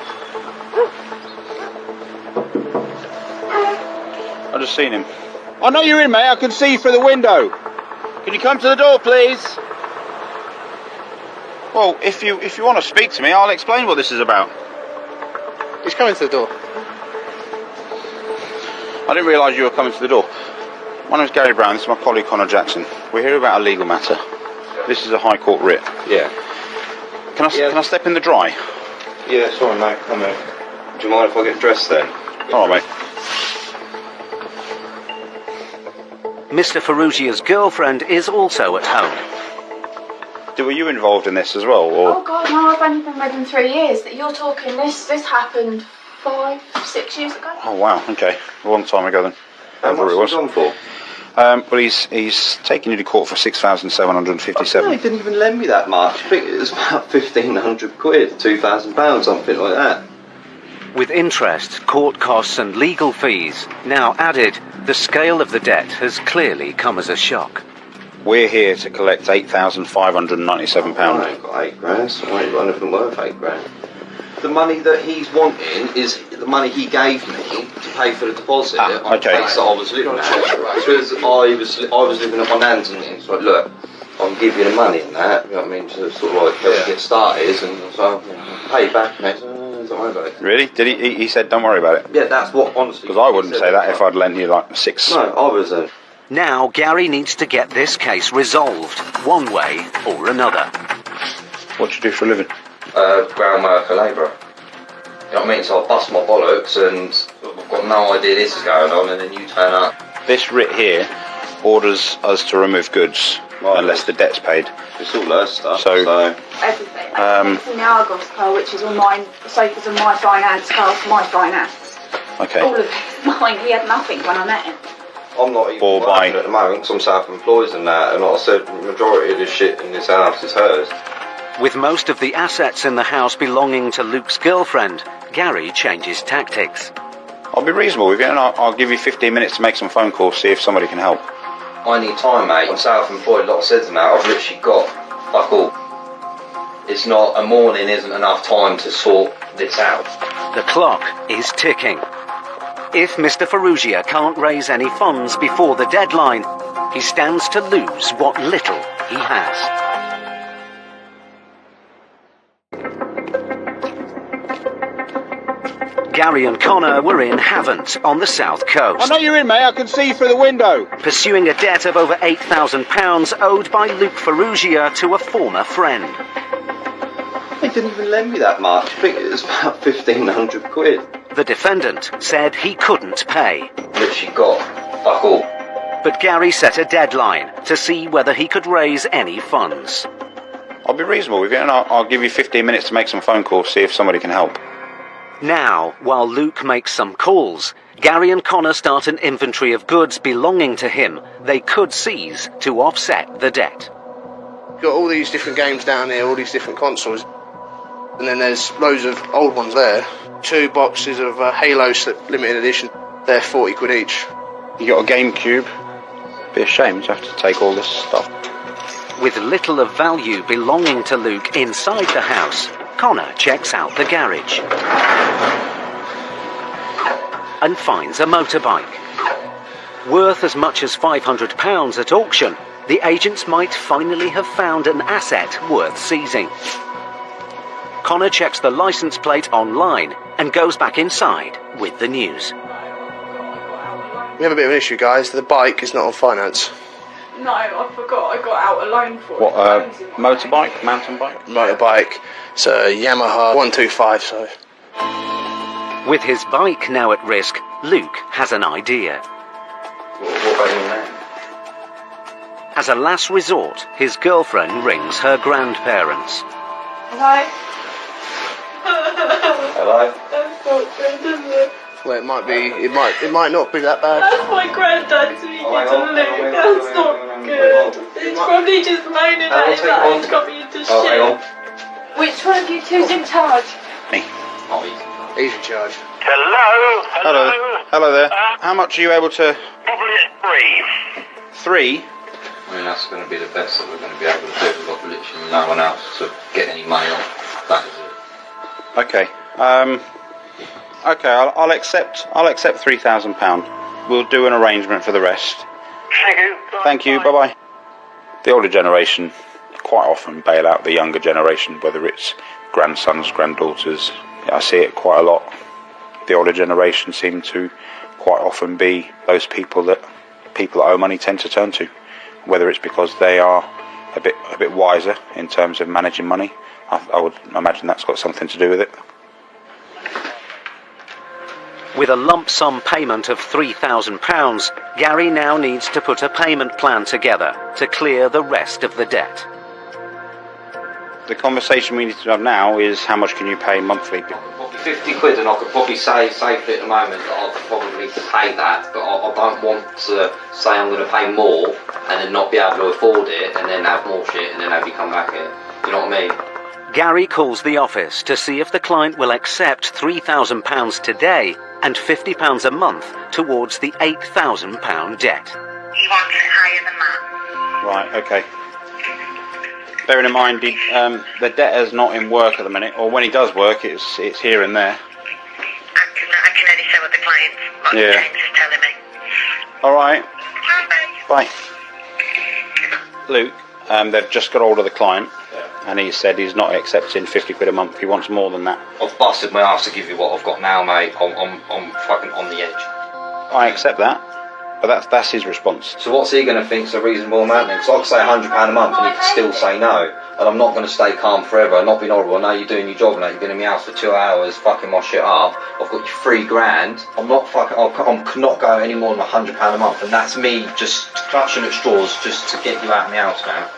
I just seen him. I know you're in, mate. I can see you through the window. Can you come to the door, please? Well, if you want to speak to me, I'll explain what this is about. He's coming to the door. I didn't realise you were coming to the door. My name's Gary Brown. This is my colleague Connor Jackson. We're here about a legal matter. This is a High Court writ. Yeah. Can I step in the dry? Yeah, sorry, mate. Come in. Do you mind if I get dressed then? All right, mate. Mr. Farrugia's girlfriend is also at home. Were you involved in this as well, or? Oh God, no! I've only been with him 3 years. You're talking this happened 5, 6 years ago. Oh wow, okay, a long time ago then. How much was he on for? Well, he's taken you to court for 6,757. No, he didn't even lend me that much. I think it was about 1,500 quid, £2,000, something like that. With interest, court costs and legal fees now added, the scale of the debt has clearly come as a shock. We're here to collect £8,597. I ain't got 8 grand, so I ain't got anything worth 8 grand. The money that he's wanting is the money he gave me to pay for the deposit on the place that I was living at. Because I was living at my nan's, and it's like, look, I'll give you the money and that, you know what I mean, to sort of like help get started, and so pay back, mate. Don't worry about it. Really? Did he said don't worry about it? Yeah, that's what, honestly. Because I wouldn't say that if I'd lent you like 6. No, I was Now Gary needs to get this case resolved, one way or another. What do you do for a living? Ground worker labourer. You know what I mean? So I bust my bollocks and I've got no idea this is going on, and then you turn up. This writ here orders us to remove goods unless the debt's paid. It's all her stuff. So Everything. Everything in the Argos car, which is all mine. The sofas are my finance, cars my finance. Okay. All of it's mine. He had nothing when I met him. I'm not even working at the moment because I'm self-employed and that, and like I said, the majority of the shit in this house is hers. With most of the assets in the house belonging to Luke's girlfriend, Gary changes tactics. I'll be reasonable with you, and I'll give you 15 minutes to make some phone calls, see if somebody can help. I need time, mate. I'm self-employed, like I said to that. I've literally got fuck all. It's not, a morning isn't enough time to sort this out. The clock is ticking. If Mr. Farrugia can't raise any funds before the deadline, he stands to lose what little he has. Gary and Connor were in Havant on the south coast. I know you're in, mate. I can see you through the window. Pursuing a debt of over £8,000 owed by Luke Farrugia to a former friend. He didn't even lend me that much. I think it was about 1,500 quid. The defendant said he couldn't pay. Literally got fuck all. But Gary set a deadline to see whether he could raise any funds. I'll be reasonable with you, and I'll give you 15 minutes to make some phone calls, see if somebody can help. Now, while Luke makes some calls, Gary and Connor start an inventory of goods belonging to him they could seize to offset the debt. Got all these different games down here, all these different consoles, and then there's loads of old ones there. 2 boxes of Halo limited edition. They're 40 quid each. You got a GameCube. Be a shame to have to take all this stuff. With little of value belonging to Luke inside the house, Connor checks out the garage and finds a motorbike. Worth as much as £500 at auction, the agents might finally have found an asset worth seizing. Connor checks the license plate online and goes back inside with the news. We have a bit of an issue, guys. The bike is not on finance. No, I forgot. I got out a loan for What, motorbike? Mountain bike? Motorbike. It's a Yamaha 125, so... With his bike now at risk, Luke has an idea. What about you now? As a last resort, his girlfriend rings her grandparents. Hello? Hello? That's not good, is it? Well, it might be. It might not be that bad. That's my granddad speaking to Luke. That's not good. He's probably just moaning at his life. He's got me into shit. Which one of you two's in charge? Me. He's in charge. Hello there. How much are you able to? Probably at 3. 3? I mean, that's going to be the best that we're going to be able to do. We've got literally no one else to get any money off. That is it. Okay. Okay. I'll accept £3,000. We'll do an arrangement for the rest. Thank you. Thank you. Bye bye. The older generation quite often bail out the younger generation, whether it's grandsons, granddaughters. I see it quite a lot. The older generation seem to quite often be those people that owe money tend to turn to, whether it's because they are a bit wiser in terms of managing money. I would imagine that's got something to do with it. With a lump sum payment of £3,000, Gary now needs to put a payment plan together to clear the rest of the debt. The conversation we need to have now is how much can you pay monthly? 50 quid, and I could probably say safely at the moment that I could probably pay that, but I don't want to say I'm going to pay more and then not be able to afford it and then have more shit and then have you come back here. You know what I mean? Gary calls the office to see if the client will accept £3,000 today and £50 a month towards the £8,000 debt. He wants it higher than that. Right, okay. Bearing in mind the debtor's not in work at the minute, or when he does work, it's here and there. I can only say what the client, James is telling me. All right. Bye. Luke, they've just got hold of the client, and he said he's not accepting 50 quid a month. He wants more than that. I've busted my ass to give you what I've got now, mate. I'm fucking on the edge. I accept that, but that's his response. So what's he going to think's a reasonable amount then? Because I could say £100 a month and he could still say no. And I'm not going to stay calm forever. I'm not being horrible. I know you're doing your job now. You've been in my house for 2 hours fucking my shit up. I've got you £3,000. I'm not going any more than £100 a month. And that's me just clutching at straws just to get you out of my house now.